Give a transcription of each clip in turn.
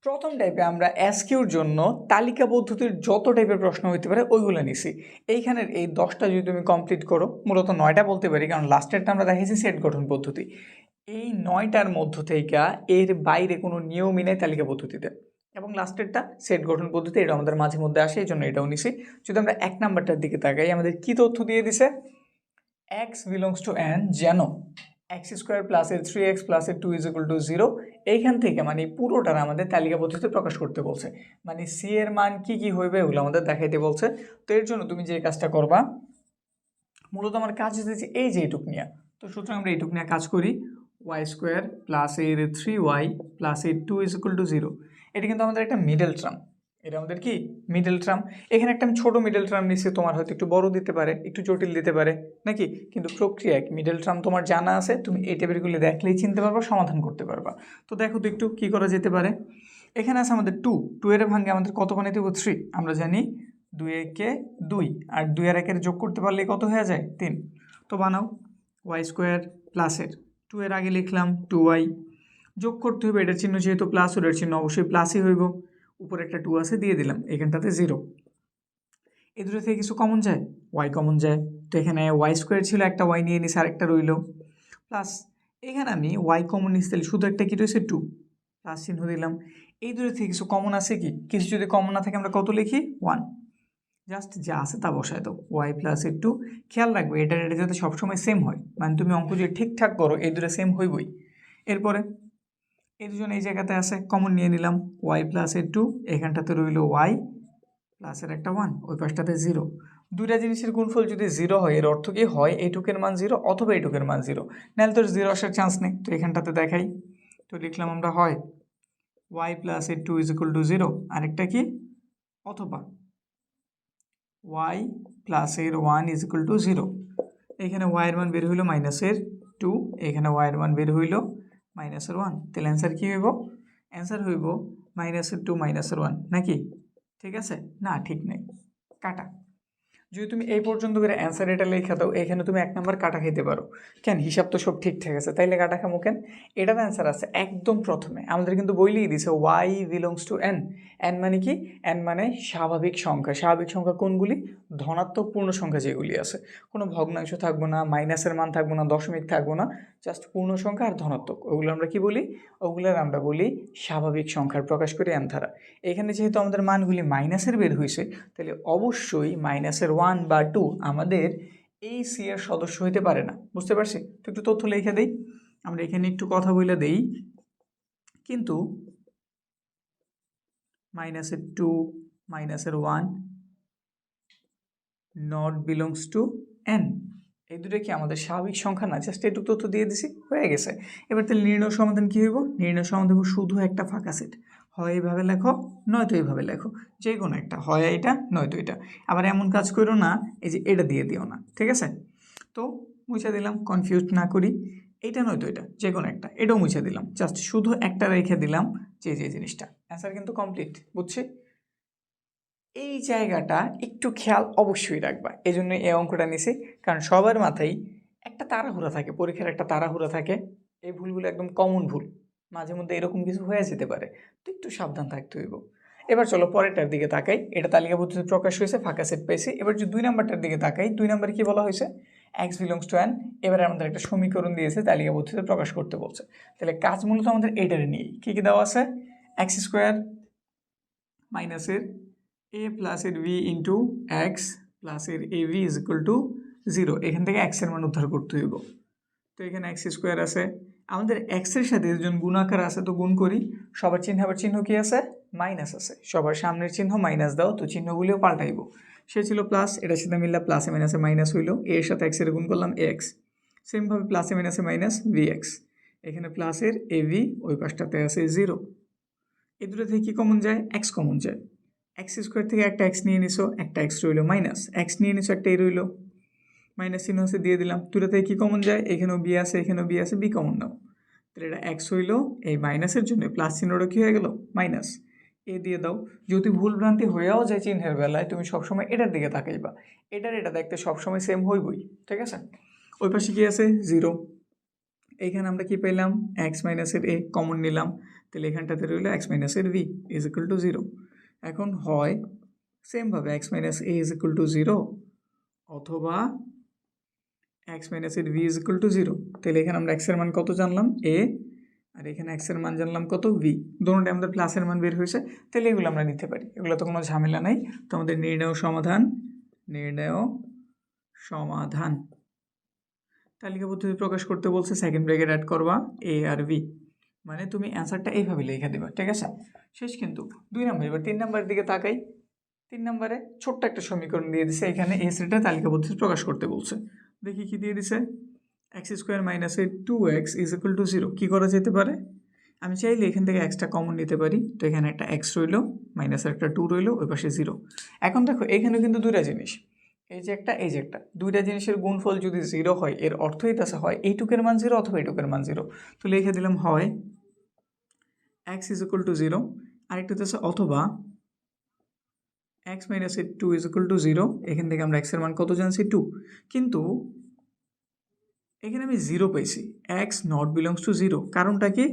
প্রথম টাইপে আমরা এসকিউর জন্য তালিকা পদ্ধতির যত টাইপের প্রশ্ন হইতে পারে ওইগুলো নিছি। এইখানের এই 10টা যদি তুমি কমপ্লিট করো, মূলত 9টা বলতে পারি, কারণ লাস্টেরটা আমরা দেখেছি সেট গঠন পদ্ধতি। এই 9টার মধ্য থেকে এর বাইরে কোনো নিয়মই নেই তালিকা পদ্ধতিতে, এবং লাস্টেরটা সেট গঠন পদ্ধতি, এটা আমাদের মাঝে মধ্যে আসে, এই জন্য এটাও নিছি। যদি আমরা 1 নাম্বারটার দিকে তাকাই, আমাদের কি তথ্য দিয়ে দিছে? এক্স বিলংস টু এন, যেন এক্স স্কোয়ার প্লাসের 3x প্লাসের 2 ইজ ইকুয়াল টু 0। এইখান থেকে মানে পুরোটার আমাদের তালিকা পদ্ধতিতে প্রকাশ করতে বলছে, মানে সি এর মান কি কি হইবে ওগুলো আমাদের দেখাইতে বলছে। তো এর জন্য তুমি যে কাজটা করবা, মূলত আমার কাজ হচ্ছে এই যে এইটুক নিয়ে, তো সুতরাং আমরা এইটুক নিয়ে কাজ করি। ওয়াই স্কোয়ার প্লাসের 3y প্লাসের 2 ইজ ইকুয়াল টু 0। এটা কিন্তু আমাদের একটা মিডল টার্ম, এটা আমাদের কি মিডল টার্ম। এখানে একটা আমি ছোট মিডল টার্ম নিচ্ছি, তোমার হয়তো একটু বড় দিতে পারে, একটু জটিল দিতে পারে নাকি, কিন্তু প্রক্রিয়া এক। মিডল টার্ম তোমার জানা আছে, তুমি এই টেবিলগুলো দেখলেই চিনতে পারবা, সমাধান করতে পারবা। তো দেখো তো একটু কী করা যেতে পারে। এখানে আছে আমাদের 2 এর ভাঙে আমাদের কত বানাইতে হবে? 3। আমরা জানি 2 একে 2, আর 2 আর 1 যোগ করতে পারলে কত হয়ে যায়? 3। তো বানাও ওয়াই স্কোয়ার প্লাসের 2 এর আগে লিখলাম 2y, যোগ করতে হবে, এটার চিহ্ন যেহেতু প্লাস, ওটার চিহ্ন অবশ্যই প্লাসই হইব। উপরে একটা 2 আছে, দিয়ে দিলাম, এখানটাতে 0। এই দুটো থেকে কিছু কমন যায়, ওয়াই কমন যায়, তো এখানে ওয়াই স্কোয়ার ছিল, একটা ওয়াই নিয়ে নিছি, আরেকটা রইল প্লাস। এখানে আমি ওয়াই কমন নিচ্ছি, তাহলে শুধু একটা কি রয়েছে? 2, প্লাস চিহ্ন দিলাম। এই দুটো থেকে কিছু কমন আছে কি? কিছু যদি কমন না থাকে আমরা কত লিখি? 1। জাস্ট যা আছে তা বসায় দাও, ওয়াই প্লাস একটু খেয়াল রাখবে এটা যাতে সবসময় সেম হয়, মানে তুমি অঙ্ক যদি ঠিকঠাক করো এই দুটো সেম হইবই। এরপরে এই দুজন এই জায়গাতে আছে, কমন নিয়ে নিলাম, ওয়াই প্লাস এর 2, এখানটাতে রইল ওয়াই প্লাসের একটা 1, ওই পাশটাতে 0। দুইটা জিনিসের গুণফল যদি 0 হয়, এর অর্থ কি হয়? এইটুকের মান 0 অথবা এইটুকের মান 0, নাহলে তোর 0 আসার চান্স নেই। তো এখানটাতে দেখাই, তো লিখলাম আমরা হয় ওয়াই প্লাস এর 2 ইজ ইকুয়াল টু 0, আরেকটা কি? অথবা ওয়াই প্লাসের 1 ইজ ইকুয়াল টু 0। এখানে ওয়াইয়ের মান বের হইল মাইনাসের 2, এখানে ওয়াইয়ের মান বের হইল মাইনাসের 1। তাহলে অ্যান্সার কী হইব? অ্যান্সার হইব মাইনাসের 2 মাইনাসের 1, নাকি? ঠিক আছে না? ঠিক নেই, কাটা। যদি তুমি এই পর্যন্ত করে অ্যান্সার এটা লেখা দাও, এখানে তুমি 1 নাম্বার কাটা খেতে পারো। কেন? হিসাব তো সব ঠিকঠাক আছে, তাইলে কাটা খামো কেন? এটার অ্যান্সার আছে একদম প্রথমে, আমাদের কিন্তু বইলেই দিছে Y belongs to N. N মানে কি? এন মানে স্বাভাবিক সংখ্যা। স্বাভাবিক সংখ্যা কোনগুলি? ধনাত্মক পূর্ণ সংখ্যা যেগুলি আছে, কোনো ভগ্নাংশ থাকবো না, মাইনাসের মান থাকবো না, দশমিক থাকবো না, জাস্ট পূর্ণ সংখ্যা আর ধনাত্মক। ওগুলো আমরা কি বলি? ওগুলোর আমরা বলি স্বাভাবিক সংখ্যার প্রকাশ করি এন দ্বারা। এখানে যেহেতু আমাদের মানগুলি মাইনাসের বের হয়েছে, তাহলে অবশ্যই মাইনাসের 1 বা 2 আমাদের এই সি এর সদস্য হইতে পারে না। বুঝতে পারছি? তো একটু তথ্য লিখে দেই, আমরা এখানে একটু কথা বলে দেই। কিন্তু মাইনাসের 2 মাইনাসের 1 নট বিলংস টু এন, এই দুটো কি আমাদের স্বাভাবিক সংখ্যা না? জাস্ট একটু তথ্য দিয়ে দিছি, হয়ে গেছে। এবার তাহলে নির্ণয় সমাধান কী হইব? নির্ণয় সমাধান শুধু একটা ফাঁকা সেট, হয় এইভাবে লেখো নয়তো এইভাবে লেখো, যে কোনো একটা, হয় এটা নয়তো এটা। আবার এমন কাজ করো না এই যে এটা দিয়ে দিও না, ঠিক আছে? তো মুছে দিলাম, কনফিউজ না করি, এইটা নয়তো এটা, যে কোনো একটা, এটাও মুছে দিলাম, জাস্ট শুধু একটা রেখে দিলাম, যে জিনিসটা। অ্যান্সার কিন্তু কমপ্লিট, বুঝছি? এই জায়গাটা একটু খেয়াল অবশ্যই রাখবা, এই জন্য এই অঙ্কটা নিছি, কারণ সবার মাথায় একটা তাড়াহুড়া থাকে, পরীক্ষার একটা তাড়াহুড়া থাকে। এই ভুলগুলো একদম কমন ভুল, মাঝে মধ্যে এরকম কিছু হয়ে যেতে পারে, তো একটু সাবধান থাকতে হইব। এবার চলো পরেরটার দিকে তাকাই, এটা তালিকা পদ্ধতিতে প্রকাশ হয়েছে, ফাঁকা সেট পেয়েছি। এবার যদি 2 নাম্বারটার দিকে তাকাই, 2 নাম্বারে কি বলা হয়েছে? X belongs to N. এবারে আমাদের একটা সমীকরণ দিয়েছে, তালিকা পদ্ধতিতে প্রকাশ করতে বলছে। তাহলে কাজ মূলত আমাদের এটারে নিয়েই। কী কী দেওয়া আছে? এক্স স্কোয়ার মাইনাসের এ প্লাসের ভি ইন্টু এক্স প্লাসের A V is equal to 0। এখান থেকে এক্সের মান উদ্ধার করতে হইব। তো এখানে এক্স স্কোয়ার আছে, আমাদের এক্সের সাথে একজন গুণাকার আছে, তো গুণ করি। সবার চিহ্ন, আবার চিহ্ন কি আছে? মাইনাস আছে। সবার সামনের চিহ্ন মাইনাস দাও, তো চিহ্নগুলিও পাল্টাইব। সে ছিল প্লাস, এটার সাথে মিললে প্লাসে মাইনাসে মাইনাস হইল, এর সাথে এক্সের গুণ করলাম এ এক্স। সেমভাবে প্লাসে মাইনাসে মাইনাস ভি এক্স, এখানে প্লাসের এ ভি, ওই পাশটাতে আছে 0। এই দুটো থেকে কী কমন যায়? এক্স কমন যায়। এক্স স্কোয়ার থেকে একটা এক্স নিয়ে নিছো, একটা এক্স রইলো, মাইনাস এক্স নিয়ে নিছো, একটা এ রইলো, মাইনাস চিহ্ন আছে, দিয়ে দিলাম। দুটো থেকে কী কমন যায়? এখানেও বি আছে, এখানেও বি আছে, বি কমন নাও। তাহলে এটা এক্স হইলো, এই মাইনাসের জন্য প্লাস চিহ্নটা কী হয়ে গেল? মাইনাস। এ দিয়ে দাও। যদি ভুল ভ্রান্তি হয়েও যায় চিহ্নের বেলায়, তুমি সবসময় এটার দিকে তাকাইবা, এটা দেখতে সবসময় সেম হইবই, ঠিক আছে? ওই পাশে কী আছে? 0। এইখানে আমরা কি পেলাম? এক্স মাইনাসের এ কমন নিলাম, তাহলে এখানটাতে রইল এক্স মাইনাসের ভি ইজ ইকুয়াল টু 0। এখন হয় সেমভাবে x minus A is equal to 0 অথবা এক্স মাইনাসের ভি ইজ ইকুয়াল টু 0। তাহলে এখানে আমরা এক্সের মান কত জানলাম এ, আর এখানে এক্সের মান জানলাম কত ভি, দুটোটাই আমাদের প্লাসের মান বের হয়েছে। তাহলে এগুলো আমরা নিতে পারি, এগুলো তো কোনো ঝামেলা নাই। তো আমাদের নির্ণয় সমাধান তালিকা পদ্ধতি প্রকাশ করতে বলছে, সেকেন্ড ব্র্যাকেট অ্যাড করবা এ আর ভি, মানে তুমি অ্যান্সারটা এইভাবে লিখে দেবা, ঠিক আছে? শেষ কিন্তু 2 নম্বর। এবার 3 নম্বরের দিকে তাকাই। 3 নম্বরে ছোট্ট একটা সমীকরণ দিয়ে দিছে, এখানে এ সেটটা তালিকা পদ্ধতি প্রকাশ করতে বলছে। দেখি কি দিয়ে দিছে, x square minus 2x is equal to 0। কী করা যেতে পারে, আমি চাইলে এখান থেকে এক্সটা কমন নিতে পারি। তো এখানে একটা এক্স রইল, মাইনাসের একটা 2 রইল, ওই পাশে 0। এখন দেখো এখানে কিন্তু দুইটা জিনিস, এই যে একটা এই যে একটা, দুইটা জিনিসের গুণফল যদি 0 হয় এর অর্থই তাছে হয় এইটুকের মান 0 অথবা এইটুকের মান 0। তো লিখে দিলাম হয় এক্স ইজ ইকুয়াল টু 0, আরেকটা আছে অথবা x minus 2 is equal to 0। এখান থেকে আমরা এক্সের মান কত জানছি 2, কিন্তু এখানে আমি 0 পেয়েছি, এক্স নট বিলংস টু 0। কারণটা কি,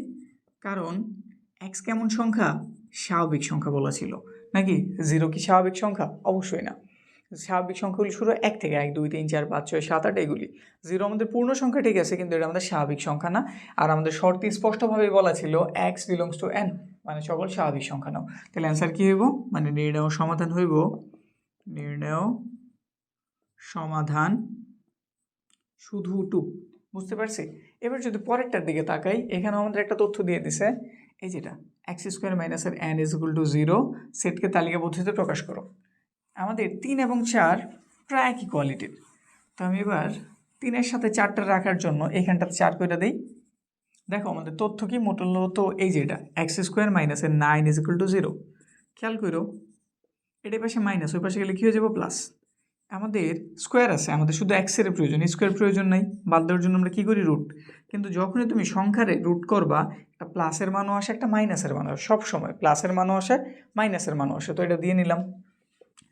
কারণ এক্স কেমন সংখ্যা, স্বাভাবিক সংখ্যা বলা ছিল নাকি? 0 কি স্বাভাবিক সংখ্যা? অবশ্যই না। স্বাভাবিক সংখ্যাগুলি শুরু 1 থেকে, 1 2 3 4 5 6 7 8 এগুলি। 0 আমাদের পূর্ণ সংখ্যা ঠিক আছে, কিন্তু এটা আমাদের স্বাভাবিক সংখ্যা না। আর আমাদের শর্তে স্পষ্টভাবে বলা ছিল এক্স বিলংস টু এন, মানে সকল স্বাভাবিক সংখ্যা নাও। তাহলে অ্যান্সার কী হইব, মানে নির্ণয় সমাধান হইব নির্ণয় সমাধান শুধু 2। বুঝতে পারছি? এবার যদি পরেরটার দিকে তাকাই, এখানে আমাদের একটা তথ্য দিয়ে দিছে, এই যেটা এক্স স্কোয়ার মাইনাসের এন ইজ ইকুয়াল টু 0, সেটকে তালিকা পদ্ধতিতে প্রকাশ করো। আমাদের 3 এবং 4 প্রায় একই কোয়ালিটির। তো আমি এবার 3-এর সাথে 4টা রাখার জন্য এখানটাতে 4 করে দিই। দেখো আমাদের তথ্য কি, মূলত এই যেটা এক্স স্কোয়ার মাইনাসের 9 ইজ ইকুয়াল টু 0। খেয়াল করো এটা পাশে মাইনাস, ওই পাশে গেলে কী হয়ে যাবো প্লাস। আমাদের স্কোয়ার আছে, আমাদের শুধু এক্সের প্রয়োজন, স্কোয়ার প্রয়োজন নাই। বাদ দেওয়ার জন্য আমরা কী করি, রুট। কিন্তু যখনই তুমি সংখ্যারে রুট করবা, একটা প্লাসের মানও আসে, একটা মাইনাসের মানও আসে। সবসময় প্লাসের মানও আসে, মাইনাসের মানও আসে। তো এটা দিয়ে নিলাম,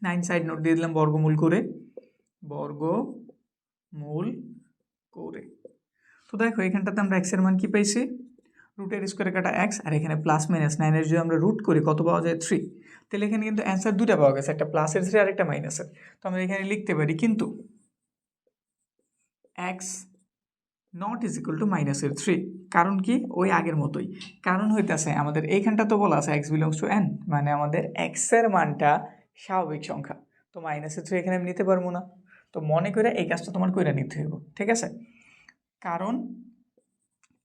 9 সাইড নোট দিয়ে দিলাম বর্গমূল করে। তো দেখো এখানটাতে আমরা এক্সের মান কি পাইছি, রুটের স্কোয়ারে কাটা এক্স, আর এখানে প্লাস মাইনাস 9-এর যদি আমরা রুট করি কত পাওয়া যায় 3। তাহলে এখানে কিন্তু অ্যান্সার দুটা পাওয়া গেছে, একটা প্লাসের 3 আর একটা মাইনাসের। তো আমরা এখানে লিখতে পারি কিন্তু x not is equal two মাইনাসের 3। কারণ কি, ওই আগের মতোই। কারণ হইতেছে আমাদের এইখানটা তো বলা আছে এক্স বিলংস টু এন, মানে আমাদের এক্সের মানটা স্বাভাবিক সংখ্যা। তো মাইনাসের 3 এখানে আমি নিতে পারবো না। তো মনে করে এই কাজটা তোমার কইরা নিতে হইব, ঠিক আছে? কারণ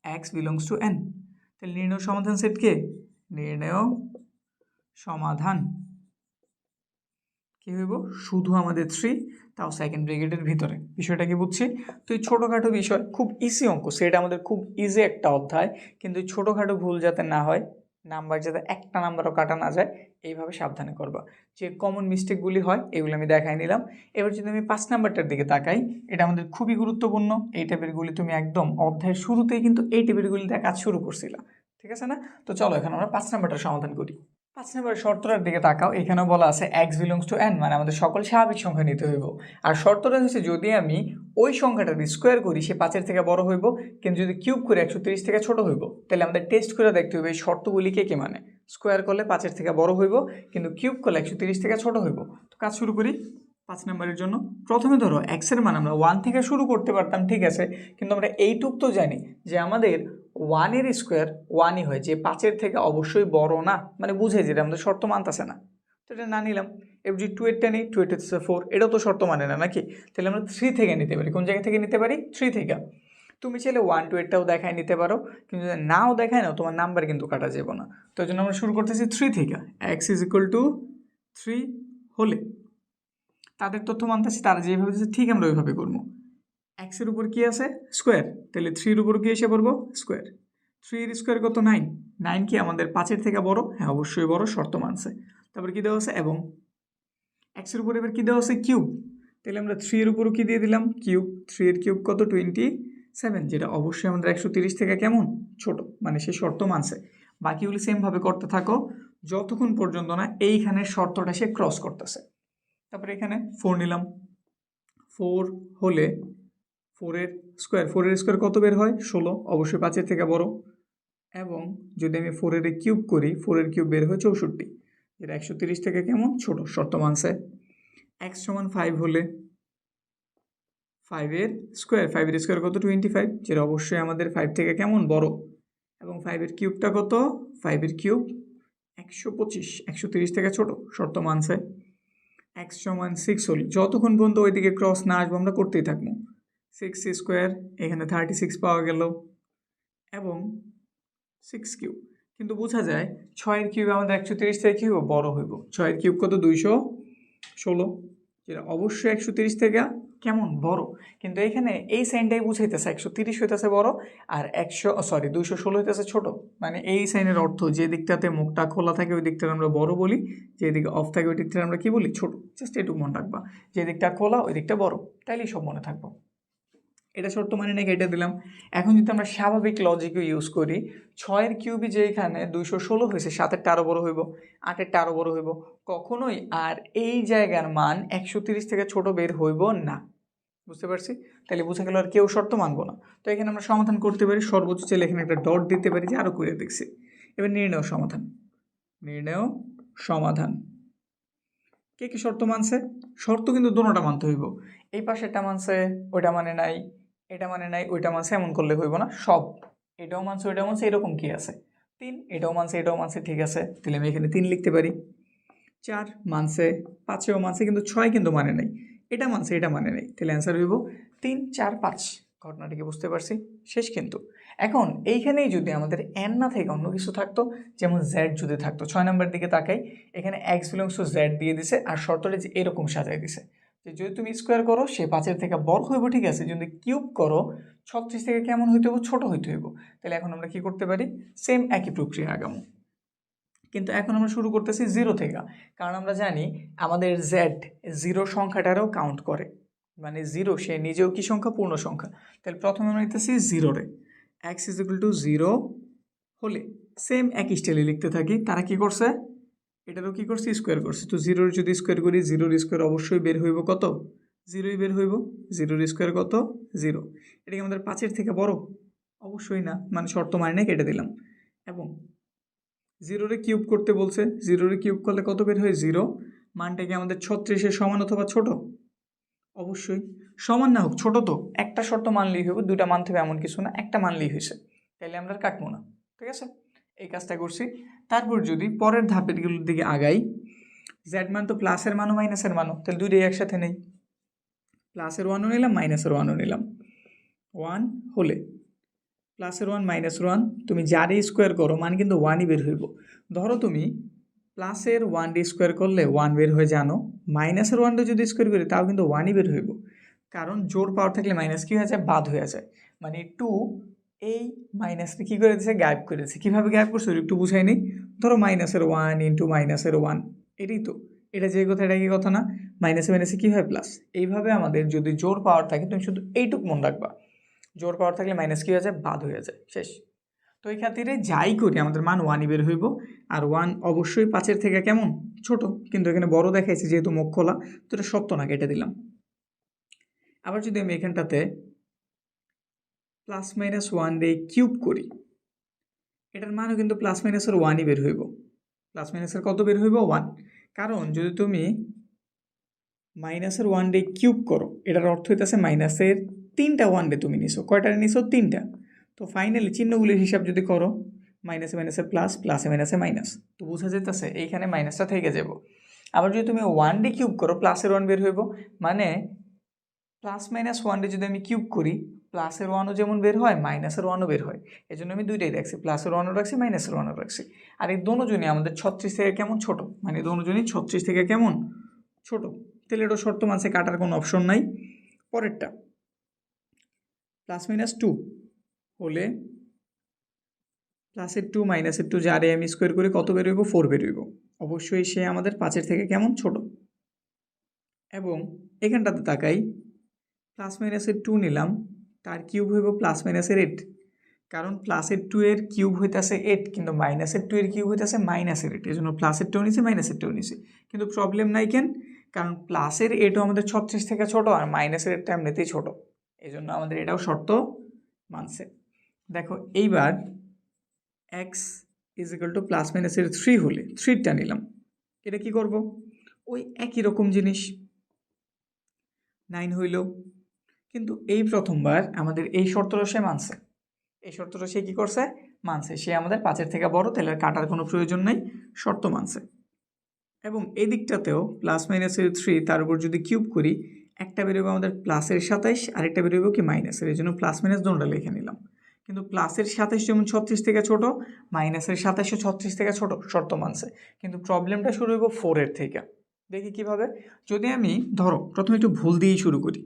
এক্স বিলংস টু এন। তাহলে নির্ণয় সমাধান সেট কে, নির্ণয় সমাধান কী হইব, শুধু আমাদের 3, তাও সেকেন্ড ব্র্যাকেটের ভিতরে। বিষয়টা কি বুঝছি? তো এই ছোটোখাটো বিষয়, খুব ইজি অঙ্ক, সেটা আমাদের খুব ইজি একটা অধ্যায়, কিন্তু ছোটোখাটো ভুল যাতে না হয়, নাম্বার যাতে একটা নাম্বারও কাটা না যায়, এইভাবে সাবধানে করবা। যে কমন মিস্টেকগুলি হয় এগুলো আমি দেখাই নিলাম। এবার যদি আমি 5 নাম্বারটার দিকে তাকাই, এটা আমাদের খুবই গুরুত্বপূর্ণ। এই টাইপেরগুলি তুমি একদম অধ্যায়ের শুরুতেই কিন্তু এই টাইপেরগুলি দিয়ে কাজ শুরু করছিলা, ঠিক আছে না? তো চলো এখন আমরা 5 নাম্বারটা সমাধান করি। 5 নম্বরের শর্তটার দিকে তাকাও, এখানেও বলা আছে এক্স বিলংস টু এন, মানে আমাদের সকল স্বাভাবিক সংখ্যা নিতে হইব। আর শর্তটা হচ্ছে যদি আমি ওই সংখ্যাটা স্কোয়ার করি সে 5-এর থেকে বড় হইব, কিন্তু যদি কিউব করে 130 থেকে ছোট হইব। তাহলে আমাদের টেস্ট করে দেখতে হবে এই শর্তগুলি কে মানে। স্কোয়ার করলে 5-এর থেকে বড় হইব, কিন্তু কিউব করলে 130 থেকে ছোট হইব। তো কাজ শুরু করি 5 নম্বরের জন্য। প্রথমে ধরো এক্সের মান আমরা 1 থেকে শুরু করতে পারতাম, ঠিক আছে, কিন্তু আমরা এইটুক তো জানি যে আমাদের 1-এর স্কোয়ার 1-ই হয়, যে 5-এর থেকে অবশ্যই বড় না, মানে বুঝে যেটা আমাদের শর্ত মানতেছে না, তো এটা না নিলাম। এবার যদি 2-এরটা নিই, 2 হচ্ছে 4, এটাও তো শর্ত মানে না নাকি? তাহলে আমরা 3 থেকে নিতে পারি। কোন জায়গা থেকে নিতে পারি? 3 থেকে। তুমি চাইলে 1 2-এরটাও দেখায় নিতে পারো, কিন্তু যদি নাও দেখায় না তোমার নাম্বার কিন্তু কাটা যাবে না। তো এই জন্য আমরা শুরু করতেছি 3 থেকে। এক্স ইজ ইকুয়াল টু 3 হলে তাদের তথ্য মানতেছি, তারা যেভাবে দিচ্ছে ঠিক আমরা ওইভাবে করবো। এক্সের উপর কি আছে? স্কোয়ার, তাহলে 3-এর উপর কি এসে পড়বো? স্কোয়ার। 3-এর স্কোয়ার কত? 9। 9 কি আমাদের 5-এর থেকে বড়? হ্যাঁ অবশ্যই বড়, শর্ত মানছে। তারপর কি দেওয়া আছে? এবং এক্সের উপর এবার কি দেওয়া আছে? কিউব। তাহলে আমরা 3-এর উপরও কি দিয়ে দিলাম? কিউব। 3-এর কিউব কত? 27, যেটা অবশ্যই আমাদের 130 থেকে কেমন? ছোট, মানে সে শর্ত মানছে। বাকিগুলি সেমভাবে করতে থাকো যতক্ষণ পর্যন্ত না এইখানের শর্তটা সে ক্রস করতেছে। তারপরে এখানে 4 নিলাম। 4 হলে 4-এর স্কোয়ার কত বের হয়? 16, অবশ্যই 5-এর থেকে বড়। এবং যদি আমি 4 কিউব করি 4 কিউব বের হয় 64, যেটা 130 থেকে কেমন ছোট, শর্ত মানছে। এক্স সমান 5 হলে 5 স্কোয়ার কত 25, যেটা অবশ্যই আমাদের 5 থেকে কেমন বড়। এবং 5 কিউবটা কত, 5 কিউব 125, 130 থেকে ছোট, শর্ত মানছে। এক্স সমান 6 হলে যতক্ষণ পর্যন্ত ওইদিকে ক্রস না আসবো আমরা করতেই থাকবো। 6 এখানে 36 পাওয়া গেল এবং 6 কিউব, কিন্তু বোঝা যায় 6 কিউব আমাদের 130 থেকে কিউব বড় হইব। 6 কিউব কত 216, যেটা অবশ্যই 130 থেকে কেমন বড়, কিন্তু এখানে এই সাইনটাই বুঝাইতেছে 130 হইতেছে বড় আর 216 হইতেছে ছোট। মানে এই সাইনের অর্থ যে দিকটাতে মুখটা খোলা থাকে ওই দিকটা আমরা বড় বলি, যে দিকে অফ থাকে ওই দিকটা আমরা কি বলি ছোট। জাস্ট এটুকু মনে রাখবা, যে দিকটা খোলা ওই দিকটা বড়, তাইলেই সব মনে থাকবো। এটা শর্ত মানে নাকি এটা দিলাম। এখন যদি আমরা স্বাভাবিক লজিকও ইউজ করি, 6 কিউবই যে এখানে 216 হয়েছে, 7-এরটা আরও বড় হইব, 8-এরটা আরও বড় হইব, কখনোই আর এই জায়গার মান 130 থেকে ছোট বের হইব না। বুঝতে পারছি? তাহলে বোঝা গেল আর কেউ শর্ত মানবো না। তো এখানে আমরা সমাধান করতে পারি, সর্বোচ্চ চাইলে এখানে একটা ডট দিতে পারি, যে আরও করে দেখছি। এবার নির্ণয় সমাধান কে কি শর্ত মানছে? শর্ত কিন্তু দুটোটা মানতে হইব। এই পাশেরটা মানছে, ওইটা মানে নাই, এটা মানে নাই, ওইটা মানছে, এমন করলে হইব না। সব এটাও মানছে ওইটাও মানছে, এরকম কি আছে 3, এটাও মানছে, ঠিক আছে, তাহলে আমি এখানে 3 লিখতে পারি। 4 মানছে, 5-এও মানছে, কিন্তু 6 কিন্তু মানে নাই, এটা মানছে এটা মানে নাই, তাহলে অ্যান্সার হইব 3, 4, 5। ঘটনাটিকে বুঝতে পারছি, শেষ কিন্তু। এখন এইখানেই যদি আমাদের এন না থেকে অন্য কিছু থাকতো, যেমন জেড যদি থাকতো, 6 নম্বর দিকে তাকাই, এখানে এক্স বিলংস টু জেড দিয়ে দিছে আর শর্তটা যে এরকম সাজাই দিছে যে যদি তুমি স্কোয়ার করো সে 5-এর থেকে বড় হইব, ঠিক আছে, যদি কিউব করো 36 থেকে কেমন হইতে হইব, ছোট হইতে হইব। তাহলে এখন আমরা কি করতে পারি, সেম একই প্রক্রিয়া আগামো। কিন্তু এখন আমরা শুরু করতেছি 0 থেকে, কারণ আমরা জানি আমাদের জেড 0 সংখ্যাটারও কাউন্ট করে, মানে 0 সে নিজেও কি সংখ্যা, পূর্ণ সংখ্যা। তাহলে প্রথমে আমরা নিতেছি 0 রে, x = 0 হলে সেম একই স্টাইলে লিখতে থাকি। তারা কি করছে, এটারও কি করছে, স্কোয়ার করছে। তো 0 যদি স্কোয়ার করি 0 স্কোয়ার অবশ্যই বের হইব কত, 0ই বের হইব। 0 স্কোয়ার কত 0, এটা কি আমাদের 5-এর থেকে বড়? অবশ্যই না, মানে শর্ত মানে কেটে দিলাম। এবং 0 কিউব করতে বলছে, 0 কিউব করলে কত বের হয় 0, মানটা কি আমাদের 36-এর সমান অথবা ছোট? অবশ্যই সমান না হোক, ছোট। তো একটা শর্ত মানলেই হবে, দুটা মানতে হবে এমন কিছু না, একটা মানলেই হয়েছে, তাইলে আমরা আর কাটবো না। ঠিক আছে, এই কাজটা করছি। তারপর যদি পরের ধাপেরগুলোর দিকে আগাই, জেড মান তো প্লাসের মানও মাইনাসের মানও, তাহলে দুইটাই একসাথে নেই, প্লাসের 1ও নিলাম মাইনাসের 1ও নিলাম। 1 হলে +1 -1 তুমি যারই স্কোয়ার করো মান কিন্তু 1ই বের হইব। ধরো তুমি প্লাসের 1 স্কোয়ার করলে 1 বের হয়ে জানো, মাইনাসের 1 যদি স্কোয়ার করি তাও কিন্তু 1ই বের হইব, কারণ জোর পাওয়ার থাকলে মাইনাস কী হয়ে যায়, বাদ হয়ে যায়। মানে 2 এই মাইনাসটা কী করে দিয়েছে, গায়েব করে দিয়েছে। কীভাবে গায়েব করছে একটু বুঝাই নেই। ধরো -1 × -1, এটাই তো, এটা যে কথা এটা কি কথা না, মাইনাসে মাইনাসে কী হয় প্লাস। এইভাবে আমাদের যদি জোর পাওয়ার থাকে তুমি শুধু এইটুকু মনে রাখবা, জোর পাওয়ার থাকলে মাইনাস কী হয়ে যায়, বাদ হয়ে যায়, শেষ। তো এই খাতিরে যাই করি আমাদের মান 1ই বের হইব। আর 1 অবশ্যই 5-এর থেকে কেমন ছোট, কিন্তু এখানে বড় দেখাইছে যেহেতু মুখ খোলা, তো এটা সত্য না, কেটে দিলাম। আবার যদি আমি এখানটাতে +-1 দিয়ে কিউব করি, এটার মানও কিন্তু +-1ই বের হইব। +-এর কত বের হইব, 1, কারণ যদি তুমি -1 দিয়ে কিউব করো এটার অর্থ হইতেছে মাইনাসের 3টা 1 দিয়ে তুমি নিছো, কয়টা নিছো, 3টা। তো ফাইনালি চিহ্নগুলির হিসাব যদি করো, মাইনাসে মাইনাসে প্লাস, প্লাসে মাইনাসে মাইনাস, তো বোঝা যেতেছে এইখানে মাইনাসটা থেকে যাব। আবার যদি তুমি 1 দিয়ে কিউব করো প্লাসের 1 বের হইব, মানে +-1 দিয়ে যদি আমি কিউব করি প্লাসের 1ও যেমন বের হয় মাইনাসের 1ও বের হয়। এই জন্য আমি দুইটাই রাখছি, প্লাসের 1ও রাখছি, মাইনাসের 1ও রাখছি। আর এই দোনোজনই আমাদের 36 থেকে কেমন ছোট, মানে দোনোজনই 36 থেকে কেমন ছোট, তাহলে এটা শর্ত মানছে, কাটার কোনো অপশন নাই। পরেরটা +-2 হলে +2 -2 যারে আমি স্কোয়ার করে কত বের হইব, 4 বের হইব। অবশ্যই সে আমাদের 5-এর থেকে কেমন ছোট। এবং এখানটাতে তাকাই, +-2 নিলাম, তার কিউব হইব +-8, কারণ +2 এর কিউব হইতেছে 8, কিন্তু -2 এর কিউব হইতেছে -8, এই জন্য +2 নিছি -2 নিছি। কিন্তু প্রবলেম নাই কেন, কারণ +8ও আমাদের 36 থেকে ছোট আর -8টা এমনিতেই ছোট, এই জন্য আমাদের এটাও শর্ত মানছে। দেখো এইবার x is equal two plus মাইনাসের 3 হলে 3টা নিলাম, এটা কি করব, ওই একই রকম জিনিস 9 হইল। কিন্তু এই প্রথমবার আমাদের এই শর্তটা সে মানছে, এই শর্তটা সে কী করছে, মানছে। সে আমাদের 5-এর থেকে বড়, তাহলে আর কাটার কোনো প্রয়োজন নেই, শর্ত মানছে। এবং এই দিকটাতেও প্লাস মাইনাসের 3 তার উপর যদি কিউব করি, একটা বেরোবে আমাদের প্লাসের 27, আরেকটা বেরোবে কি মাইনাসের, এই জন্য প্লাস মাইনাস দুটোটা লিখে নিলাম। কিন্তু প্লাসের 27 যেমন 36 থেকে ছোট, মাইনাসের 27ও 36 থেকে ছোট, শর্ত মানছে। কিন্তু প্রবলেমটা শুরু হইব 4-এর থেকে। দেখি কিভাবে, যদি আমি ধরো প্রথমে একটু ভুল দিয়েই শুরু করি,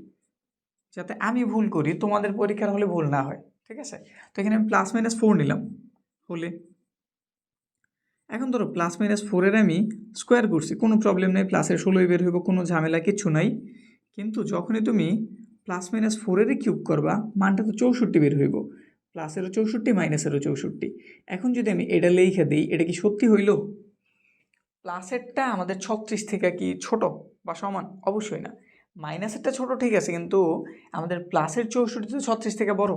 যাতে আমি ভুল করি তোমাদের পরীক্ষার হলে ভুল না হয়, ঠিক আছে। তো এখানে আমি প্লাস মাইনাস 4 নিলাম হলে, এখন ধরো প্লাস মাইনাস 4-এর আমি স্কোয়ার করছি, কোনো প্রবলেম নেই, প্লাসের 16 বের হইব, কোনো ঝামেলা কিচ্ছু নাই। কিন্তু যখনই তুমি প্লাস মাইনাস 4-এরই কিউব করবা, মানটা তো 64 বের হইব, প্লাসেরও 64 মাইনাসেরও 64। এখন যদি আমি এটা লিখে দিই, এটা কি সত্যি হইল? প্লাসেরটা আমাদের 36 থেকে কি ছোট বা সমান? অবশ্যই না। মাইনাসেরটা ছোট ঠিক আছে, কিন্তু আমাদের প্লাসের 64 তো 36 থেকে বড়।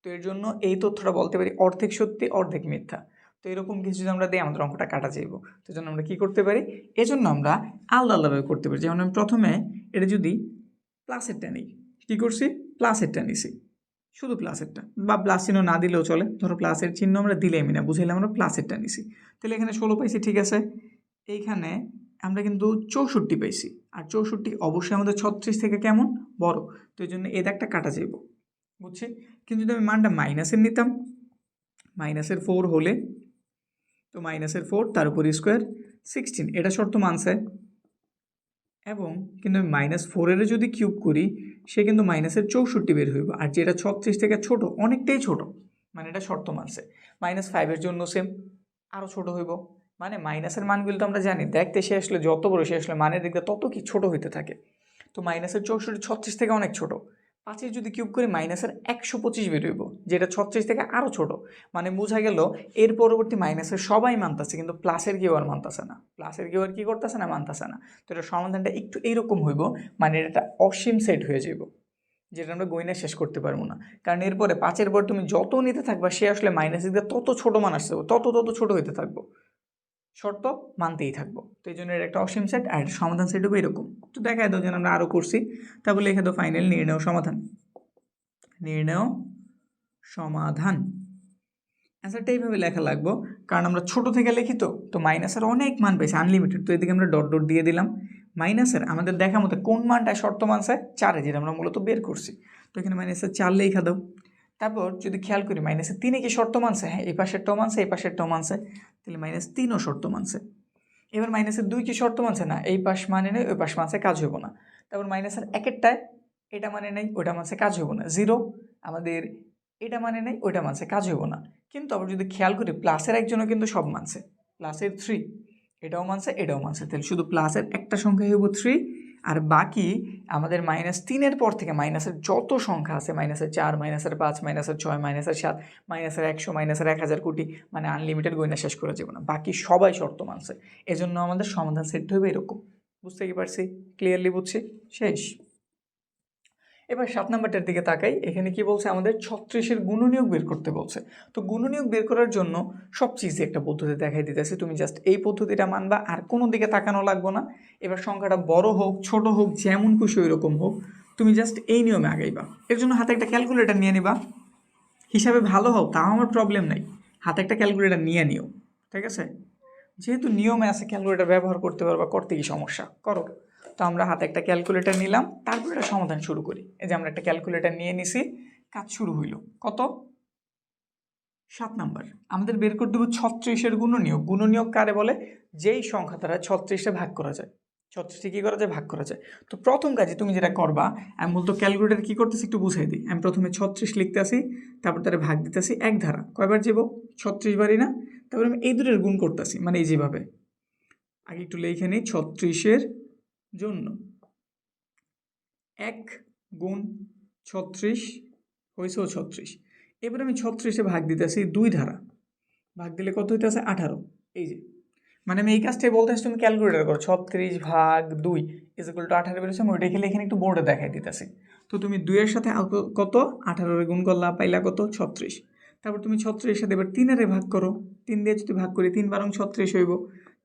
তো এর জন্য এই তথ্যটা বলতে পারি অর্ধেক সত্যি অর্ধেক মিথ্যা। তো এরকম কিছু যদি আমরা দিই, আমাদের অঙ্কটা কাটা যাইব। তো এই জন্য আমরা কী করতে পারি, এজন্য আমরা আলাদা আলাদাভাবে করতে পারি। যেমন আমি প্রথমে এটা যদি প্লাসেরটা নিই, কী করছি, প্লাসেরটা নিছি, শুধু প্লাসেরটা, বা প্লাস চিহ্ন না দিলেও চলে, ধরো প্লাসের চিহ্ন আমরা দিলেই না, বুঝাইলে আমরা প্লাসেরটা নিছি। তাহলে এখানে 16 পাইছি, ঠিক আছে। এইখানে আমরা কিন্তু 64 পাইছি, আর 64 অবশ্যই আমাদের 36 থেকে কেমন বড়, তো এই জন্য এই দাগটা কাটা যাইব, বুঝছি। কিন্তু যদি আমি মানটা মাইনাসের নিতাম, মাইনাসের 4 হলে, তো মাইনাসের 4 তার উপর স্কোয়ার 16, এটা শর্ত মানছে। এবং কিন্তু আমি -4-এর যদি কিউব করি, সে কিন্তু মাইনাসের 64 বের হইব, আর যেটা 36 থেকে ছোট, অনেকটাই ছোট, মানে এটা শর্ত মানছে। -5-এর জন্য সেম, আরও ছোট হইব। মানে মাইনাসের মানগুলো তো আমরা জানি, দেখতে সে আসলে যত বড়, সে আসলে মানের দিকটা তত কি ছোট হইতে থাকে। তো মাইনাসের 64 36 থেকে অনেক ছোট। 5-এর যদি কিউব করি, মাইনাসের 125 বের হইব, যেটা 36 থেকে আরও ছোট। মানে বোঝা গেল এর পরবর্তী মাইনাসের সবাই মানতেছে, কিন্তু প্লাসের কেউ আর মানতেছে না, প্লাসের কেউ আর কী করতেছে না, মানতেছে না। তো এটা সমাধানটা একটু এইরকম হইব, মানে এটা অসীম সেট হয়ে যাব, যেটা আমরা গইনা শেষ করতে পারবো না। কারণ এরপরে 5-এর পর তুমি যত নিতে থাকবা, সে আসলে মাইনাস দিকে তত ছোট মান আসছে, তত ছোট হইতে থাকবো, শর্ত মানতেই থাকবো। তো এই জন্য এর একটা অসীম সেট, আর একটা সমাধান সেট হবে এরকম। তো দেখায় দাও যেন আমরা আরও করছি, তারপরে লিখে দাও ফাইনাল নির্ণয় সমাধান, নির্ণয় সমাধান। অ্যান্সারটা এইভাবে লেখা লাগবো, কারণ আমরা ছোট থেকে লিখি, তো মাইনাসের অনেক মান পেয়েছি, আনলিমিটেড। তো এদিকে আমরা ডট ডট দিয়ে দিলাম। মাইনাসের আমাদের দেখা মতো কোন মানটা শর্ত মানছে, 4, যেটা আমরা মূলত বের করছি। তো এখানে মাইনাসের 4 লেখা দাও। তারপর যদি খেয়াল করি, -3 কি শর্ত মানছে? হ্যাঁ, এই পাশেরটাও মানছে, এই পাশেরটাও মানছে, তাহলে -3ও শর্ত মানছে। এবার -2 কি শর্ত মানছে? না, এই পাশ মানে নেই, ওই পাশ মানছে, কাজ হইব না। তারপর -1-এরটায় এটা মানে নেই, ওইটা মানছে, কাজ হইব না। 0 আমাদের এটা মানে নেই, ওইটা মানছে, কাজ হইব না। কিন্তু আবার যদি খেয়াল করি, প্লাসের একজনও কিন্তু সব মানছে, প্লাসের 3 এটাও মানছে, এটাও মানছে, তাহলে শুধু প্লাসের একটা সংখ্যা হইব 3, আর বাকি আমাদের -3-এর পর থেকে মাইনাসের যত সংখ্যা আছে, -4, -5, -6, -7, -100, -1000 কোটি, মানে আনলিমিটেড গয়না শেষ করা যাবে না, বাকি সবাই শর্ত মানছে। এজন্য আমাদের সমাধান সেট হবে এরকম। বুঝতে কি পারছি? ক্লিয়ারলি বুঝছি? শেষ। এবার 7 নাম্বারটার দিকে তাকাই, এখানে কি বলছে, আমাদের 36-এর গুণনীয়ক বের করতে বলছে। তো গুণনীয়ক বের করার জন্য সবচেয়ে ইজি একটা পদ্ধতি দেখাই দিতেছে, তুমি জাস্ট এই পদ্ধতিটা মানবা, আর কোনো দিকে তাকানো লাগবে না। এবার সংখ্যাটা বড় হোক ছোট হোক, যেমন খুশি ওই রকম হোক, তুমি জাস্ট এই নিয়মে আগাইবা। এর জন্য হাতে একটা ক্যালকুলেটর নিয়ে নিবা, হিসাবে ভালো হোক তাও আমার প্রবলেম নাই, হাতে একটা ক্যালকুলেটর নিয়ে নিও, ঠিক আছে। যেহেতু নিয়মে আছে, ক্যালকুলেটর ব্যবহার করতে পারবা, করতে কি সমস্যা, করো। তো আমরা হাতে একটা ক্যালকুলেটর নিলাম, তারপর এটা সমাধান শুরু করি। এই যে আমরা একটা ক্যালকুলেটর নিয়ে নিছি, কাজ শুরু হইল। কত? 7 নাম্বার। আমাদের বের করতে হবে 36-এর গুণনীয়ক। গুণনীয়ক কারে বলে? যেই সংখ্যা দ্বারা 36-টা ভাগ করা যায়। 36টি কী করা যায়? ভাগ করা যায়। তো প্রথম কাজে তুমি যেটা করবা, আমি বলতো ক্যালকুলেটর কী করতেছি একটু বুঝাই দিই। আমি প্রথমে 36 লিখতে আসি, তারপর তারা ভাগ দিতেছি এক ধারা, কয়বার যাব? 36 বারই না। তারপরে আমি এই দুটোর গুণ করতেছি, মানে এই যেভাবে। আগে একটু লিখে নিই, 36-এর জন্য 1 গুণ 36 হয়েছেও 36। এবার আমি 36-এ ভাগ দিতেছি 2 ধারা, ভাগ দিলে কত হইতেছে? 18। এই যে, মানে আমি এই কাজটাই বলতে আসছি, তুমি ক্যালকুলেটর করো, 36 ভাগ 2 ইজ ইকুয়াল টু 18 বেরোচ্ছে। আমি ওইটা খেলে এখানে একটু বোর্ডে দেখাই দিতেছি। তো তুমি 2-এর সাথে কত 18-এর গুণ করলা, পাইলা কত? 36। তারপর তুমি 36 সাথে এবার 3 ভাগ করো, 3 দিয়ে যদি ভাগ করি 3 বারং 36 হইব,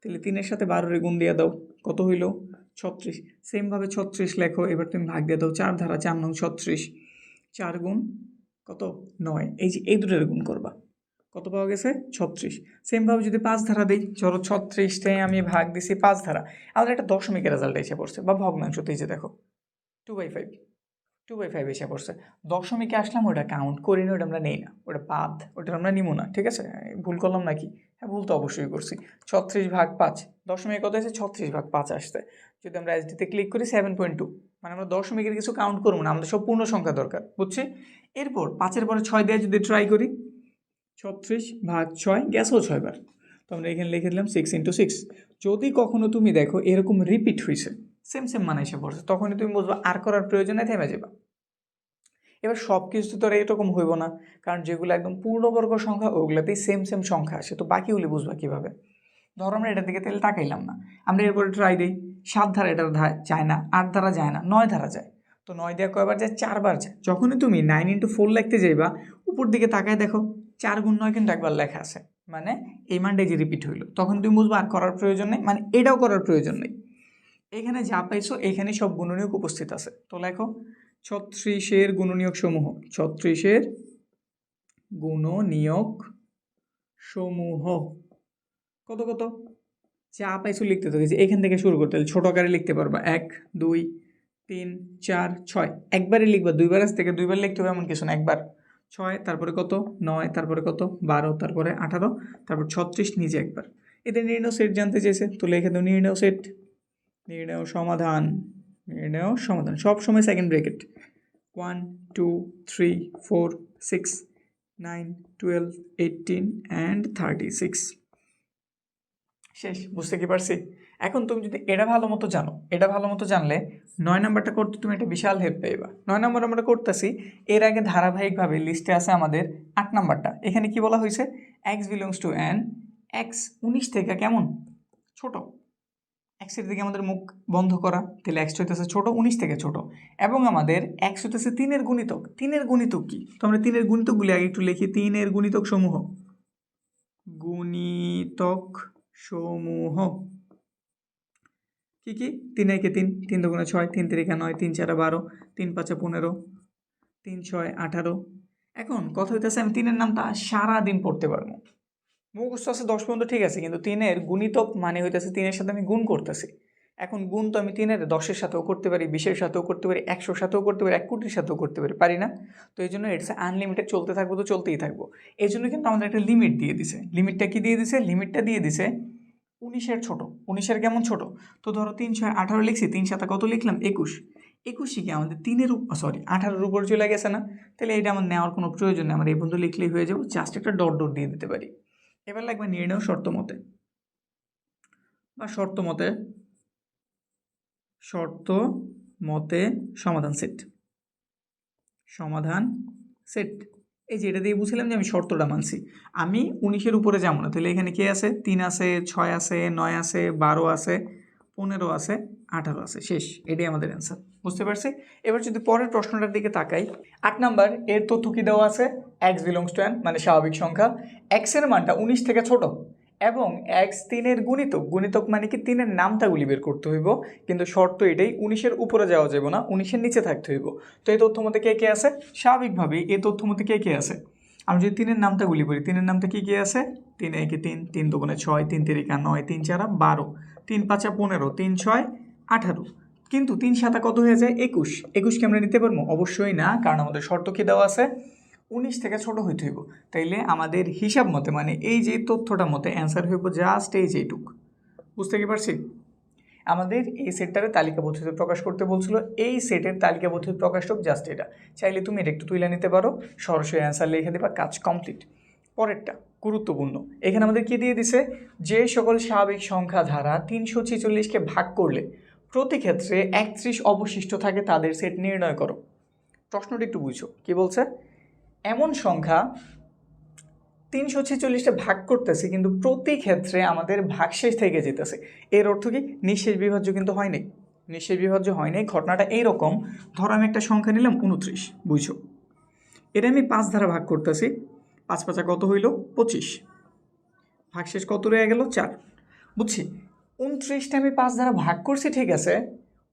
তাহলে 3 সাথে 12 গুণ দিয়ে দাও, কত হইল 36। সেমভাবে 36 লেখো, এবার তুমি ভাগ দিয়ে দাও 4 ধারা, 4 নং 36, 4 গুণ কত 9, এই যে এই দুটোর গুণ করবা, কত পাওয়া গেছে 36। সেমভাবে যদি 5 ধারা দিই, ধরো 36টাই আমি ভাগ দিছি 5 ধারা, আমাদের একটা দশমিকের রেজাল্ট এসে পড়ছে বা ভগ্নাংশতে, এই যে দেখো 2/5 এসে পড়ছে। দশমিকে আসলাম, ওটা কাউন্ট করি না, ওটা আমরা নেই না, ওটা বাদ, ওটা আমরা নিব না, ঠিক আছে? ভুল করলাম নাকি? হ্যাঁ, ভুল তো অবশ্যই করছি। 36/5, দশমিকে কত আছে 36/5 আসছে। যদি আমরা এসডিতে ক্লিক করি 7.2, মানে আমরা দশমিকের কিছু কাউন্ট করবো না, আমাদের সব পূর্ণ সংখ্যা দরকার, বুঝছি? এরপর 5-এর পরে 6 দিয়ে যদি ট্রাই করি, 36/6 গেছেও 6 বার, তো আমরা এখানে লিখে দিলাম 6 × 6। যদি কখনো তুমি দেখো এরকম রিপিট হয়েছে, সেম মানে এসে পড়ছে, তখনই তুমি বুঝবা আর করার প্রয়োজনে থেমে যাবা। এবার সব কিছু তো আর এরকম হইব না, কারণ যেগুলো একদম পূর্ণবর্গ সংখ্যা ওগুলোতেই সেম সংখ্যা আসে, তো বাকিগুলি বুঝবা কীভাবে? ধরো আমরা এটার দিকে তাহলে তাকাইলাম না, আমরা এরপরে ট্রাই দিই, 7 ধারা এটা যায় না, 8 ধারা যায় না, 9 ধারা যায়, তো 9 দিয়ে কয়বার যায় 4 বার যায়। যখনই তুমি 9 × 4 লিখতে যাইবা, উপর দিকে তাকায় দেখো 4 × 9 কিন্তু একবার লেখা আছে, মানে এই মানটাই যে রিপিট হইলো, তখন তুমি বুঝবা আর করার প্রয়োজন নেই, মানে এটাও করার প্রয়োজন নেই। এখানে যা পাইছো এখানে সব গুণনীয়ক উপস্থিত আছে, তো লেখো 36-এর গুণনীয়ক সমূহ, 36-এর গুণনীয়ক সমূহ কত কত যা পাইছো লিখতে থাকি, এখান থেকে শুরু করতে হলে ছোট আকারে লিখতে পারবা, 1 2 3 4 6, একবারে লিখবা, দুইবার আজ থেকে দুইবার লিখতে হবে এমন কিছু না, একবার 6, তারপরে কত 9, তারপরে কত 12, তারপরে 18, তারপর 36 নিজে একবার। এদের নির্ণয় সেট জানতে চেয়েছে, তো লিখে দাও নির্ণয় সেট, নির্ণয় সমাধান, নির্ণয় সমাধান সব সময় সেকেন্ড ব্র্যাকেট, 1 2 3 4 6 9 12 18 and 36। শেষ, বুঝতে কি পারছি? এখন তুমি যদি এটা ভালো মতো জানো, এটা ভালো মতো জানলে 9 নাম্বারটা করতে তুমি একটা বিশাল হেল্প পাইবা। 9 নাম্বার আমরা করতেছি, এর আগে ধারাবাহিকভাবে লিস্টে আছে আমাদের 8 নাম্বারটা। এখানে কি বলা হয়েছে, x belongs to n, x 19 থেকে কেমন ছোট, এক্সের দিকে আমাদের মুখ বন্ধ করা, তাহলে এক্স হইতেছে ছোট 19 থেকে ছোট, এবং আমাদের এক্স হইতেছে 3-এর গুণিতক। 3-এর গুণিতক কি, তো আমরা 3-এর গুণিতকগুলি আগে একটু লিখি। 3-এর গুণিতক সমূহ, গুণিতক সমূহ কি কি, 3 একে 3, 3 দুগুণে 6, 3 তিরিকা 9, 3 চারে 12, 3 পাঁচে 15, 3 6 18। এখন কথা হইতেছে আমি 3-এর নামটা সারাদিন পড়তে পারবো, মুখস্থ আছে 10 পর্যন্ত, ঠিক আছে, কিন্তু 3-এর গুণিতক মানে হইতেছে 3-এর সাথে আমি গুণ করতেছি। এখন গুণ তো আমি 3-এর 10-এর সাথেও করতে পারি, 20-এর সাথেও করতে পারি, 100-র সাথেও করতে পারি, 1 কোটির সাথেও করতে পারি না? তো এই জন্য ইটস আনলিমিটেড, চলতে থাকবো তো চলতেই থাকবো। এই জন্য কিন্তু আমাদের একটা লিমিট দিয়ে দিছে। লিমিটটা কি দিয়ে দিছে, লিমিটটা দিয়ে দিছে 19-এর ছোট। 19-এর কেমন ছোট, তো ধরো 3 6 18 লিখছি, 3 7 কত লিখলাম 21, 21 কি আমাদের 3-এর 18-এর উপর চলে গেছে না? তাহলে এটা আমার নেওয়ার কোনো প্রয়োজন নেই, আমার এই বন্ধু লিখলেই হয়ে যাবো, জাস্ট একটা ডট ডট দিয়ে দিতে পারি। এবার লাগবে নির্ণয় শর্ত মতে, বা শর্ত মতে সমাধান সেট, সমাধান সেট। এই যে এটা দিয়ে বুঝলাম যে আমি শর্তটা মানছি, আমি 19-এর উপরে যাবো না। তাহলে এখানে কি আছে, 3 আছে, 6 আছে, 9 আছে, 12 আছে, 15 আছে, 18 আছে, শেষ। এটাই আমাদের অ্যান্সার, বুঝতে পারছি? এবার যদি পরের প্রশ্নটার দিকে তাকাই, 8 নাম্বার, এর তথ্য কি দেওয়া আছে, x belongs to n মানে স্বাভাবিক সংখ্যা, x এর মানটা 19 থেকে ছোট, এবং x 3-এর গুণিতক, গুণিতক মানে কি 3-এর নামতাগুলি বের করতে হইব, কিন্তু শর্ত এটাই 19-এর উপরে যাওয়া যাবে না, 19-এর নিচে থাকতে হইব। তো এই তথ্য মতে কে কে আছে, স্বাভাবিকভাবেই এই তথ্য মতে কে কে আছে, আমি যদি 3-এর নামতাগুলি বলি, 3-এর নামটা কি কি আছে, 3 একে 3, 3 দুগুণে 6, 3 তিরিকা 9, 3 চারা 12, 3 পাঁচা 15, 3 6 18, কিন্তু 3 সাতা কত হয়ে যায় 21। 21 কি আমরা নিতে পারবো? অবশ্যই না, কারণ আমাদের শর্ত কি দেওয়া আছে, 19 থেকে ছোট হইতে হইব। তাইলে আমাদের হিসাব মতে, মানে এই যে তথ্যটা মতে অ্যান্সার হইব জাস্ট এই যেটুক, বুঝতে কি পারছি? আমাদের এই সেটটারে তালিকা পদ্ধতিতে প্রকাশ করতে বলছিল, এই সেটের তালিকা পদ্ধতি প্রকাশক জাস্ট এটা। চাইলে তুমি এটা একটু তুলে নিতে পারো, সরাসরি অ্যান্সার লিখে দেবা, কাজ কমপ্লিট। পরেরটা গুরুত্বপূর্ণ, এখানে আমাদের কি দিয়ে দিছে, যে সকল স্বাভাবিক সংখ্যা ধারা 346-কে ভাগ করলে প্রতি ক্ষেত্রে 31 অবশিষ্ট থাকে তাদের সেট নির্ণয় করো। প্রশ্নটি একটু বুঝো, কি বলছে, এমন সংখ্যা 346টা ভাগ করতেছে, কিন্তু প্রতি ক্ষেত্রে আমাদের ভাগশেষ থেকে যেতেছে। এর অর্থ কি, নিঃশেষ বিভাজ্য কিন্তু হয় নাই, নিঃশেষ বিভাজ্য হয় নাই। ঘটনাটা এইরকম, ধরো আমি একটা সংখ্যা নিলাম 29, বুঝছো, এটা আমি 5 দ্বারা ভাগ করতেছি, 5 5 কত হইল 25, ভাগশেষ কত রয়ে গেল 4। বুঝছি 29টা আমি 5 দ্বারা ভাগ করছি, ঠিক আছে,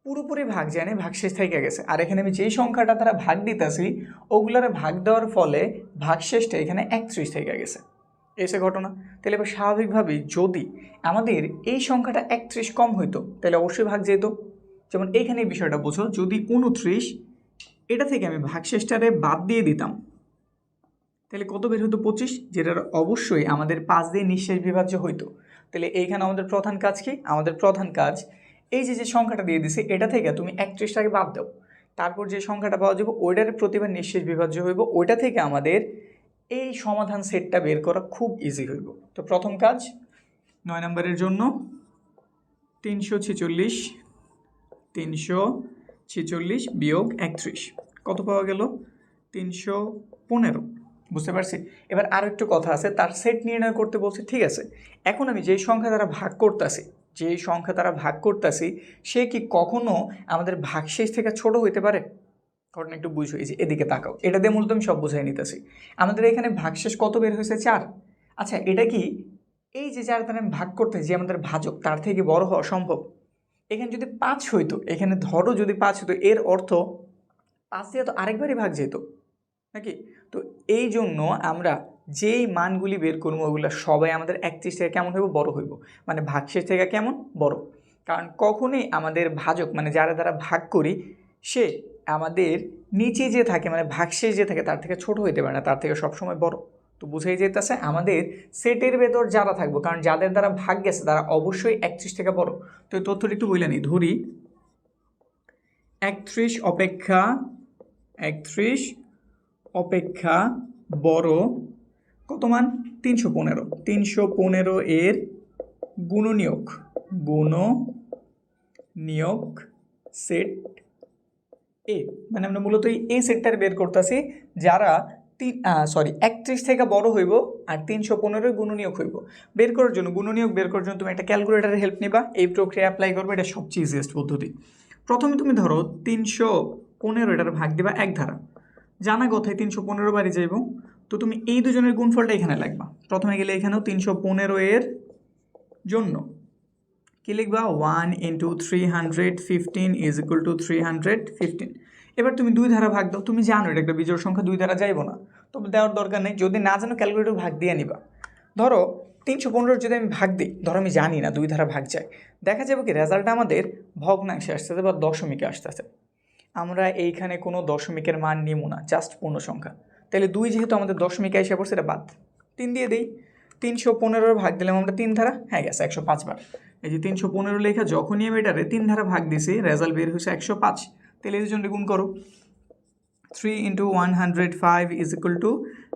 পুরোপুরি ভাগ জানি, ভাগশেষ থেকে গেছে। আর এখানে আমি যেই সংখ্যাটা দ্বারা ভাগ দিতেছি ওগুলার ভাগ দেওয়ার ফলে ভাগশেষটা এখানে 31 থেকে গেছে, এসে ঘটনা। তাহলে এবার স্বাভাবিকভাবেই যদি আমাদের এই সংখ্যাটা 31 কম হইতো তাহলে অবশ্যই ভাগ যেত। যেমন এইখানে এই বিষয়টা বোঝো, যদি 29 এটা থেকে আমি ভাগশেষটারে বাদ দিয়ে দিতাম তাহলে কত বের হতো 25, যেটার অবশ্যই আমাদের 5 দিয়ে নিঃশেষ বিভাজ্য হইতো। তাহলে এইখানে আমাদের প্রধান কাজ কি? আমাদের প্রধান কাজ এই যে সংখ্যাটা দিয়ে দিছে এটা থেকে তুমি 31টাকে বাদ দাও, তারপর যে সংখ্যাটা পাওয়া যাবে ওইটার প্রতিবার নিঃশেষ বিভাজ্য হইব, ওইটা থেকে আমাদের এই সমাধান সেটটা বের করা খুব ইজি হইব। তো প্রথম কাজ 9 নম্বরের জন্য 346 বিয়োগ 31 কত পাওয়া গেল 315। বুঝতে পারছি? এবার আরও একটু কথা আছে, তার সেট নির্ণয় করতে বলছে, ঠিক আছে। এখন আমি যেই সংখ্যা দ্বারা ভাগ করতেছি সে কি কখনো আমাদের ভাগশেষ থেকে ছোট হইতে পারে? ঘটনা একটু বুঝো, এই যে এদিকে তাকাও, এটা দিয়ে মূলত আমি সব বুঝাই নিতেছি। আমাদের এখানে ভাগশেষ কত বের হয়েছে 4। আচ্ছা এটা কি এই যে যার দ্বারা আমি ভাগ করতে যে আমাদের ভাজক তার থেকে বড় হওয়া সম্ভব? এখানে যদি 5 হইতো, এখানে ধরো যদি 5 হইতো, এর অর্থ 5 দিয়ে তো আরেকবারই ভাগ যেত নাকি? তো এই জন্য আমরা যেই মানগুলি বের করবো ওগুলো সবাই আমাদের 31 থেকে কেমন হইব? বড় হইব, মানে ভাগশেষ থেকে কেমন? বড়। কারণ কখনোই আমাদের ভাজক মানে যারা দ্বারা ভাগ করি সে আমাদের নিচে যে থাকে মানে ভাগশেষ যে থাকে তার থেকে ছোট হইতে পারে না, তার থেকে সবসময় বড়। তো বুঝাই যেতেছে আমাদের সেটের ভেতর যারা থাকবো, কারণ যাদের দ্বারা ভাগ গেছে তারা অবশ্যই 31 থেকে বড়। তো এই তথ্যটি একটু বলে নিই, ধরি 31 অপেক্ষা বড় কত মান? 315 এর গুণনীয়ক সেট এ, মানে আমরা মূলত এই সেটটার বের করতেছি যারা 31 থেকে বড় হইব আর 315 গুণনীয়ক হইব। বের করার জন্য গুণনীয়ক বের করার জন্য তুমি একটা ক্যালকুলেটারের হেল্প নিবা, এই প্রক্রিয়া অ্যাপ্লাই করবে, এটা সবচেয়ে ইজিয়েস্ট পদ্ধতি। প্রথমে তুমি ধরো 315 এটার ভাগ দিবা 1 দ্বারা, জানা কথায় 315 বাড়ি যাইব, তো তুমি এই দুজনের গুণফলটা এখানে লিখবা। প্রথমে গেলে এখানেও 315 এর জন্য কি লিখবা? 1 × 315 ইজ ইকুয়াল টু 315। এবার তুমি 2 দ্বারা ভাগ দাও, তুমি জানো এটা একটা বিজোড় সংখ্যা, 2 দ্বারা যাইব না, তবে দেওয়ার দরকার নেই। যদি না জানো ক্যালকুলেটর ভাগ দিয়ে নিবা। ধরো 315 যদি আমি ভাগ দিই, ধরো আমি জানি না 2 দ্বারা ভাগ যায়, দেখা যাবে কি রেজাল্টটা আমাদের ভগ্নাংশে আসতেছে বা দশমিকে আসতেছে। আমরা এইখানে কোনো দশমিকের মান নিব না, জাস্ট পূর্ণ সংখ্যা। তাহলে 2 যেহেতু আমাদের দশমিকে এসে পড়ছে, এটা বাদ, 3 দিয়ে দিই। 315 ভাগ দিলাম আমরা 3 ধারা, হ্যাঁ গেছে 105 বার। এই যে 315 লেখা যখনই আমি এটারে 3 ধারা ভাগ দিছি রেজাল্ট বের হয়েছে 105। তাহলে এর জন্য গুণ করো, 3 × 105 ইজ ইকুয়াল টু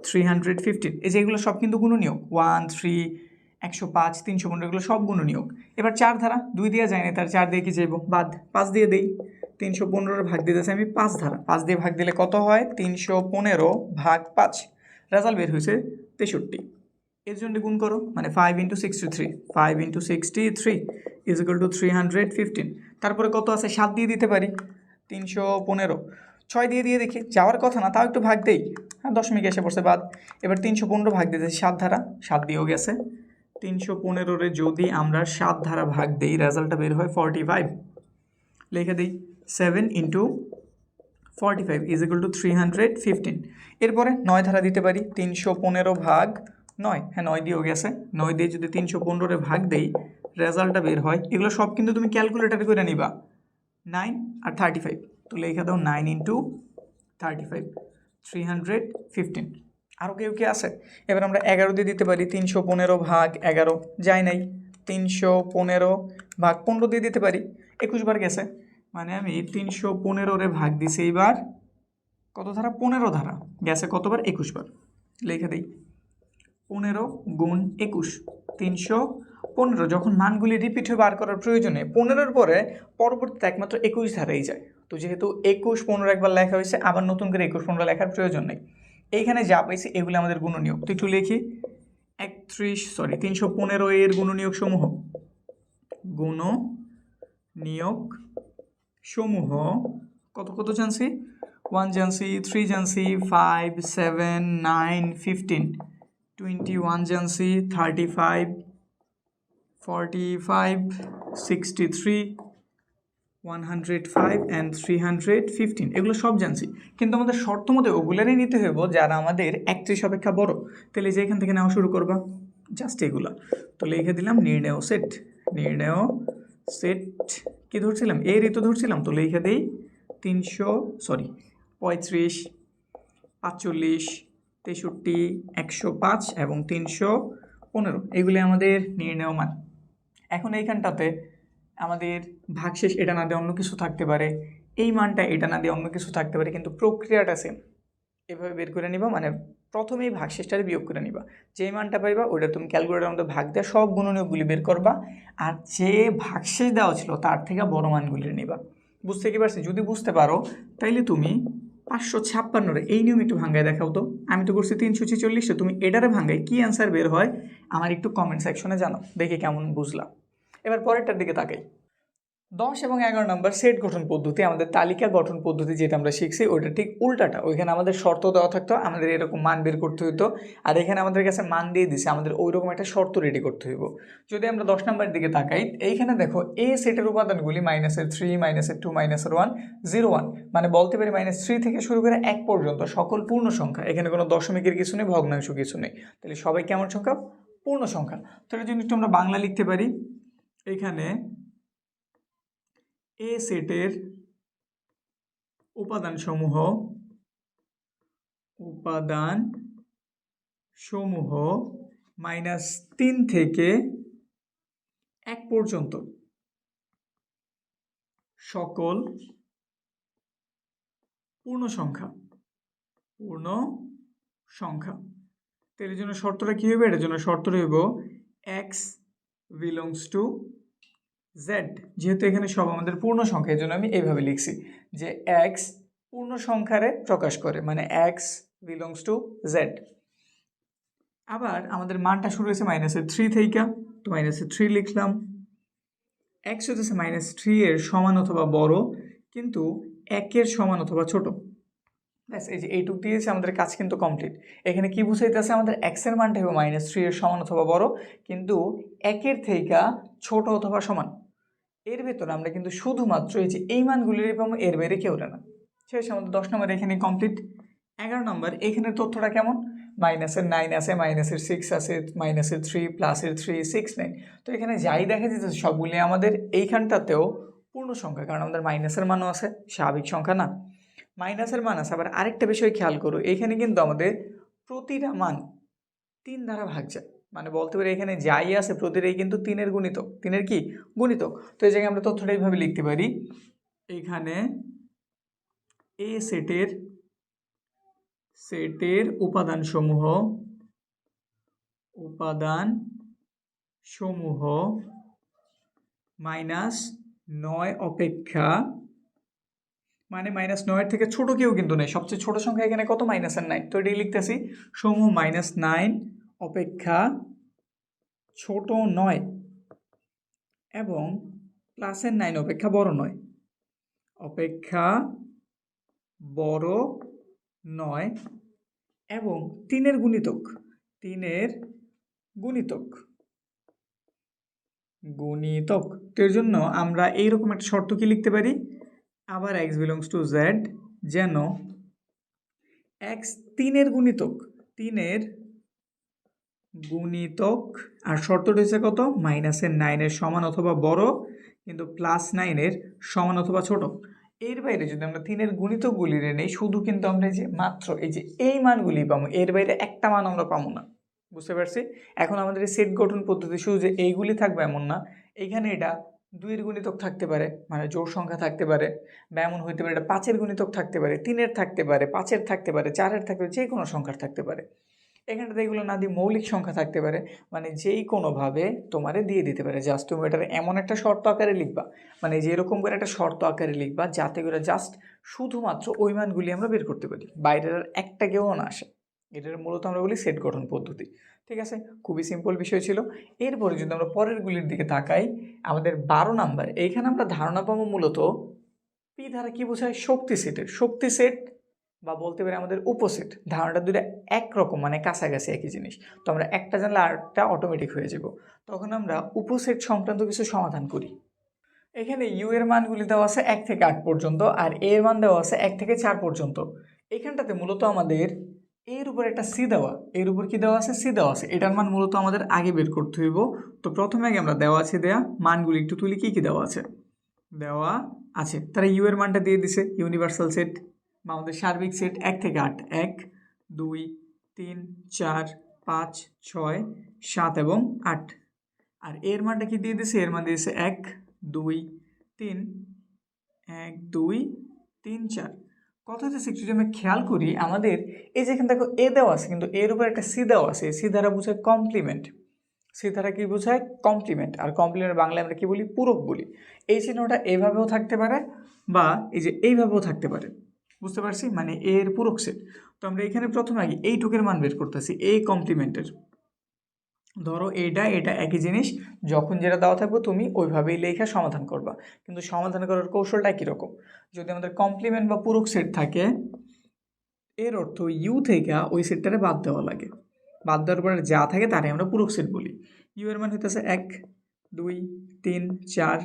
315। এই যে এগুলো সব কিন্তু গুণনীয়ক, 1 3 105 315 এগুলো সব গুণনীয়ক। এবার 4 ধারা 2 দিয়ে যায় না, তার 4 দিয়ে কি যাইব? বাদ, 5 দিয়ে দেই। 315 ভাগ দিতেছে আমি 5 ধারা, 5 দিয়ে ভাগ দিলে কত হয়? 315 ভাগ 5, রেজাল্ট বের হয়েছে 63। এর জন্য গুণ করো, মানে 5 × 63 ইজ ইকুয়াল টু 315। তারপরে কত আছে? 7 দিয়ে দিতে পারি, 315 6 দিয়ে দেখি, যাওয়ার কথা না, তাও একটু ভাগ দেই, হ্যাঁ দশমিক এসে পড়ছে, বাদ। এবার 315 ভাগ দিতেছি 7 ধারা, 7 দিয়েও গেছে। 315 যদি আমরা 7 ধারা ভাগ দেই রেজাল্টটা বের হয় 45। লিখে দিই 7 × 45 ইজ ইকুয়াল টু 315। এরপরে 9 ধারা দিতে পারি, 315 ভাগ 9, হ্যাঁ 9 দিয়েও গেছে। 9 দিয়ে যদি 315 ভাগ দেই রেজাল্টটা বের হয়, এগুলো সব কিন্তু তুমি ক্যালকুলেটারে করে নিবা, 9 আর 35। তো লিখে দাও 9 × 35 315। আরও কেউ কি আছে? এবার আমরা 11 দিয়ে দিতে পারি, 315 ভাগ 11 যায় নাই, 315 ভাগ 15 দিয়ে দিতে পারি, 21 বার গেছে। মানে আমি 315 ভাগ দিছি এইবার কত ধারা? 15 ধারা, গেছে কতবার? 21 বার। লিখে দিই 15 × 21 315। যখন মানগুলি রিপিট হয়ে বার করার প্রয়োজনে 15-এর পরে পরবর্তীতে একমাত্র 21 ধারাই যায়। তো যেহেতু 21 15 একবার লেখা হয়েছে, আবার নতুন করে 21 15 লেখার প্রয়োজন নেই। এইখানে যা পাইছি এগুলো আমাদের গুণনীয়ক। তো একটু লিখি 315 এর গুণনীয়ক সমূহ কত কত জানছি? 1 জানসি 3 জানসি 5 7 9 15 21 জানসি 35 45 63 105 অ্যান্ড 315 এগুলো সব জানছি, কিন্তু আমাদের শর্ত মতে ওগুলারই নিতে হইব যারা আমাদের 31 অপেক্ষা বড়। তাহলে যে এখান থেকে নেওয়া শুরু করবা জাস্ট এগুলা, তো লিখে দিলাম নির্ণেয় সেট। নির্ণেয় সেট কি ধরছিলাম, এর তো ধরছিলাম, তো লিখে দিই 35 45 63 105 এবং 315 এগুলি আমাদের নির্ণেয় মান। এখন এইখানটাতে আমাদের ভাগশেষ এটা না দিয়ে অন্য কিছু থাকতে পারে, এই মানটা এটা না দিয়ে অন্য কিছু থাকতে পারে, কিন্তু প্রক্রিয়াটা সেম। এভাবে বের করে নিবা, মানে প্রথমেই ভাগশেষটারে বিয়োগ করে নিবা, যেই মানটা পাইবা ওটা তুমি ক্যালকুলেটরের মধ্যে ভাগ দেওয়া সব গুণনীয়কগুলি বের করবা, আর যে ভাগশেষ দেওয়া ছিল তার থেকে বড় মানগুলি নিবা। বুঝতে কি পারছি? যদি বুঝতে পারো তাইলে তুমি 556 এই নিয়ম একটু ভাঙ্গায় দেখাও তো। আমি তো করছি 346, তুমি এটারে ভাঙ্গায় কি অ্যান্সার বের হয় আমার একটু কমেন্ট সেকশনে জানাও, দেখে কেমন বুঝলাম। এবার পরেরটার দিকে তাকাই। 10 এবং 11 নম্বর সেট গঠন পদ্ধতি, আমাদের তালিকা গঠন পদ্ধতি যেটা আমরা শিখছি ওইটা ঠিক উল্টাটা। ওইখানে আমাদের শর্ত দেওয়া থাকতো, আমাদের এরকম মান বের করতে হতো, আর এখানে আমাদের কাছে মান দিয়ে দিছে, আমাদের ওইরকম একটা শর্ত রেডি করতে হইব। যদি আমরা 10 নম্বরের দিকে তাকাই, এইখানে দেখো এ সেটের উপাদানগুলি -3 -2 -1 0 1, মানে বলতে পারি -3 থেকে শুরু করে 1 পর্যন্ত সকল পূর্ণ সংখ্যা। এখানে কোনো দশমিকের কিছু নেই, ভগ্নাংশ কিছু নেই, তাহলে সবাই কেমন সংখ্যা? পূর্ণ সংখ্যা। তো এর জন্য একটু আমরা বাংলা লিখতে পারি, এখানে এ সেটের উপাদানসমূহ -3 থেকে 1 পর্যন্ত সকল পূর্ণ সংখ্যা। তো এর জন্য শর্তটা কি হবে? এটার জন্য শর্তটা হইব x belongs to z। যেহেতু এখানে সব আমাদের পূর্ণ সংখ্যা, এর জন্য আমি এইভাবে লিখছি যে x পূর্ণ সংখ্যারে প্রকাশ করে, মানে x belongs to z। আবার আমাদের মানটা শুরু হয়েছে -3 থেকে, তো -3 লিখলাম। x হচ্ছে -3 এর সমান অথবা বড়, কিন্তু 1 এর সমান অথবা ছোট। ব্যাস, এই যে এইটুক দিয়েছে, আমাদের কাজ কিন্তু কমপ্লিট। এখানে কি বুঝাইতেছে? আমাদের x এর মানটা হবে -3 এর সমান অথবা বড়, কিন্তু 1 এর থেকে ছোট অথবা সমান। এর ভেতরে আমরা কিন্তু শুধুমাত্র এই যে এই মানগুলির পাবো, এর বাইরে কেউ না। শেষ, আমাদের 10 নম্বর এখানে কমপ্লিট। 11 নম্বর, এখানের তথ্যটা কেমন? -9 আছে, -6 আছে, -3 +3 6 9। তো এখানে যাই দেখা যেতেছে সবগুলি আমাদের এইখানটাতেও পূর্ণ সংখ্যা, কারণ আমাদের মাইনাসের মানও আছে, স্বাভাবিক সংখ্যা না? মাইনাসের মান আছে। আবার আরেকটা বিষয় খেয়াল করো, এখানে কিন্তু আমাদের প্রতিটা মান 3 দ্বারা ভাগ যায়, মানে বলতে পারি এখানে যাই আছে প্রতিটাই কিন্তু 3-এর গুণিতক। 3-এর কি? গুণিতক। তো এই জায়গায় আমরা তথ্যটা এইভাবে লিখতে পারি, এখানে এ সেটের উপাদানসমূহ -9 অপেক্ষা, মানে -9 এর থেকে ছোট কেউ কিন্তু নেই, সবচেয়ে ছোট সংখ্যা এখানে কত? -9। তো এটাই লিখতেছি, সমূহ -9 অপেক্ষা ছোট নয় এবং +9 অপেক্ষা বড় নয়, এবং 3-এর গুণিতক। তো এর জন্য আমরা এইরকম একটা শর্ত কি লিখতে পারি, আবার x belongs to z, যেন x 3-এর গুণিতক, আর শর্তটা হচ্ছে কত? -9 এর সমান অথবা বড়, কিন্তু +9 এর সমান অথবা ছোট। এর বাইরে যদি আমরা 3-এর গুণিতকগুলি নেই, শুধু কিন্তু আমরা এই যে মাত্র এই যে এই মানগুলি পাবো, এর বাইরে একটা মান আমরা পাবো না। বুঝতে পারছি? এখন আমাদের এই সেট গঠন পদ্ধতি শুধু যে এইগুলি থাকবে এমন না, এইখানে এটা 2-এর গুণিতক থাকতে পারে, মানে জোড় সংখ্যা থাকতে পারে, বা এমন হইতে পারে এটা 5-এর গুণিতক থাকতে পারে, 3-এর থাকতে পারে, 5-এর থাকতে পারে, 4-এর থাকতে পারে, যে কোনো সংখ্যার থাকতে পারে। এখানটাতে এগুলো না দিয়ে মৌলিক সংখ্যা থাকতে পারে, মানে যেই কোনোভাবে তোমারে দিয়ে দিতে পারে। জাস্ট তুমি এটার এমন একটা শর্ত আকারে লিখবা, মানে যে এরকম করে একটা শর্ত আকারে লিখবা যাতে করে জাস্ট শুধুমাত্র ওই মানগুলি আমরা বের করতে পারি, বাইরের আর একটা কেউ না আসে। এটার মূলত আমরা বলি সেট গঠন পদ্ধতি। ঠিক আছে, খুবই সিম্পল বিষয় ছিল। এরপরে যদি আমরা পরেরগুলির দিকে তাকাই, আমাদের 12 নাম্বার, এইখানে আমরা ধারণা পাবো মূলত পি দ্বারা কি বোঝায়? শক্তি সেটের। শক্তি সেট বা বলতে পারি আমাদের উপসেট, ধারণাটা দুটো একরকম মানে কাছাকাছি একই জিনিস। তো আমরা একটা জানলে আরেকটা অটোমেটিক হয়ে যাব। তখন আমরা উপসেট সংক্রান্ত কিছু সমাধান করি। এখানে ইউ এর মানগুলি দেওয়া আছে 1 থেকে 8 পর্যন্ত, আর এ এর মান দেওয়া আছে 1 থেকে 4 পর্যন্ত। এখানটাতে মূলত আমাদের এর উপর একটা সি দেওয়া, এর উপর কি দেওয়া আছে, সি দেওয়া আছে। এটার মান মূলত আমাদের আগে বের করতে হইব। তো প্রথমে আগে আমরা দেওয়া আছে দেয়া মানগুলি একটু তুলি, কি কি দেওয়া আছে দেওয়া আছে। তারা ইউ এর মানটা দিয়ে দিছে, ইউনিভার্সাল সেট বা আমাদের সার্বিক সেট 1 থেকে 8, 1 2 3 4 5 6 7 এবং 8। আর এর মানটা কি দিয়ে দিছে, এর মান দিয়েছে 1 2 3 1 2 3 4। কথা হচ্ছে একটু যদি আমরা খেয়াল করি, আমাদের এই যে এখানে দেখো এ দেওয়া আছে, কিন্তু এর উপর একটা সি দেওয়া আছে। সি দ্বারা বোঝায় কমপ্লিমেন্ট। সি দ্বারা কি বোঝায়, কমপ্লিমেন্ট। আর কমপ্লিমেন্ট বাংলায় আমরা কি বলি, পূরক বলি। এই চিহ্নটা এইভাবেও থাকতে পারে বা এই যে এইভাবেও থাকতে পারে, বুঝতে পারছি, মানে এর পূরক সেট। তো আমরা এখানে প্রথমে আগে এইটুকের মান বের করতেছি, এই কমপ্লিমেন্টের। ধরো এটা এটা একই জিনিস, যখন যেটা দেওয়া থাকবে তুমি ওইভাবেই লেখা সমাধান করবা। কিন্তু সমাধান করার কৌশলটা কীরকম, যদি আমাদের কমপ্লিমেন্ট বা পূরক সেট থাকে, এর অর্থ ইউ থেকে ওই সেটটারে বাদ দেওয়া লাগে। বাদ দেওয়ার পরে যা থাকে তারে আমরা পূরক সেট বলি। ইউ এর মান হইতেছে 1 2 3 4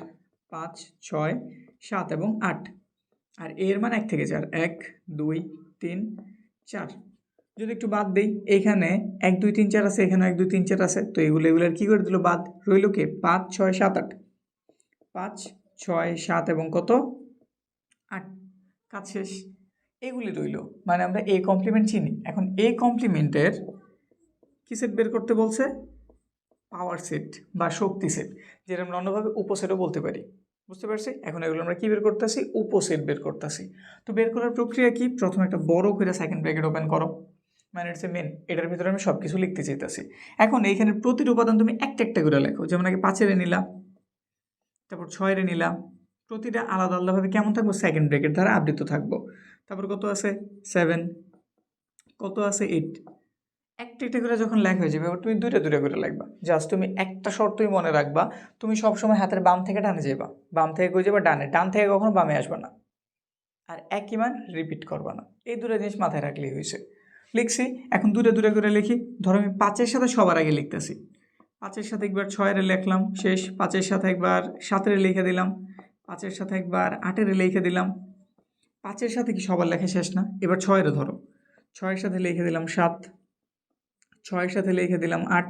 5 6 7 এবং 8। আর এর মান 1 থেকে 4, 1 2 3 4। যদি একটু বাদ দেই, এখানে 1 2 3 4 আছে, এখানে 1 2 3 4 আছে, তো এগুলোর কি করে দিল, বাদ রইল কে 5 6 7 8। 5 6 7 এবং কত 8, কাজ শেষ। এগুলি রইল, মানে আমরা এ কমপ্লিমেন্ট চিনি। এখন এ কমপ্লিমেন্টের কি সেট বের করতে বলছে, পাওয়ার সেট বা শক্তি সেট, যেটা আমরা অন্যভাবে উপসেটও বলতে পারি। বুঝতে পারছি? এখন এগুলো আমরা কি বের করতেছি, উপসেট বের করতেছি। তো বের করার প্রক্রিয়া কি, প্রথমে একটা বড় করে সেকেন্ড ব্র্যাকেট ওপেন করো, মানে হচ্ছে মেন, এটার ভিতরে আমি সব কিছু লিখতে চাইতেছি। এখন এইখানে প্রতিটি উপাদান তুমি একটা একটা করে লেখো, যেমন আগে 5 এ নিলাম, তারপর 6 এ নিলাম, প্রতিটা আলাদা আলাদাভাবে কেমন থাকবো, সেকেন্ড ব্র্যাকেট দ্বারা আবৃত থাকবো। তারপর কত আছে 7, কত আছে 8। একটা একটা করে যখন লেখা হয়ে যাবে, এবার তুমি দুইটা দুইটা করে লিখবা। জাস্ট তুমি একটা শর্তই মনে রাখবা, তুমি সবসময় হাতের বাম থেকে ডানে যাবা, বাম থেকে কই যাবা ডানে, ডান থেকে কখনো বামে আসবা না। আর একই মান রিপিট করবা না। এই দুটো জিনিস মাথায় রাখলেই হয়েছে। লিখছি, এখন দুটো দুটো করে লিখি। ধরো আমি 5-এর সাথে সবার আগে লিখতেছি, 5-এর সাথে একবার 6-এর লিখলাম, শেষ। 5-এর সাথে একবার 7-এর লিখে দিলাম, 5-এর সাথে একবার 8-এর লিখে দিলাম। 5-এর সাথে কি সবার লেখা শেষ না? এবার 6-এর ধরো, 6-এর সাথে লিখে দিলাম 7, 6-এর সাথে লিখে দিলাম 8।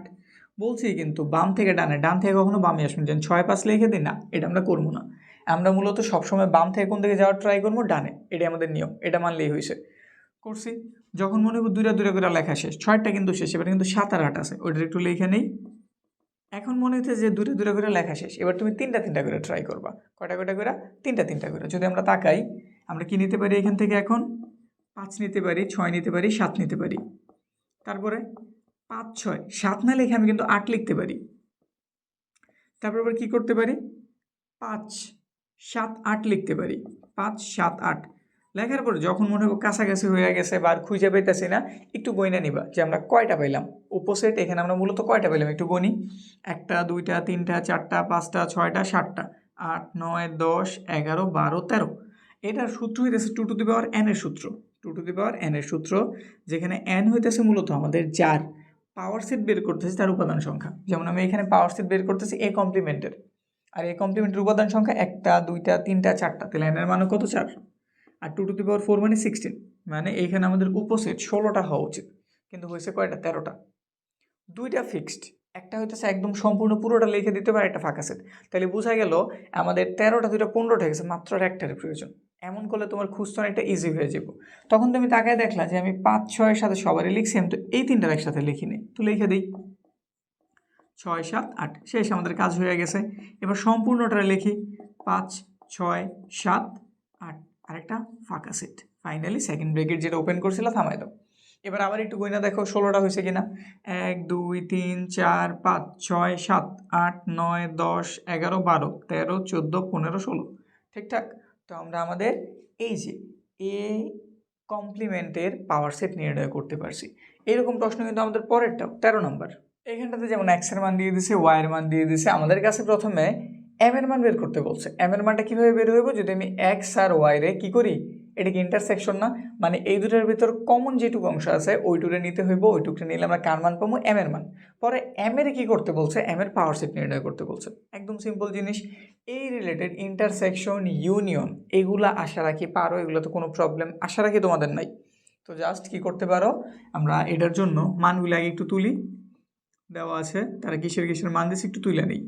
বলছি কিন্তু বাম থেকে ডানে, ডান থেকে কখনো বামে আসবেন, যেন 6-5 লিখে দিই না, এটা আমরা করবো না। আমরা মূলত সবসময় বাম থেকে কোন দিকে যাওয়ার ট্রাই করবো, ডানে। এটাই আমাদের নিয়ম, এটা মানলেই হয়েছে। করছি, যখন মনে করবো দুইটা দুইটা করে লেখা শেষ, 6টা কিন্তু শেষ, এবার কিন্তু 7 আর 8 আছে, ওইটা একটু লিখে নেই। এখন মনে হচ্ছে যে দুটো দুটো করে লেখা শেষ, এবার তুমি তিনটা তিনটা করে ট্রাই করবা। কয়টা কয়টা করে, তিনটা তিনটা করে। যদি আমরা তাকাই, আমরা কি নিতে পারি এখান থেকে, এখন 5 নিতে পারি, 6 নিতে পারি, 7 নিতে পারি। তারপরে 5 6 7 না লিখে আমি কিন্তু 8 লিখতে পারি। তারপর আবার কি করতে পারি, 5 7 8 লিখতে পারি। 5 7 8 লেখার পর যখন মনে হবে কাছাকাছি হয়ে গেছে বা আর খুঁজে পাইতেছি না, একটু গণনা নিবা যে আমরা কয়টা পাইলাম উপসেট। এখানে আমরা মূলত কয়টা পাইলাম একটু গণি, 1টা 2টা 3টা 4টা 5টা 6টা 7টা 8 9 10 11 12 13। এটার সূত্র হইতেছে 2 টু দি পাওয়ার n এর সূত্র। 2 টু দি পাওয়ার n এর সূত্র, যেখানে n হইতেছে মূলত আমাদের যার পাওয়ার সেট বের করতেছি তার উপাদান সংখ্যা। যেমন আমি এখানে পাওয়ার সেট বের করতেছি এ কমপ্লিমেন্টের, আর এই কমপ্লিমেন্টের উপাদান সংখ্যা 1টা 2টা 3টা 4টা, তাহলে n এর মান কত 4। আর 2 টু দি পাওয়ার 4 মানে 16, মানে এইখানে আমাদের উপসেট 16টা হওয়া উচিত, কিন্তু হয়েছে কয়টা, 13টা। দুইটা ফিক্সড, একটা হইতেছে একদম সম্পূর্ণ পুরোটা লিখে দিতে পারে, একটা ফাঁকা সেট। তাহলে বোঝা গেল আমাদের 13টা, দুইটা 15টা গেছে, মাত্র একটার প্রয়োজন। এমন করলে তোমার খুঁজতে অনেকটা ইজি হয়ে যাব। তখন তুমি তাকায় দেখলা যে আমি 5 6-এর সাথে সবারই লিখছি, আমি তো এই তিনটার একসাথে লিখিনি, তো লিখে দিই 6 7 8, শেষ, আমাদের কাজ হয়ে গেছে। এবার সম্পূর্ণটা লিখি 5 6 7 8, আরেকটা ফাঁকা সেট। ফাইনালি সেকেন্ড ব্রেকেট যেটা ওপেন করছিল থামাই দাও। এবার আবার একটু গইনা দেখো 16টা হয়েছে কিনা। 1 2 3 4 5 6 7 8 9 10 11 12 13 14 15 16, ঠিকঠাক। তো আমরা আমাদের এই যে এ কমপ্লিমেন্টের পাওয়ার সেট নির্ণয় করতে পারছি। এরকম প্রশ্ন কিন্তু আমাদের পরেরটাও 13 নম্বর। এখানটাতে যেমন x এর মান দিয়ে দিছে, y এর মান দিয়ে দিছে, আমাদের কাছে প্রথমে m এর মান বের করতে বলছে। m এর মানটা কিভাবে বের হইব, যদি আমি x আর y রে কি করি, এটা কি ইন্টারসেকশন না? মানে এই দুটোর ভিতর কমন যেটুকু অংশ আছে ওইটুকু নিতে হইব, ওইটুকু নিলে আমরা কার মান পাবো? এম এর মান। পরে এম এর কি করতে বলছে? এম এর পাওয়ার সেট নির্ণয় করতে বলছে। একদম সিম্পল জিনিস। এই রিলেটেড ইন্টারসেকশন, ইউনিয়ন এগুলা আশা রাখি পারো, এগুলো তো কোনো প্রবলেম আশা রাখি তোমাদের নাই। তো জাস্ট কি করতে পারো, আমরা এটার জন্য মানগুলো আগে একটু তুলি, দেওয়া আছে তারা কিসের কিসের মান দিয়েছে একটু তুলে নেই।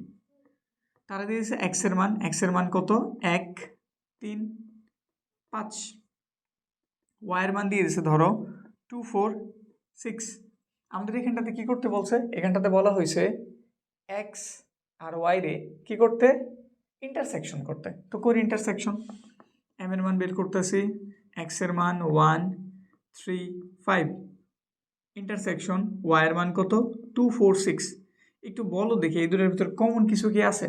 তারা দিয়েছে এক্সের মান কত? 1 3 5। ওয়াইয়ের মান দিয়ে দিয়েছে ধরো 2 4 6। আমাদের এখানটাতে কি করতে বলছে? এখানটাতে বলা হয়েছে এক্স আর ওয়াই রে কি করতে? ইন্টারসেকশন করতে। তো করি ইন্টারসেকশন। এম এর মান বের করতেছি, এক্সের মান 1 3 5, ইন্টারসেকশন ওয়াইয়ের মান কত? 2 4 6। একটু বলো দেখি এই দুটোর ভিতরে কমন কিছু কি আছে?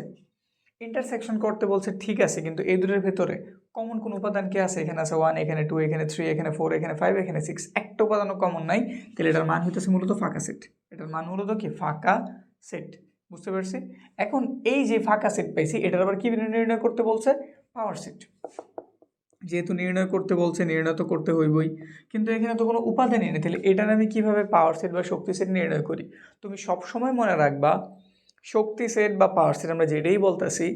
ইন্টারসেকশন করতে বলছে ঠিক আছে, কিন্তু এই দুটোর ভিতরে কমন কোন উপাদান কি আছে? এখানে আছে 1, এখানে 2, এখানে 3, এখানে 4, এখানে 5, এখানে 6, একটা উপাদানও কমন নাই। তাহলে এটার মান হইতেছে মূলত ফাঁকা সেট। এটার মান মূলত কি? ফাঁকা সেট। বুঝতে পারছি? এখন এই যে ফাঁকা সেট পাইছি, এটার আবার কি নির্ণয় করতে বলছে? Power set. যেহেতু নির্ণয় করতে বলছে, নির্ণয় তো করতে হইবই, কিন্তু এখানে তো কোনো উপাদানই নেই। তাহলে এটার আমি কিভাবে পাওয়ার সেট বা শক্তি সেট নির্ণয় করি? তুমি সবসময় মনে রাখবা, শক্তি সেট বা পাওয়ার সেট আমরা যেটাই বলতেছি,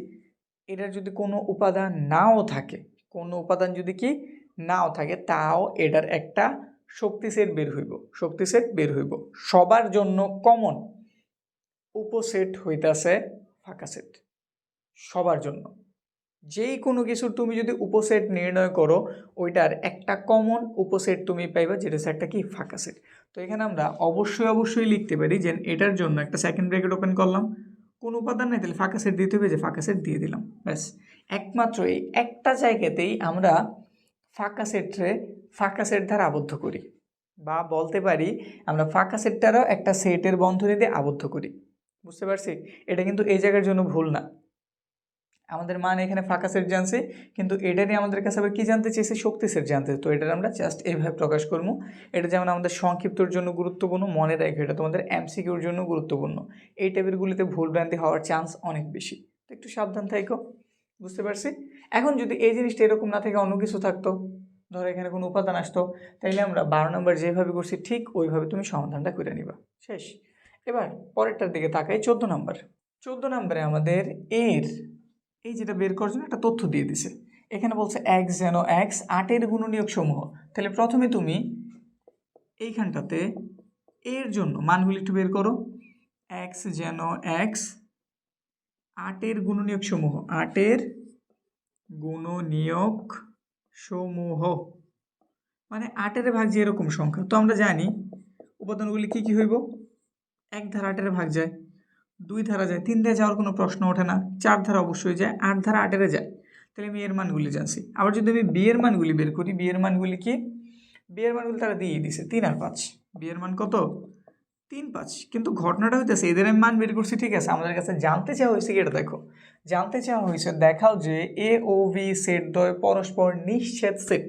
এটার যদি কোনো উপাদান নাও থাকে, কোনো উপাদান যদি কি নাও থাকে, তাও এটার একটা শক্তি সেট বের হইব, শক্তি সেট বের হইব। সবার জন্য কমন উপসেট হইতাছে ফাঁকা সেট, সবার জন্য। যেই কোনো কিছুর তুমি যদি উপসেট নির্ণয় করো, ওইটার একটা কমন উপসেট তুমি পাইবা, যেটা একটা কি? ফাঁকা সেট। তো এখানে আমরা অবশ্যই লিখতে পারি যে এটার জন্য একটা সেকেন্ড ব্র্যাকেট ওপেন করলাম, কোন উপাদান নেই তাহলে ফাঁকা সেট দিতে হবে, যে ফাঁকা সেট দিয়ে দিলাম, ব্যাস। একমাত্র এই একটা জায়গাতেই আমরা ফাঁকা সেট দ্বারা আবদ্ধ করি, বা বলতে পারি আমরা ফাঁকা সেটটারও একটা সেটের বন্ধনী দিয়ে আবদ্ধ করি। বুঝতে পারছি? এটা কিন্তু এই জায়গার জন্য ভুল না। আমাদের মান এখানে ফাঁকা সেট জানছে, কিন্তু এটারই আমাদের কাছে আবার কি জানতে চেয়েছে? শক্তি সেট জানতে। তো এটার আমরা জাস্ট এইভাবে প্রকাশ করবো। এটা যেমন আমাদের সংক্ষিপ্তর জন্য গুরুত্বপূর্ণ, মনে রাখবে এটা তোমাদের এমসিকিউর জন্য গুরুত্বপূর্ণ। এই টাইপেরগুলিতে ভুলভ্রান্তি হওয়ার চান্স অনেক বেশি, তো একটু সাবধান থাকো। বুঝতে পারছি? এখন যদি এই জিনিসটা এরকম না থেকে অন্য কিছু থাকতো, ধরো এখানে কোনো উপাদান আসতো, তাইলে আমরা 12 নম্বর যেভাবে করছি ঠিক ওইভাবে তুমি সমাধানটা করে নিবা, শেষ। এবার পরেরটার দিকে তাকাই, 14 নম্বর। 14 নম্বরে আমাদের এর এই যেটা বের করার জন্য একটা তথ্য দিয়ে দিছে। এখানে বলছে এক্স যেন এক্স 8-এর গুণনীয়ক সমূহ। তাহলে প্রথমে তুমি এইখানটাতে এর জন্য মানগুলি একটু বের করো। এক্স যেন এক্স 8-এর গুণনীয়ক সমূহ, 8-এর গুণনীয়ক সমূহ মানে 8-এর ভাগ যে এরকম সংখ্যা। তো আমরা জানি উপাদানগুলি কি কি হইব? 1 ধারা 8-এর ভাগ যায়, 2 ধারা যায়, 3 ধারা যাওয়ার কোনো প্রশ্ন ওঠে না, 4 ধারা অবশ্যই যায়, 8 ধারা 8-এর যায়। তাহলে আমি এর মানগুলি জানছি। আবার যদি আমি বি এর মানগুলি বের করি, বি এর মানগুলি কি? বি এর মানগুলি তারা দিয়ে দিছে 3 আর 5। বি এর মান কত? 3 5। কিন্তু ঘটনাটা হইতেছে এদের আমি মান বের করছি, ঠিক আছে, আমাদের কাছে জানতে চাওয়া হয়েছে কি? এটা দেখো, জানতে চাওয়া হয়েছে দেখাও যে এ ও বি সেট দ্বয় পরস্পর নিশ্ছেদ সেট।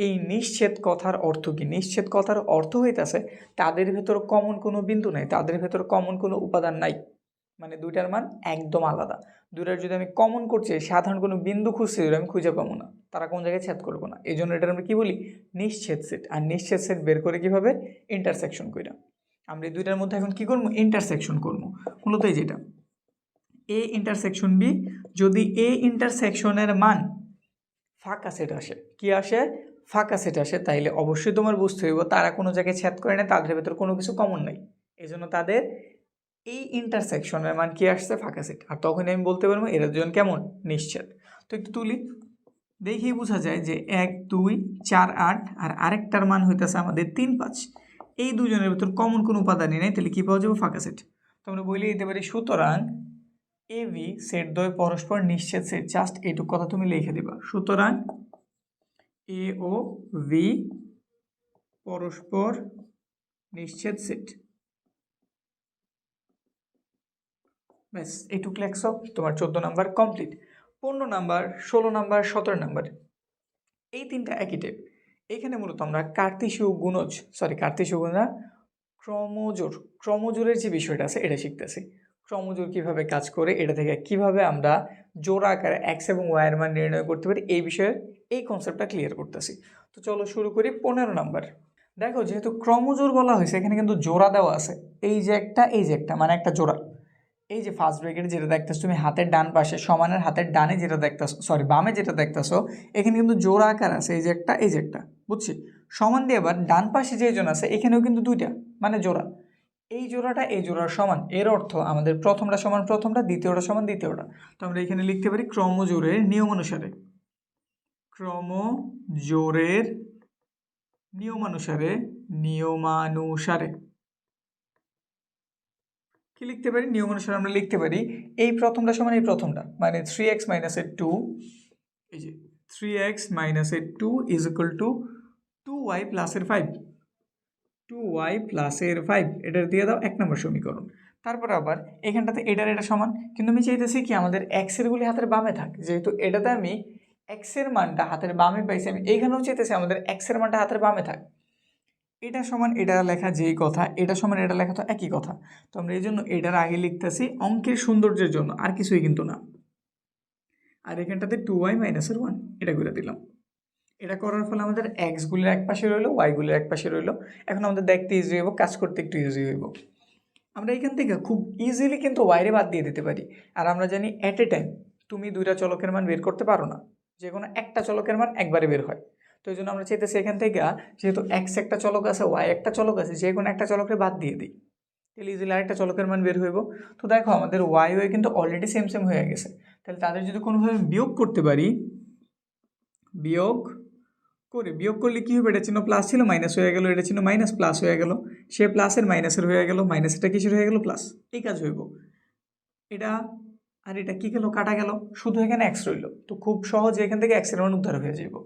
এই নিশ্ছেদ কথার অর্থ কি? নিশ্ছেদ কথার অর্থ হইতেছে তাদের ভেতর কমন কোনো বিন্দু নাই, তাদের ভেতর কমন কোনো উপাদান নাই, মানে দুইটার মান একদম আলাদা। দুইটার যদি আমি কমন করছি, সাধারণ কোনো বিন্দু খুঁজছি আমি খুঁজে পাবো না, তারা কোন জায়গায় ছেদ করবো না, এই জন্য এটার আমরা কি বলি? নিশ্ছেদ সেট। আর নিশ্ছেদ সেট বের করে কিভাবে? ইন্টারসেকশন কইরা। আমরা এই দুইটার মধ্যে এখন কি করবো? ইন্টারসেকশন করবো। মূলত এই যেটা এ ইন্টারসেকশন বি, যদি এ ইন্টারসেকশনের মান ফাঁকা সেট আসে, কি আসে? ফাঁকা সেট আসে, তাইলে অবশ্যই তোমার বুঝতে হইব তারা কোনো জায়গায় ছেদ করে না, তাদের ভেতর কোনো কিছু কমন নাই, এই জন্য তাদের এই ইন্টারসেকশনের মান কি আসছে? ফাঁকা সেট। আর তখনই আমি বলতে পারবো এরা দুজন কেমন? নিশ্চিত। তো একটু তুলি, দেখেই বোঝা যায় যে 1 2 4 8 আর আরেকটার মান হইতেছে আমাদের 3 5। এই দুজনের ভিতর কমন কোনো উপাদানই নেই, তাহলে কি পাওয়া যাবে? ফাঁকা সেট। তো আমরা বলে দিতে পারি সুতরাং এ বি সেট দ্বয় পরস্পর নিশ্চিত সেট। জাস্ট এইটুকু কথা তুমি লিখে দিবা, সুতরাং এ ও বি পরস্পর নিশ্চিত সেট। ব্যাস এইটুকু লেখছো, তোমার 14 number complete. 15 number, 16 number, 17 number এই তিনটা একই টাইপ। এখানে মূলত আমরা কার্তেশীয় গুণজ, ক্রমজোর, ক্রমজোরের যে বিষয়টা আছে এটা শিখতেছি। ক্রমজোর কিভাবে কাজ করে, এটা থেকে কিভাবে আমরা জোড়া আকারে এক্স এবং ওয়াইয়ের মান নির্ণয় করতে পারি, এই বিষয়ে এই কনসেপ্টটা ক্লিয়ার করতেছি। তো চলো শুরু করি 15 নাম্বার। দেখো, যেহেতু ক্রমজোর বলা হয়েছে, এখানে কিন্তু জোড়া দেওয়া আছে, এই যে একটা, এই যে একটা, মানে একটা জোড়া। এই যে ফার্স্ট ব্র্যাকেটে যেটা দেখতেছো তুমি হাতের ডান পাশে সমানের হাতের ডানে যেটা দেখতেছো, সরি বামে যেটা দেখতেছো, এখানে কিন্তু জোড়া আকার আছে, এই যে একটা, এই যে একটা, বুঝছি। সমান দিয়ে আবার ডান পাশে যেজন আছে এখানেও কিন্তু দুইটা, মানে জোড়া। এই জোড়াটা এই জোড়ার সমান, এর অর্থ আমাদের প্রথমটা সমান প্রথমটা, দ্বিতীয়টা সমান দ্বিতীয়টা। তো আমরা এখানে লিখতে পারি ক্রমজোড়ের নিয়মানুসারে, ক্রমজোড়ের নিয়মানুসারে, নিয়মানুসারে কি লিখতে পারি, নিয়ম অনুসারে আমরা লিখতে পারি এই প্রথমটা সমান এই প্রথমটা, মানে 3x - 2, এই যে 3x - 2 is equal two 2y + 5, 2y + 5, এটার দিয়ে দাও 1 নম্বর সমীকরণ। তারপর আবার এখানটাতে এটার এটা সমান, কিন্তু আমি চাইতেছি কি আমাদের এক্সের গুলি হাতের বামে থাক, যেহেতু এটাতে আমি এক্সের মানটা হাতের বামে পাইছি, আমি এইখানেও চাইতেছি আমাদের এক্সের মানটা হাতের বামে থাক। এটা সমান এটা লেখা যেই কথা, এটা সমান এটা লেখা তো একই কথা। তো আমরা এই জন্য এটার আগে লিখতেছি অঙ্কের সৌন্দর্যের জন্য, আর কিছুই কিন্তু না। আর এখানটাতে 2y - 1 এটা করে দিলাম। এটা করার ফলে আমাদের এক্সগুলির এক পাশে রইলো, ওয়াইগুলির এক পাশে রইলো। এখন আমাদের দেখতে ইজি হইব, কাজ করতে একটু ইজি হইব। আমরা এখান থেকে খুব ইজিলি কিন্তু ওয়াইরে বাদ দিয়ে দিতে পারি। আর আমরা জানি অ্যাট এ টাইম তুমি দুইটা চলকের মান বের করতে পারো না, যে কোনো একটা চলকের মান একবারে বের হয়। তো এই জন্য আমরা চাইতেছি এখান থেকে যেহেতু এক্স একটা চলক আছে, ওয়াই একটা চলক আছে, যে কোনো একটা চলকের বাদ দিয়ে দিই, তাহলে ইজিলি আরেকটা চলকের মান বের হইব। তো দেখো আমাদের ওয়াই ওয়াই কিন্তু অলরেডি সেম সেম হয়ে গেছে, তাহলে তাদের যদি কোনোভাবে বিয়োগ করতে পারি, বিয়োগ করলে কি হবে, এটা চিহ্ন প্লাস ছিল মাইনাস হয়ে গেল, এটা চিহ্ন মাইনাস প্লাস হয়ে গেল, সে প্লাসের মাইনাসের হয়ে গেল, মাইনাসটা কিসের হয়ে গেল, প্লাস, এই কাজ হইব। এটা আর এটা কি গেল, কাটা গেল, শুধু এখানে এক্স রইল। তো খুব সহজে এখান থেকে এক্সের মান উদ্ধার হয়ে যাব।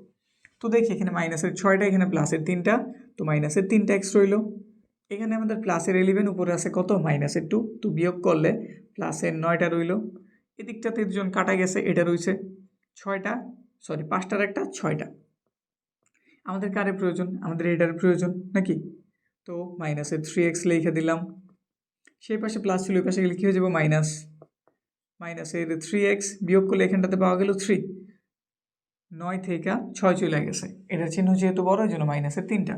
তো দেখি এখানে মাইনাসের 6টা, এখানে প্লাসের 3টা, তো মাইনাসের 3টা এক্স রইল। এখানে আমাদের প্লাসের 11, উপরে আছে কত, -2, তো বিয়োগ করলে প্লাসের 9টা রইল। এদিকটাতে দুজন কাটা গেছে, এটা রয়েছে 6টা, সরি 5টার একটা 6টা। আমাদের কারের প্রয়োজন, আমাদের এটার প্রয়োজন নাকি। তো -3x লিখে দিলাম, সেই পাশে প্লাস ছিল, ওই পাশে গেলে কী হয়ে যাবো, মাইনাসের 3x, বিয়োগ করলে এখানটাতে পাওয়া গেল 3, 9 থেকে 6 চলে গেছে, এটার চিহ্ন যেহেতু বড় এই জন্য -3টা।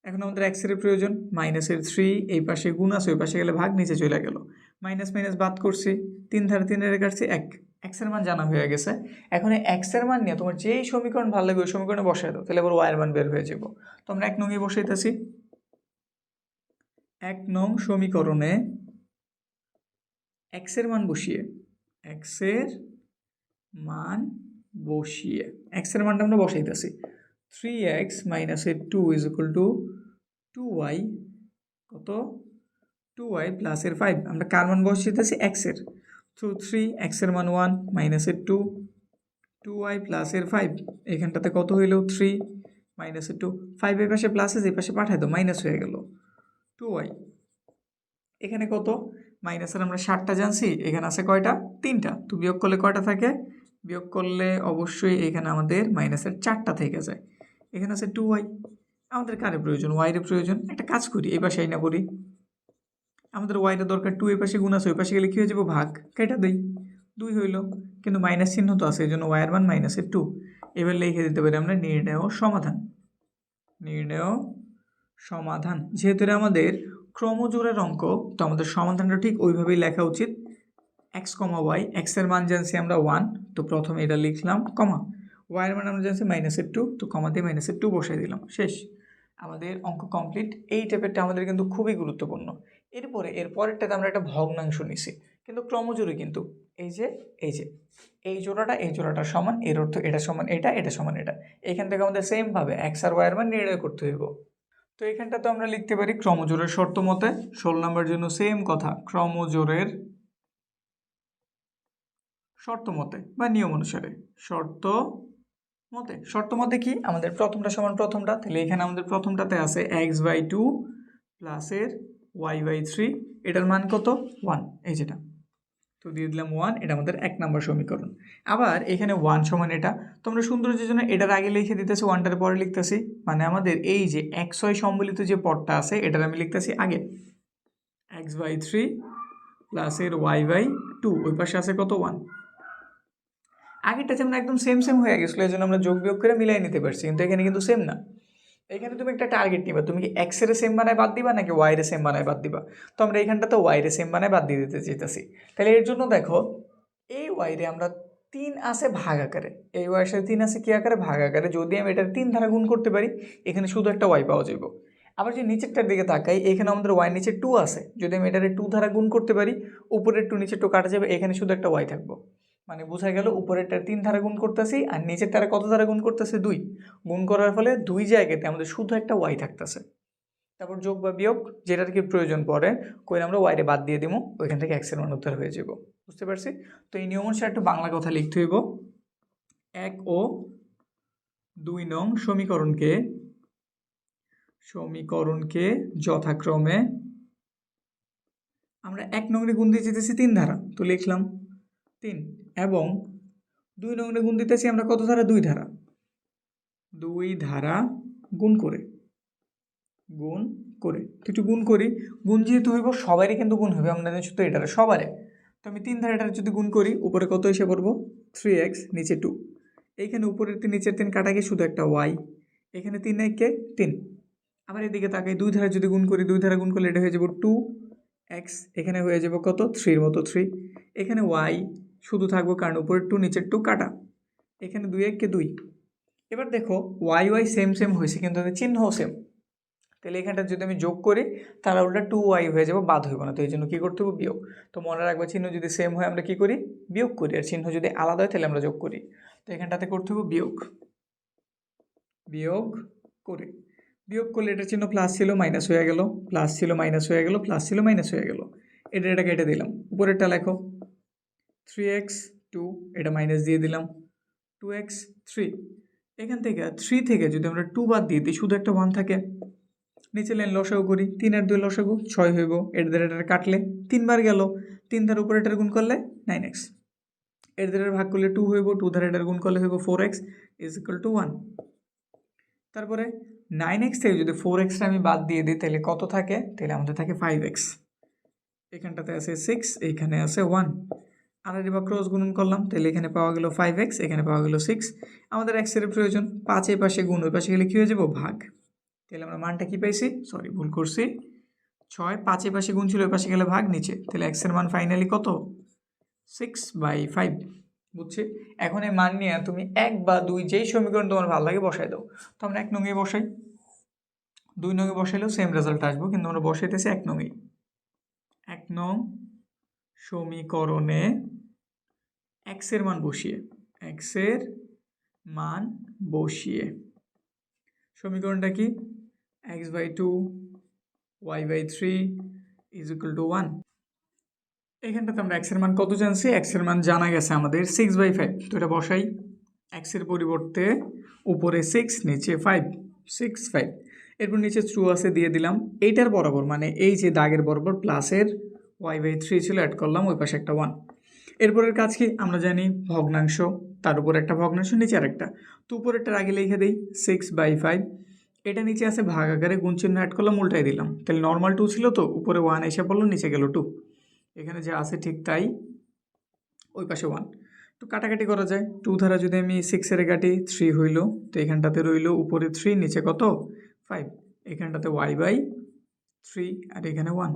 এখন আমাদের এক্সের প্রয়োজন, -3, এই পাশে গুণ আছে, ওই পাশে গেলে ভাগ, নিচে চলে গেল, মাইনাস মাইনাস বাদ করছি, 3 ধারে 3 এর কাটছি 1, এক্সের মান জানা হয়ে গেছে। এখন এই এক্সের মান নিয়ে তোমার যেই সমীকরণ ভালো লাগে ওই সমীকরণে বসাই দাও, তাহলে আবার ওয়াইয়ের মান বের হয়ে যাব। তো আমরা 1 নংয়ে বসাইতেছি, 1 নং সমীকরণে এক্সের মান বসিয়ে, এক্সের মানটা আমরা বসাইতেছি 3x - 2 is equal two 2y, কত, 2y + 5, আমরা কার মান বসাইতেছি, এক্সের। তো 3, এক্সের মান 1, -2, 2y + 5, এখানটাতে কত হইল, 3 - 2, 5 এর পাশে প্লাস আছে, এই পাশে পাঠাই দাও, মাইনাস হয়ে গেল 2y। এখানে কত, মাইনাসের আমরা 60টা জানছি, এখানে আছে কয়টা, 3টা, তো বিয়োগ করলে কয়টা থাকে, বিয়োগ করলে অবশ্যই এখানে আমাদের মাইনাসের 4টা থেকে যায়। এখানে আছে 2y, আমাদের কারে প্রয়োজন, ওয়াইয়ের প্রয়োজন। একটা কাজ করি, এই পাশে না করি, আমাদের ওয়াইয়ের দরকার 2, এই পাশে গুণ আছে, ওই পাশে গেলে কী হয়ে যাবো, ভাগ, কেটে দেই, 2 হইল, কিন্তু মাইনাস চিহ্ন তো আছে, এই জন্য ওয়াইয়ের মান -2। এবার লিখে দিতে পারি আমরা নির্ণেয় সমাধান। যেহেতু এটা আমাদের ক্রমজোড়ের অঙ্ক, তো আমাদের সমাধানটা ঠিক ওইভাবেই লেখা উচিত। x, y, x এর মান জানছি আমরা 1, তো প্রথমে এটা লিখলাম, কমা, y এর মান আমরা জানছি -2, তো কমা দিয়ে -2 বসাই দিলাম, শেষ, আমাদের অঙ্ক কমপ্লিট। এই টাইপেরটা আমাদের কিন্তু খুবই গুরুত্বপূর্ণ। এর পরেরটাতে আমরা একটা ভগ্নাংশ নিছি, কিন্তু ক্রমজোড়ে, কিন্তু এই জোড়াটা সমান, এর অর্থ এটা সমান এটা, এটা সমান এটা। এখান থেকে আমাদের সেমভাবে x আর y এর মান নির্ণয় করতে হইব। তো এখানটা তো আমরা লিখতে পারি ক্রমজোড়ের শর্ত মতে, 16 নম্বরের জন্য সেম কথা, ক্রমজোড়ের শর্ত মতে বা নিয়ম অনুসারে, শর্ত মতে কি, আমাদের প্রথমটা সমান প্রথমটা, তাহলে এখানে আমাদের প্রথমটাতে আছে x/2 প্লাসের y/3, এটার মান কত, 1, এই যেটা, তো দিয়ে দিলাম 1, এটা আমাদের 1 নম্বর সমীকরণ। আবার এখানে 1 সমান এটা, তো আমরা সৌন্দর্যের জন্য এটার আগে লিখে দিতেছি, 1টার পরে লিখতেছি, মানে আমাদের এই যে xy সম্বলিত যে পদটা আছে এটার আমি লিখতেছি আগে, x/3 প্লাসের y/2, ওই পাশে আছে কত 1। আগেরটা যেমন একদম সেম সেম হয়ে গেছিলো, এই জন্য আমরা যোগ বিয়োগ করে মিলাই নিতে পারছি, কিন্তু এখানে কিন্তু সেম না। এখানে তুমি একটা টার্গেট নিবা, তুমি কি এক্স এর সেম বানায় বাদ দিবা নাকি ওয়াই এর সেম বানায় বাদ দিবা। তো আমরা এখানটাতে ওয়াই এর সেম বানায় বাদ দিয়ে দিতে চাইতেছি। তাহলে এর জন্য দেখো এই ওয়াই রে আমরা 3 আছে ভাগ আকারে, এই ওয়াই এর সাথে 3 আছে কি আকারে, ভাগ আকারে। যদি আমি এটার 3 দ্বারা গুণ করতে পারি, এখানে শুধু একটা ওয়াই পাওয়া যাবে। আবার যে নিচেরটার দিকে তাকাই, এখানে আমাদের ওয়াই নিচে 2 আছে, যদি আমি এটারে 2 দ্বারা গুণ করতে পারি, উপরের 2 নিচের 2 কাটা যাবে, এখানে শুধু একটা ওয়াই থাকবো। মানে বোঝা গেল উপরেরটার 3 দ্বারা গুণ করতেছি আর নিচেরটারে কত দ্বারা গুণ করতেছি, 2। গুণ করার ফলে 2 জায়গাতে আমাদের শুধু একটা ওয়াই থাকতেছে। তারপর যোগ বা বিয়োগ যেটার কি প্রয়োজন পড়ে কই আমরা ওয়াইরে বাদ দিয়ে দিব, ওইখান থেকে এক্সের মান উত্তর হয়ে যাব। বুঝতে পারছি? তো এই নিয়ম অনুসারে একটু বাংলা কথা লিখতে হইব। 1 ও 2 নং সমীকরণকে যথাক্রমে আমরা 1 নং রে গুণ দিয়ে যেতেছি 3 ধারা, তো লিখলাম 3, এবং 2 নং রে গুণ দিতেছি আমরা কত ধারা, 2 ধারা। 2 ধারা গুণ করে একটু গুণ করি। গুণ যেহেতু হইব সবারই কিন্তু গুণ হবে, আমরা শুধু এটারে সবারে। তো আমি 3 ধারা এটার যদি গুণ করি, উপরে কত এসে পড়বো 3x, নিচে 2। এইখানে উপরের 3 নিচের 3 কাটা গিয়ে শুধু একটা y, এখানে 3 কে 3। আবার এদিকে তাকাই, 2 ধারা যদি গুণ করি, 2 ধারা গুণ করলে এটা হয়ে যাব 2x, এখানে হয়ে যাব কত 3 এর মতো 3। এখানে y শুধু থাকবো কারণ উপরের 2 নিচের 2 কাটা, এখানে 2 কে 2। এবার দেখো y সেম সেম হয়েছে কিন্তু এদের চিহ্নও সেম। তাহলে এখানটা যদি আমি যোগ করি তাহলে ওটা 2y হয়ে যাবে, বাদ হইব না। তো এই জন্য কী করতে হবে, বিয়োগ। তো মনে রাখবো চিহ্ন যদি সেম হয় আমরা কী করি, বিয়োগ করি, আর চিহ্ন যদি আলাদা হয় তাহলে আমরা যোগ করি। তো এখানটাতে করতে হবে বিয়োগ করে। বিয়োগ করলে এটার চিহ্ন প্লাস ছিল মাইনাস হয়ে গেল, প্লাস ছিল মাইনাস হয়ে গেল, প্লাস ছিল মাইনাস হয়ে গেল। এটা কেটে দিলাম, উপরেরটা লেখো 3x 2, এটা মাইনাস দিয়ে দিলাম 2x 3। এখান থেকে 3 থেকে যদি আমরা 2 বাদ দিয়ে দিই, শুধু একটা 1 থাকে। নিচে লাইন লসাগু করি, 3 আর 2 লসাগু 6 হইব, এর দ্বারা এটার কাটলে 3 বার গেল, 3 দ্বারা উপরে এটার গুণ করলে 9x, এর দ্বারা ভাগ করলে 2 হইব, 2 দ্বারা এটার গুণ করলে হইব 4x = 1। তারপরে 9x থেকে যদি 4x আমি বাদ দিয়ে দিই তাহলে কত থাকে, তাহলে আমাদের থাকে 5x। এখানটাতে আছে 6, এইখানে আছে 1, আর এবার ক্রস গুণন করলাম, তাহলে এখানে পাওয়া গেল 5x, এখানে পাওয়া গেল 6। আমাদের x এর প্রয়োজন, 5 এই পাশে গুণ, ওই পাশে গেলে কী হয়ে যাব, ভাগ। তাহলে আমরা মানটা কি পাইছি, সরি ভুল করছি, 6, 5 এই পাশে গুণ ছিল, ওই পাশে গেলে ভাগ, নিচে। তাহলে x এর মান ফাইনালি কত, 6/5। বুঝছি? এখন এই মান নিয়ে তুমি 1 বা 2 যেই সমীকরণ তোমার ভালো লাগে বসাই দাও। তো আমরা 1 নং এ বসাই, 2 নং এ বসাইলেও সেম রেজাল্ট আসবো, কিন্তু আমরা বসাইতেছি 1 নং এ। 1 নং সমীকরণে x এর মান বসিয়ে সমীকরণটা কি, x/2 y/3 = 1। এখানটাতে আমরা x এর মান কত জানছি, x এর মান জানা গেছে আমাদের 6/5। তো এটা বসাই, x এর পরিবর্তে উপরে 6 নিচে 5, 6 5। এরপর নিচে ট্রু আছে দিয়ে দিলাম, এইটার বরাবর মানে এই যে দাগের বরাবর প্লাসের y/3 ছিল, অ্যাড করলাম, ওই পাশে একটা 1। এরপরের কাজ কি, আমরা জানি ভগ্নাংশ, তার উপর একটা ভগ্নাংশ, নিচে আর একটা। তো উপরেরটার আগে লিখে দিই 6/5, এটা নিচে আছে ভাগ আকারে, গুণ চিহ্ন অ্যাড করলাম, উল্টাই দিলাম, তাহলে নর্মাল 2 ছিল, তো উপরে 1 এসে পড়লো, নিচে গেল 2। এখানে যা আছে ঠিক তাই, ওই পাশে 1। তো কাটাকাটি করা যায়, 2 ধারা যদি আমি 6 এর কাটি 3 হইল, তো এখানটাতে রইল উপরে 3 নিচে কত 5, এখানটাতে y/3 আর এখানে 1।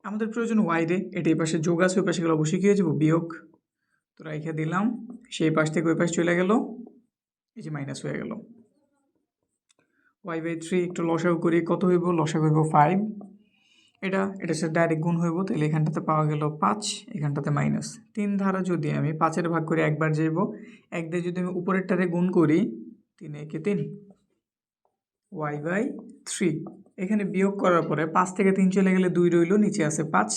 আমাদের প্রয়োজন y রে, এটা এই পাশে যোগ আছে, ওই পাশে গেলে অবশ্যই কী হয়ে যাবো, বিয়োগ। তো রেখে দিলাম, সেই পাশ থেকে ওই পাশে চলে গেল, এই যে মাইনাস হয়ে গেল। y/3 একটু লসাগু করি, কত হইব, লসাগু হইব 5। এটার সাথে ডাইরেক্ট গুণ হইব, তাহলে এখানটাতে পাওয়া গেল 5, এখানটাতে মাইনাস। 3 ধারা যদি আমি 5-এর ভাগ করে একবার যাইব, 1 দিয়ে যদি আমি উপরেরটারে গুণ করি, 3 একে 3 y/3। এখানে বিয়োগ করার পরে 5 থেকে 3 চলে গেলে 2 রইল, নিচে আছে 5।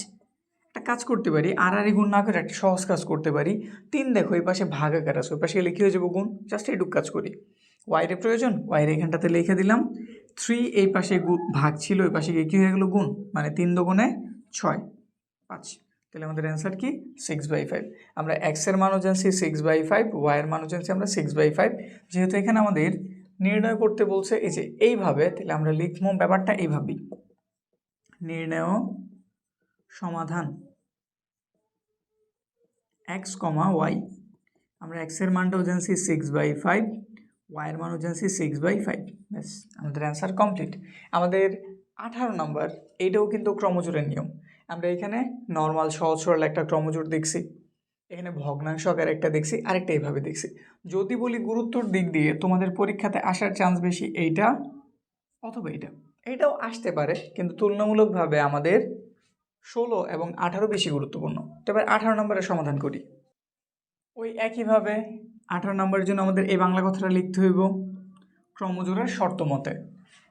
একটা কাজ করতে পারি, আর গুণ না করে একটা সহজ কাজ করতে পারি। 3 দেখো এই পাশে ভাগ আকার আছে, ওই পাশে গেলে কী হয়ে যাবো, গুণ। জাস্ট এইটুক কাজ করি, ওয়াইরে প্রয়োজন, ওয়াইরে এখানটাতে লিখে দিলাম 3, এই পাশে ভাগ ছিল, ওই পাশে গিয়ে কী হয়ে গেলো, গুণ, মানে 3 দুগুণে 6 5। তাহলে আমাদের অ্যান্সার কি, 6/5। আমরা এক্স এর মানও জানছি 6/5, ওয়াই এর মানও জানছি আমরা 6/5। যেহেতু এখানে আমাদের নির্ণয় করতে বলছে এই যে এইভাবে, তাহলে আমরা লিখবো ব্যাপারটা এইভাবেই, নির্ণয় সমাধান। এক্স কমা ওয়াই। আমরা এক্সের মানটাও জানছি 6/5, ওয়াইয়ের মানও জানছি 6/5। ব্যাস আমাদের অ্যান্সার কমপ্লিট। আমাদের 18 নম্বর, এইটাও কিন্তু ক্রমজোড়ের নিয়ম। আমরা এখানে নর্মাল সহজ সরল একটা ক্রমজোড় দেখছি, এখানে ভগ্নাংশ আকার একটা দেখছি, আরেকটা এইভাবে দেখছি। যদি বলি গুরুত্বর দিক দিয়ে তোমাদের পরীক্ষাতে আসার চান্স বেশি এইটা অথবা এইটাও আসতে পারে, কিন্তু তুলনামূলকভাবে আমাদের 16 এবং 18 বেশি গুরুত্বপূর্ণ। তো এবার 18 নম্বরের সমাধান করি। ওই একইভাবে 18 নম্বরের জন্য আমাদের এই বাংলা কথাটা লিখতে হইব ক্রমজোড়ের শর্ত মতে।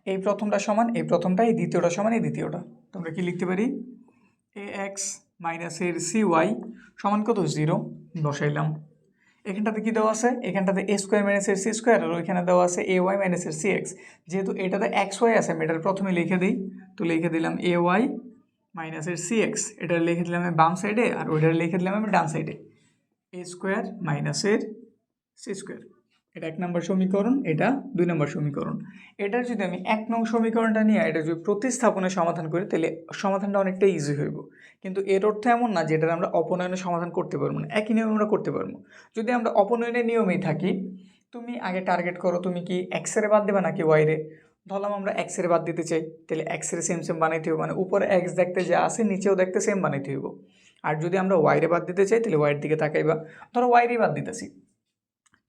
এই প্রথমটা সমান এই প্রথমটা, এই দ্বিতীয়টা সমান এই দ্বিতীয়টা। তোমরা কি লিখতে পারি? ax মাইনাসের cy সমান কত? 0 বসাইলাম। এখানটাতে কি দেওয়া আছে? এখানটাতে a স্কোয়ার মাইনাসের c স্কোয়ার, আর ওইখানে দেওয়া আছে ay মাইনাসের cx। যেহেতু এটাতে xy আছে আমি এটার প্রথমে লিখে দিই, তো লিখে দিলাম ay মাইনাসের cx, এটা লিখে দিলাম আমি বাম সাইডে, আর ওইটা লিখে দিলাম আমি ডান সাইডে, a স্কোয়ার মাইনাসের c স্কোয়ার। এটা 1 নম্বর সমীকরণ, এটা 2 নম্বর সমীকরণ। এটার যদি আমি 1 নং সমীকরণটা নিয়ে এটা যদি প্রতিস্থাপনে সমাধান করি তাহলে সমাধানটা অনেকটা ইজি হইব। কিন্তু এর অর্থ এমন না যে এটার আমরা অপনয়নে সমাধান করতে পারবো না, একই নিয়মে আমরা করতে পারবো। যদি আমরা অপনয়নের নিয়মেই থাকি, তুমি আগে টার্গেট করো তুমি কি এক্সের বাদ দেবে নাকি ওয়াইরে। ধরলাম আমরা এক্সের বাদ দিতে চাই, তাহলে এক্সের সেম সেম বানাইতে হবে, মানে উপরে এক্স দেখতে যা আছে নিচেও দেখতে সেম বানাইতে হইব। আর যদি আমরা ওয়াইরে বাদ দিতে চাই তাহলে ওয়াইয়ের দিকে তাকাইবা, ধরো ওয়াইরেই বাদ দিতেছি।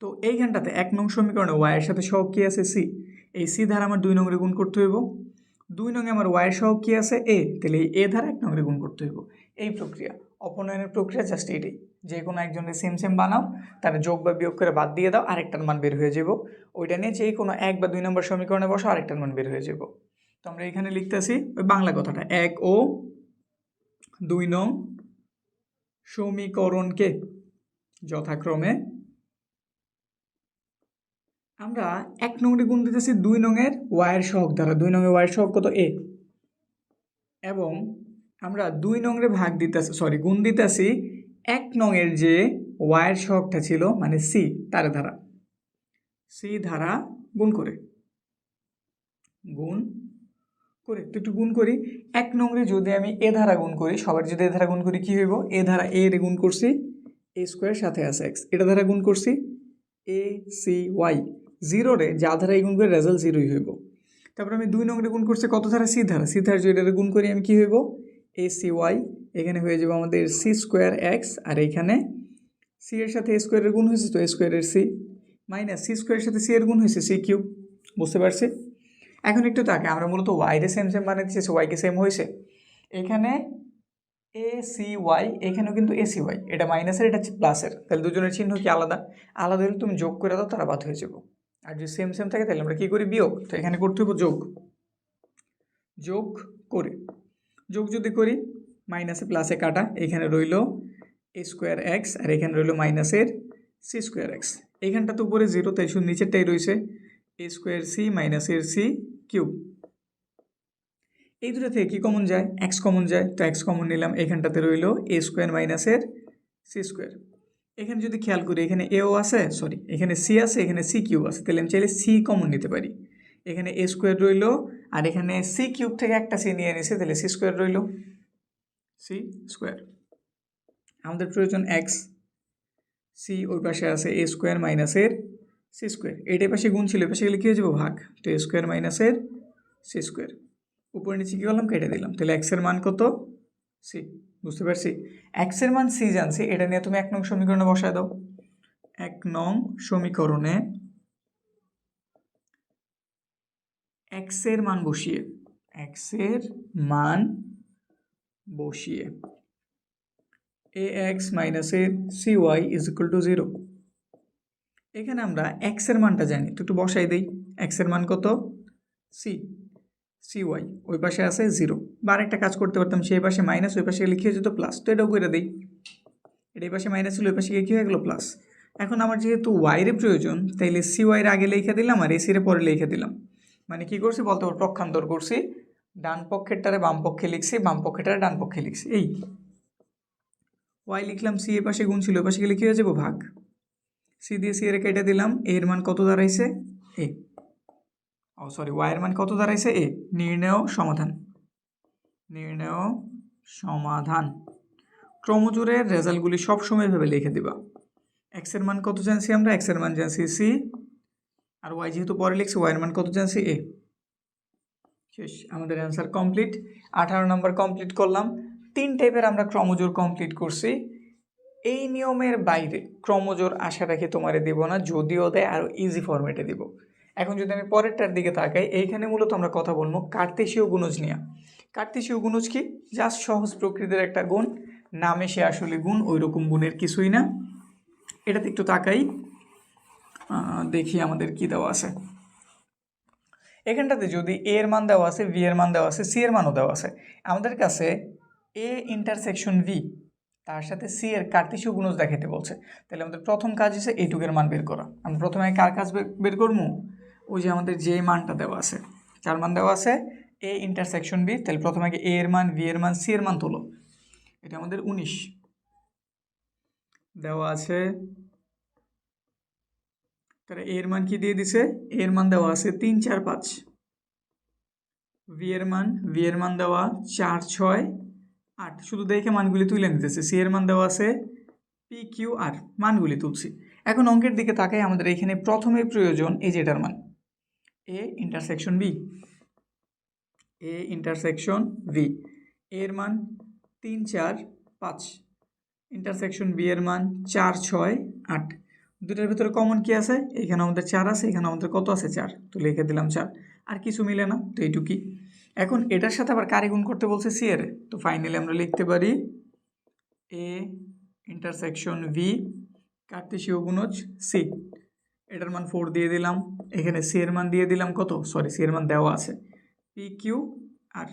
তো এইখানটাতে 1 নং সমীকরণে ওয়াইয়ের সাথে সহগ কী আছে? সি। এই সি ধারা আমার 2 নংরে গুণ করতে হইব। 2 নংয়ে আমার ওয়াইয়ের সহগ কী আছে? এ, তাহলে এই এ ধারা 1 নংরে গুণ করতে হইব। এই প্রক্রিয়া, অপনয়নের প্রক্রিয়া জাস্ট এটাই, যে কোনো একজনের সেম সেম বানাও, তার যোগ বা বিয়োগ করে বাদ দিয়ে দাও, আরেকটার মান বের হয়ে যাব। ওইটা নিয়ে যে কোনো 1 বা 2 নম্বর সমীকরণে বসো, আরেকটার মান বের হয়ে যাব। তো আমরা এখানে লিখতেছি ওই বাংলা কথাটা, 1 ও 2 নং সমীকরণকে যথাক্রমে আমরা 1 নংরে গুণ দিতেছি 2 নংয়ের ওয়াইয়ের সহগ দ্বারা। 2 নংয়ের ওয়াইয়ের সহগ কত? এ। এবং আমরা 2 নংরে ভাগ দিতেছি, গুণ দিতেছি 1 নংয়ের যে ওয়াইয়ের সহগটা ছিল মানে সি, তার দ্বারা, সি ধারা গুণ করে তো একটু গুণ করি। 1 নংরে যদি আমি এ ধারা গুণ করি, সবার যদি এ ধারা গুণ করি কি হইব? এ ধারা এ রে গুণ করছি এ স্কোয়ার সাথে আছে এক্স, এটা ধারা গুণ করছি এ সি ওয়াই, 0 রে যা ধারা গুণ করে রেজাল্ট 0ই হইব। তারপর আমি 2 নংরে গুণ করছি কত ধারা? সি ধারা। সি ধারা যদি এটা গুণ করি আমি কি হইব? এ সি ওয়াই, এখানে হয়ে যাবে আমাদের সি স্কোয়ার এক্স, আর এইখানে সি এর সাথে স্কোয়ারের গুণ হয়েছে তো স্কোয়ারের সি, মাইনাস সি স্কোয়ারের সাথে সি এর গুণ হয়েছে সি কিউব। বুঝতে পারছি? এখন একটু তাকে আমরা মূলত ওয়াইরে সেম সেম বানিয়ে দিচ্ছি, ওয়াইকে সেম হয়েছে। এখানে এ সি ওয়াই, এখানেও কিন্তু এ সি ওয়াই, এটা মাইনাসের এটা প্লাসের, তাহলে দুজনের চিহ্ন কি আলাদা? আলাদা হলে তুমি যোগ করে দাও, তারা বাদ হয়ে যাবো। আর যদি সেম সেম থাকে তাহলে আমরা কী করি? বিয়োগ। তো এখানে করতে হবে যোগ করে, যোগ যদি করি মাইনাসে প্লাসে কাটা, এখানে রইল এ স্কোয়ার এক্স, আর এখানে রইল মাইনাসের সি স্কোয়ার এক্স। এইখানটা তো উপরে 0, তাই শুধু নিচেরটাই রয়েছে এ স্কোয়ার সি মাইনাসের সি কিউব। এই দুটো থেকে কি কমন যায়? এক্স কমন যায়, তো এক্স কমন নিলাম, এখানটাতে রইল এ স্কোয়ার মাইনাসের সি স্কোয়ার। এখানে যদি খেয়াল করি এখানে এও আছে, এখানে সি আছে, এখানে সি কিউব আছে, তাহলে আমি চাইলে সি কমন নিতে পারি। এখানে এ স্কোয়ার রইল, আর এখানে সি কিউব থেকে একটা সি নিয়ে নিছে, তাহলে সি স্কোয়ার রইল, সি স্কোয়ার। আমাদের প্রয়োজন এক্স, সি ওই পাশে আছে এ স্কোয়ার মাইনাসের সি স্কোয়ার, এইটার পাশে গুণ ছিল, পাশে গেলে কী হয়ে যাবো? ভাগ। তো এ স্কোয়ার মাইনাসের সি স্কোয়ার, উপরে নিচে কী করলাম? কেটে দিলাম, তাহলে এক্সের মান কত? সি। বুঝতে পারছি? এক্সের মান সি জানছি, এটা নিয়ে তুমি 1 নং সমীকরণে বসায় দাও। 1 নং সমীকরণে এক্সের মান বসিয়ে এ এক্স মাইনাসের C Y is equal to 0। এখানে আমরা এক্সের মানটা জানি, তো একটু বসাই দিই। এক্সের মান কত? সি ওয়াই, ওই পাশে আছে 0। বা আরেকটা কাজ করতে পারতাম, সেই পাশে মাইনাস, ওই পাশে লিখে যেত প্লাস, তো এটাও করে দিই। এটা এই পাশে মাইনাস ছিল, ওই পাশে গিয়ে কী হয়ে গেলো? প্লাস। এখন আমার যেহেতু ওয়াইরে প্রয়োজন, তাইলে সি ওয়াইয়ের আগে লিখে দিলাম, আর এসিরে পরে লিখে দিলাম। মানে কি করছি বলতে পারো? পক্ষান্তর করছি, ডান পক্ষেরটারে বাম পক্ষে লিখছি, বাম পক্ষেরটারে ডান পক্ষে লিখছি। এই ওয়াই লিখলাম, সি এর পাশে গুণ ছিল, ওই পাশে গেলে কী হয়ে যাবো? ভাগ। সি দিয়ে সি এর কেটে দিলাম, এর মান কত দাঁড়াইছে? এ। ওয়াইয়ের মান কত দাঁড়াইছে? এ। নির্ণেয় সমাধান। ক্রমজোড়ের রেজাল্টগুলি সবসময় এভাবে লিখে দিবা। এক্সের মান কত জানছি আমরা, এক্সের মান জানছি সি, আর ওয়াই যেহেতু পরে লিখছি ওয়াইয়ের মান কত জানছি এ। শেষ, আমাদের অ্যান্সার কমপ্লিট। 18 নম্বর কমপ্লিট করলাম। 3 টাইপের আমরা ক্রমজোড় কমপ্লিট করছি। এই নিয়মের বাইরে ক্রমজোড় আশা রাখি তোমারে দেব না, যদিও দেয় আরও ইজি ফরম্যাটে দিব। এখন যদি আমি পরেরটার দিকে তাকাই, এইখানে মূলত আমরা কথা বলবো কার্তেশীয় গুণজ নিয়ে। কার্তেশীয় গুণজ কি? জাস্ট সহজ প্রকৃতির একটা গুণ, নামে সে আসলে গুণ, ওই রকম গুণের কিছুই না। এটাতে একটু তাকাই, দেখি আমাদের কি দেওয়া আছে। এখানটাতে যদি এ এর মান দেওয়া আছে, ভি এর মান দেওয়া আছে, সি এর মানও দেওয়া আছে, আমাদের কাছে এ ইন্টারসেকশন ভি তার সাথে সি এর কার্তেশীয় গুণজ দেখাতে বলছে। তাহলে আমাদের প্রথম কাজ হচ্ছে এইটুকের মান বের করা। আমরা প্রথমে কার কাজ বের করবো? ওই যে আমাদের যে মানটা দেওয়া আছে, যার মান দেওয়া আছে এ ইন্টারসেকশন বি, তাহলে প্রথমে আগে এ এর মান, ভি এর মান, সি এর মান তোলো। এটা আমাদের 19 দেওয়া আছে। তাহলে এর মান কি দিয়ে দিছে? এর মান দেওয়া আছে 3 4 5। ভি এর মান দেওয়া 4 6 8। শুধু দেখে মানগুলি তুলে নিতেছে। সি এর মান দেওয়া আছে পি কিউ আর, মানগুলি তুলছি। এখন অঙ্কের দিকে তাকাই, আমাদের এখানে প্রথমে প্রয়োজন এই যেটার মান A intersection B. A intersection B এর মান 3 4 5, ইন্টারসেকশন বি এর মান 4 6 8। দুটার ভিতরে কমন কি আছে? এখানে আমাদের 4 আছে, এখানে আমাদের কত আছে? 4, তো লিখে দিলাম 4। আর কিছু মিলে না, তো এইটুকুই। এখন এটার সাথে আবার কারে গুণ করতে বলছে? সি এর। তো ফাইনালি আমরা লিখতে পারি এ ইন্টারসেকশন ভি কার্তেশীয় গুণজ সি। এটার মান 4 দিয়ে দিলাম, এখানে সি এর মান দিয়ে দিলাম কত? সরি, সি এর মান দেওয়া আছে পি কিউ আর।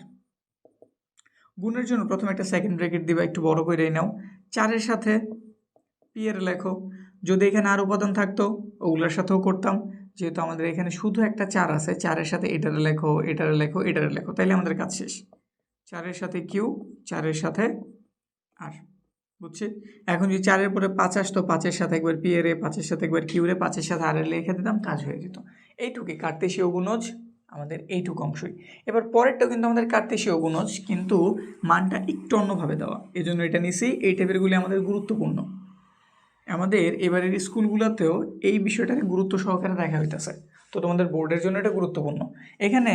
গুণের জন্য প্রথমে একটা সেকেন্ড ব্র্যাকেট দিবা, একটু বড় করে নাও। 4-এর সাথে পি এর লেখো। যদি এখানে আর উপাদান থাকতো ওগুলোর সাথেও করতাম, যেহেতু আমাদের এখানে শুধু একটা 4 আছে, 4-এর সাথে এটারে লেখো, এটারে লেখো, এটারে লেখো, তাইলে আমাদের কাজ শেষ। 4-এর সাথে কিউ, 4-এর সাথে আর, বুঝছি? এখন যদি 4-এর পরে 5 আসতো, 5-এর সাথে একবার পি এর, 5-এর সাথে একবার কিউ রে, 5-এর সাথে আর এর লিখে দিতাম, কাজ হয়ে যেত। এইটুকুই কার্তেশীয় গুণজ আমাদের এইটুকু অংশই। এবার পরেরটাও কিন্তু আমাদের কার্তেশীয় গুণজ, কিন্তু মানটা একটু অন্যভাবে দেওয়া, এই জন্য এটা নিছি। এই টাইপেরগুলি আমাদের গুরুত্বপূর্ণ। আমাদের এবারের স্কুলগুলোতেও এই বিষয়টাকে গুরুত্ব সহকারে দেখা হইতেছে, তো তোমাদের বোর্ডের জন্য এটা গুরুত্বপূর্ণ। এখানে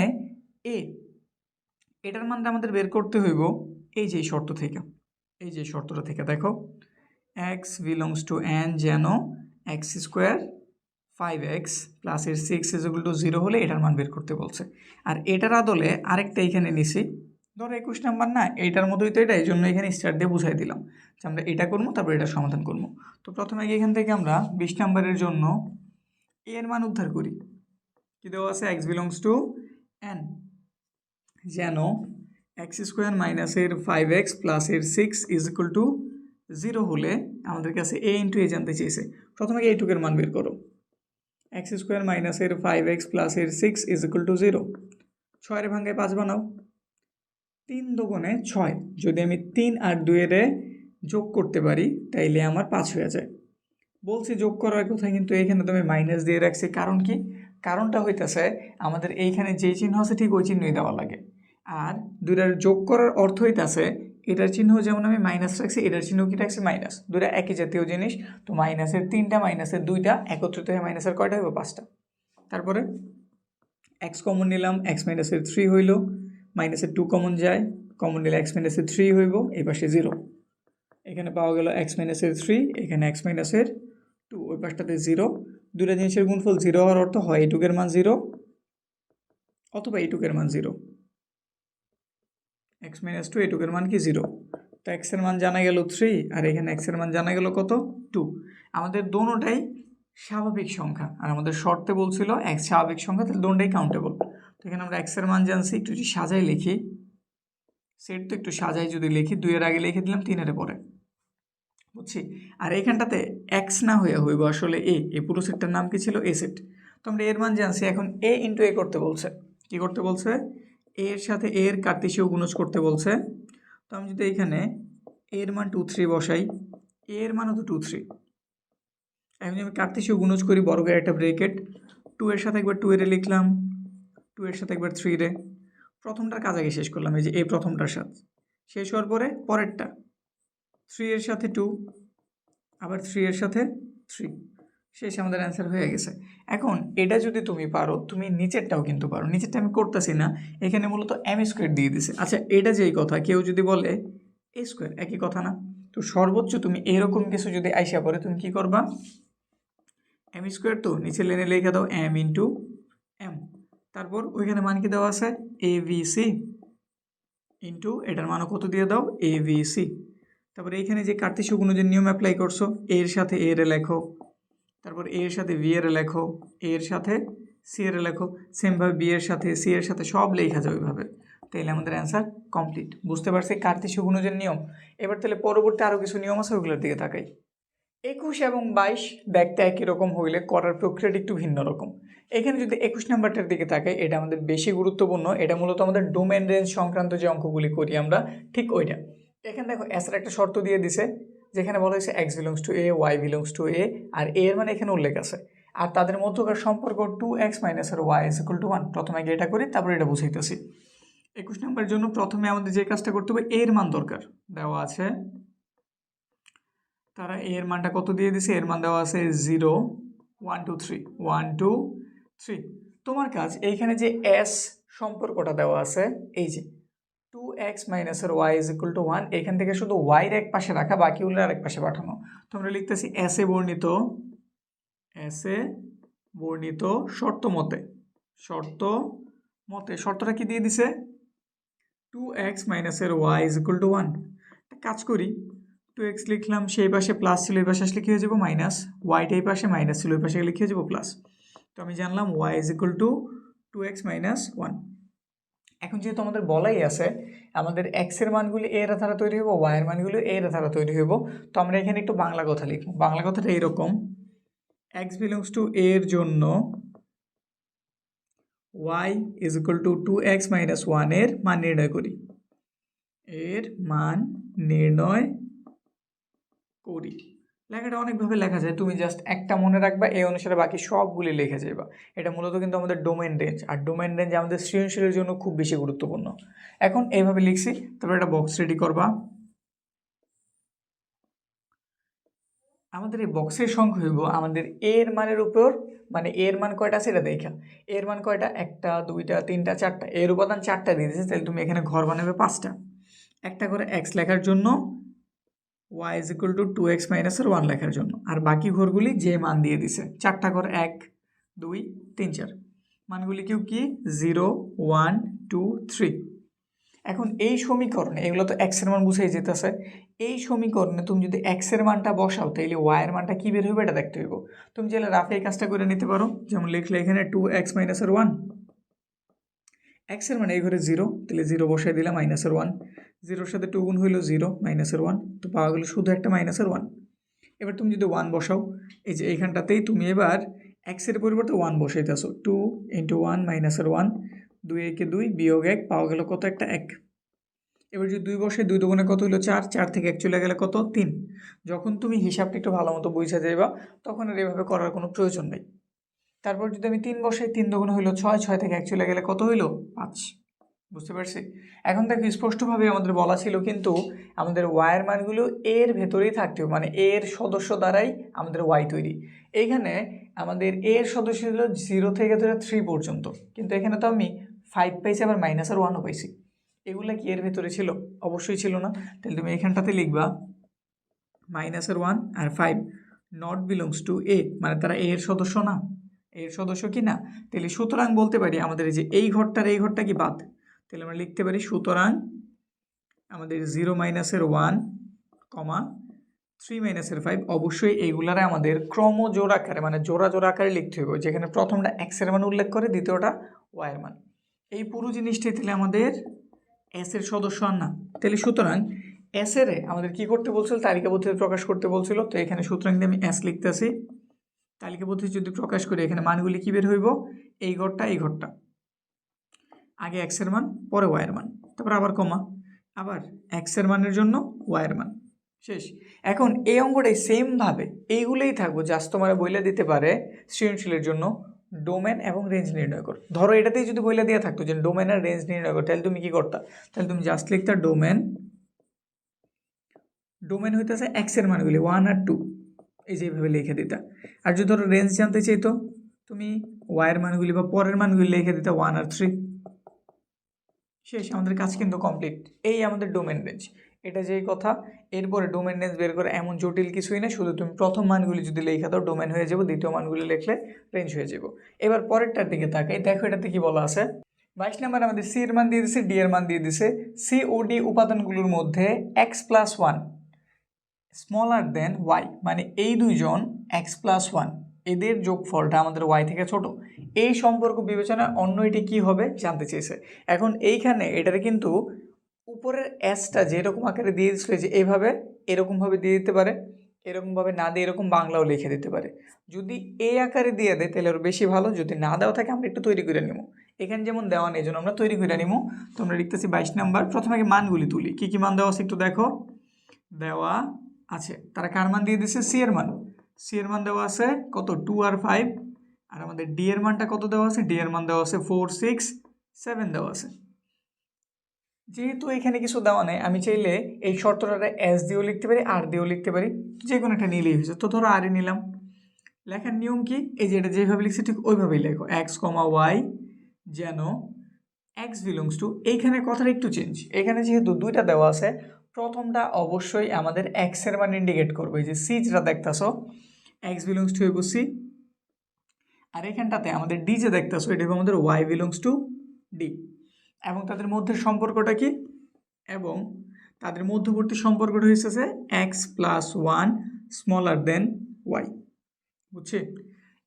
এটার মানটা আমাদের বের করতে হইব এই যে শর্ত থেকে, এই যে শর্তটা থেকে। দেখো এক্স বিলংস টু এন, যেন এক্স স্কোয়ার 5x প্লাস এর 6 = 0 হলে এটার মান বের করতে বলছে। আর এটার আদলে আরেকটা এখানে নিছি, ধরো 21 নাম্বার না, এইটার মতোই তো এটা, এই জন্য এখানে স্টার দিয়ে বুঝাই দিলাম যে আমরা এটা করবো, তারপর এটা সমাধান করবো। তো প্রথমে এখান থেকে আমরা 20 নাম্বারের জন্য এর মান উদ্ধার করি। কি দেওয়া আছে? এক্স বিলংস টু এন, যেন এক্স স্কোয়ার মাইনাস এর 5x প্লাস এর 6 = 0 হলে আমাদের কাছে এ ইন্টু এ জানতে চেয়েছে। প্রথমে এইটুকের মান বের করো। এক্স স্কোয়ার মাইনাস এর 5x প্লাস এর 6 = 0। 6-এর ভাঙ্গায় 5 বানাও। 3 দুগুণে 6, যদি আমি 3 আর 2-এর যোগ করতে পারি তাইলে আমার 5 হয়ে যায়। বলছি যোগ করার কথা, কিন্তু এইখানে তো আমি মাইনাস দিয়ে রাখছি। কারণ কি? কারণটা হইতেছে আমাদের এইখানে যে চিহ্ন আছে ঠিক ওই চিহ্নই দেওয়া লাগে। আর দুইটার যোগ করার অর্থ হইতেছে এটার চিহ্ন যেমন আমি মাইনাস রাখছি, এটার চিহ্ন কি রাখছি? মাইনাস। দুইটা একই জাতীয় জিনিস, তো মাইনাসের 3টা মাইনাসের 2টা একত্রিত হয়ে মাইনাসের কয়টা হইব? 5টা। তারপরে এক্স কমন নিলাম, এক্স মাইনাসের 3 হইল, মাইনাসের 2 কমন যায়, কমন নিলে এক্স মাইনাসের 3 হইব, এই পাশে 0। এখানে পাওয়া গেল এক্স মাইনাসের 3, এখানে এক্স মাইনাসের 2, ওই পাশটাতে 0। দুটা জিনিসের গুণফল 0 হওয়ার অর্থ হয় এইটুকের মান 0 অথবা এইটুকের মান 0। এক্স মাইনাস 2, এইটুকের মান কি? 0। তো এক্সের মান জানা গেল 3, আর এখানে এক্সের মান জানা গেল কত? 2। আমাদের দোনোটাই স্বাভাবিক সংখ্যা, আর আমাদের শর্তে বলছিল এক্স স্বাভাবিক সংখ্যা, তাহলে দোনোটাই কাউন্টেবল। তো এখানে আমরা এক্সের মান জানছি, একটু যদি সাজাই লিখি, সেট তো একটু সাজাই যদি লিখি, 2-এর আগে লিখে দিলাম, 3-এর পরে, বুঝছি? আর এইখানটাতে এক্স না হয়ে হইব আসলে এ পুরো সেটটার নাম কি ছিল? এ সেট। তো আমরা এর মান জানছি, এখন এ ইন্টু এ করতে বলছে। কি করতে বলছে? এর সাথে এর কার্তেশীয় গুণজ করতে বলছে। তো আমি যদি এখানে এর মান 2 3 বসাই, এর মানও তো 2 3। এখন আমি কার্তেশীয় গুণজ করি, বর্গের একটা ব্রেকেট, 2 এর সাথে একবার 2 এর লিখলাম, 2 এর সাথে একবার 3 রে। প্রথমটার কাজ আগে শেষ করলাম, এই যে এই প্রথমটার সাথে শেষ হওয়ার পরে পরেরটা 3 এর সাথে 2, আবার 3 এর সাথে 3, শেষ, আমাদের অ্যান্সার হয়ে গেছে। এখন এটা যদি তুমি পারো, তুমি নিচেরটাও কিন্তু পারো। নিচেরটা আমি করতেছি না, এখানে মূলত এম স্কোয়ার দিয়ে দিছে। আচ্ছা, এটা যেই কথা, কেউ যদি বলে এ স্কোয়ার, একই কথা না? তো সর্বোচ্চ তুমি এরকম কিছু যদি আইসা পড়ে, তুমি কি করবা? এম স্কোয়ার তো নিচে লেনে লিখে দাও এম ইন্টু এম, তারপর ওইখানে মান কি দেওয়া আছে? এ বি সি ইন্টু এটার মানও কত দিয়ে দাও? A B C. তারপরে এইখানে যে কার্তেশীয় গুণজের নিয়ম অ্যাপ্লাই করছো, এর সাথে এর লেখো, তারপর এর সাথে বি এর লেখো, এর সাথে সি এর লেখো, সেমভাবে বি এর সাথে সি এর সাথে সব লেখা যাবে ওইভাবে। তাইলে আমাদের অ্যান্সার কমপ্লিট। বুঝতে পারছি কার্তেশীয় গুণজের নিয়ম। এবার তাহলে পরবর্তী আরও কিছু নিয়ম আছে, ওগুলোর দিকে তাকাই। 21 এবং 22 দেখতে একই রকম হইলে করার প্রক্রিয়াটা একটু ভিন্ন রকম। এখানে যদি 21 নাম্বারটার দিকে তাকাই, এটা আমাদের বেশি গুরুত্বপূর্ণ। এটা মূলত আমাদের ডোমেন রেঞ্জ সংক্রান্ত যে অঙ্কগুলি করি আমরা, ঠিক ওইটা। এখানে দেখো এসের একটা শর্ত দিয়ে দিছে, যেখানে বলা হয়েছে X belongs to A, Y belongs to A, আর এ এর মানে এখানে উল্লেখ আছে, আর তাদের মধ্যকার সম্পর্ক 2x - আর y = 1। প্রথমে আগে এটা করি, তারপর এটা বুঝাইতেছি। 21 নাম্বারের জন্য প্রথমে আমাদের যে কাজটা করতে হবে, এর মান দরকার দেওয়া আছে। তারা এর মানটা কত দিয়ে দিছে? এর মান দেওয়া আছে 0 1 2 3 1 2 3। তোমার কাজ এইখানে যে s সম্পর্কটা দেওয়া আছে, এই যে 2x - আর y = 1, এখান থেকে শুধু y এর এক পাশে রাখা, বাকিগুলো আরেক পাশে পাঠানো। তোমরা লিখতেছি s এ বর্ণিত শর্ত মতে, শর্তটা কি দিয়ে দিছে? 2x - আর y = 1। কাজ করি, 2x লিখলাম, সেই পাশে প্লাস ছিল, এই পাশে আসলে কী হয়ে যাবো? মাইনাস। ওয়াইটা এই পাশে মাইনাস ছিল, ওই পাশে গেলে কী হয়ে যাবো? প্লাস। তো আমি জানলাম y = 2x - 1। এখন যেহেতু আমাদের বলাই আছে আমাদের x এর মানগুলি এর দ্বারা তৈরি হবো, y এর মানগুলি এর দ্বারা তৈরি হইব, তো আমরা এখানে একটু বাংলা কথা লিখব। বাংলা কথাটা এইরকম, x বিলংস টু a এর জন্য y = 2x - 1 এর মান নির্ণয় করি। লেখাটা অনেকভাবে লেখা যায়, তুমি জাস্ট একটা মনে রাখবা, এই অনুসারে বাকি সবগুলি লিখে যাইবা। এটা মূলত কিন্তু আমাদের ডোমেন রেঞ্জ, আর ডোমেন রেঞ্জ আমাদের সৃজনশীলের জন্য খুব বেশি গুরুত্বপূর্ণ। এখন এইভাবে লিখছি, তারপর একটা বক্স রেডি করবা। আমাদের এই বক্সের সংখ্যা হইব আমাদের এর মানের উপর, মানে এর মান কয়টা আছে এটা দেখা। এর মান কয়টা? 1টা 2টা 3টা 4টা, এর উপাদান 4টা দিয়ে দিয়েছে, তাহলে তুমি এখানে ঘর বানাবে 5টা। একটা করে x লেখার জন্য, y = 2x - আর 1 লেখার জন্য, আর বাকি ঘরগুলি যে মান দিয়ে দিছে 4টা ঘর, 1 2 3 4, মানগুলি কেউ কি 0 1 2 3। এখন এই সমীকরণে, এগুলো তো x এর মান বুঝাই যেতেছে, এই সমীকরণে তুমি যদি x এর মানটা বসাও, তাহলে y এর মানটা কি বের হবে এটা দেখতে হইব। তুমি চাইলে রাফে এই কাজটা করে নিতে পারো, যেমন লিখলে এখানে 2x - আর 1, x এর মানে এই ঘরে 0, তাহলে 0 বসাই দিলাম, -আর 1, 0-র সাথে 2 গুণ হইলো 0 - আর 1, তো পাওয়া গেল শুধু একটা -আর 1। এবার তুমি যদি 1 বসাও, এই যে এইখানটাতেই তুমি এবার x এর পরিবর্তে 1 বসাইতেছো, 2 × 1 - আর 1, 2 একে 2 বিয়োগ 1, পাওয়া গেল কত? একটা 1। এবার যদি 2 বসে, 2 দুগুণে কত হলো? 4, 4 থেকে 1 চলে গেলে কত? 3। যখন তুমি হিসাবটা একটু ভালো মতো বুঝে যাইবা, তখন আর এভাবে করার কোনো প্রয়োজন নেই। তারপর যদি আমি 3 বসাই, 3 দুগুণে হইলো 6, 6 থেকে 1 চলে গেলে কত হইলো? 5। বুঝতে পারছি? এখন দেখো স্পষ্টভাবে আমাদের বলা ছিল কিন্তু আমাদের ওয়াইয়ের মানগুলো এর ভেতরেই থাকতে হবে, মানে এর সদস্য দ্বারাই আমাদের ওয়াই তৈরি। এইখানে আমাদের এর সদস্য ছিল 0 থেকে ধরে 3 পর্যন্ত, কিন্তু এখানে তো আমি 5 পাইছি, আবার -আর 1ও পাইছি। এগুলা কি এর ভেতরে ছিল? অবশ্যই ছিল না। তাহলে তুমি এখানটাতে লিখবা -আর 1 আর 5 নট বিলংস টু এ, মানে তারা এর সদস্য না। এর সদস্য কি না? তাহলে সুতরাং বলতে পারি আমাদের এই যে এই ঘরটা কি বাদ, তাহলে আমরা লিখতে পারি সুতরাং আমাদের 0 - আর 1, 3 - আর 5, অবশ্যই এইগুলারে আমাদের ক্রমজোড় আকারে, মানে জোড়া জোড়া আকারে লিখতে হবে, যেখানে প্রথমটা x এর মান উল্লেখ করে, দ্বিতীয়টা y এর মান। এই পুরো জিনিসটাই তাহলে আমাদের s এর সদস্য আর না। তাহলে সুতরাং s এর আমাদের কি করতে বলছিল? তালিকা পদ্ধতিতে প্রকাশ করতে বলছিল। তো এখানে সুতরাং দিয়ে আমি s লিখতেছি, তালিকা পদ্ধতি যদি প্রকাশ করি, এখানে মানগুলি কি বের হইব? এই ঘরটা আগে x এর মান, পরে y এর মান, তারপর আবার কমা, আবার x এর মানের জন্য y এর মান, শেষ। এখন এই অঙ্কটাই সেমভাবে এইগুলোই থাকবো, জাস্ট তোমার বইলা দিতে পারে সৃজনশীলের জন্য ডোমেন এবং রেঞ্জ নির্ণয় কর। ধরো এটাতেই যদি বইলা দেওয়া থাকতো যে ডোমেন আর রেঞ্জ নির্ণয় কর, তাহলে তুমি কি করতা? তাহলে তুমি জাস্ট লিখতা ডোমেন হইতেছে এক্স এর মানগুলি 1 আর 2, এই যে এইভাবে লিখে দিতা। আর যদি ধরো রেঞ্জ জানতে চাইতো, তুমি ওয়াইয়ের মানগুলি বা পরের মানগুলি লিখে দিতা 1 আর 3। শেষ, আমাদের কাজ কিন্তু কমপ্লিট। এই আমাদের ডোমেন রেঞ্জ, এটা যেই কথা। এরপরে ডোমেন রেঞ্জ বের করে এমন জটিল কিছুই না, শুধু তুমি প্রথম মানগুলি যদি লেখা দাও ডোমেন হয়ে যাবো, দ্বিতীয় মানগুলি লিখলে রেঞ্জ হয়ে যাবো। এবার পরেরটার দিকে তাকাই, দেখো এটাতে কি বলা আছে। 22 নাম্বার আমাদের সি এর মান দিয়ে দিছে, ডি এর মান দিয়ে দিছে। সি ও ডি উপাদানগুলোর মধ্যে X plus one smaller than Y, মানে এই দুইজন এক্স প্লাস ওয়ান এদের যোগফলটা আমাদের ওয়াই থেকে ছোট, এই সম্পর্ক বিবেচনায় অন্য এটি কী হবে জানতে চেয়েছে। এখন এইখানে এটার কিন্তু উপরের এসটা যেরকম আকারে দিয়ে দিচ্ছিল, যে এইভাবে এরকমভাবে দিয়ে দিতে পারে, এরকমভাবে না দিয়ে এরকম বাংলাও লিখে দিতে পারে। যদি এই আকারে দিয়ে দেয় তাহলে আরও বেশি ভালো, যদি না দেওয়া থাকে আমরা একটু তৈরি করে নিব। এখানে যেমন দেওয়া নেই, এই জন্য আমরা তৈরি করে নিব। তো আমরা লিখতেছি 22 নাম্বার। প্রথমে আগে মানগুলি তুলি, কী কী মান দেওয়া আছে একটু দেখো। দেওয়া আছে, তারা কার মান দিয়ে দিচ্ছে, সি এর মান। সি এর মান দেওয়া আছে কত, 2 আর 5। আর আমাদের ডি এর মানটা কত দেওয়া আছে, ডি এর মান দেওয়া আছে 4 6 7 দেওয়া আছে। যেহেতু এখানে কিছু দেওয়া নেই, আমি চাইলে এই শর্তটাতে এস দিয়েও লিখতে পারি, আর দিয়েও লিখতে পারি, যে কোনো একটা নিলেই হয়েছে। তো ধরো আরই নিলাম। লেখার নিয়ম কি, এই যে এটা যেভাবে লিখছি ঠিক ওইভাবেই লেখো, এক্স কমা ওয়াই যেন এক্স বিলংস টু, এইখানে কথাটা একটু চেঞ্জ। এখানে যেহেতু দুইটা দেওয়া আছে, প্রথমটা অবশ্যই আমাদের এক্স এর মান ইন্ডিকেট করবে, এই যে সি যেটা দেখতেছো এক্স বিলংস টু হইব সি। আর এখানটাতে আমাদের ডি যে দেখতেছো এটা হইব আমাদের ওয়াই বিলংস টু ডি। এবং তাদের মধ্যে সম্পর্কটা কি, এবং তাদের মধ্যবর্তী সম্পর্কটা হয়েছে X plus one smaller than Y, বুঝছি।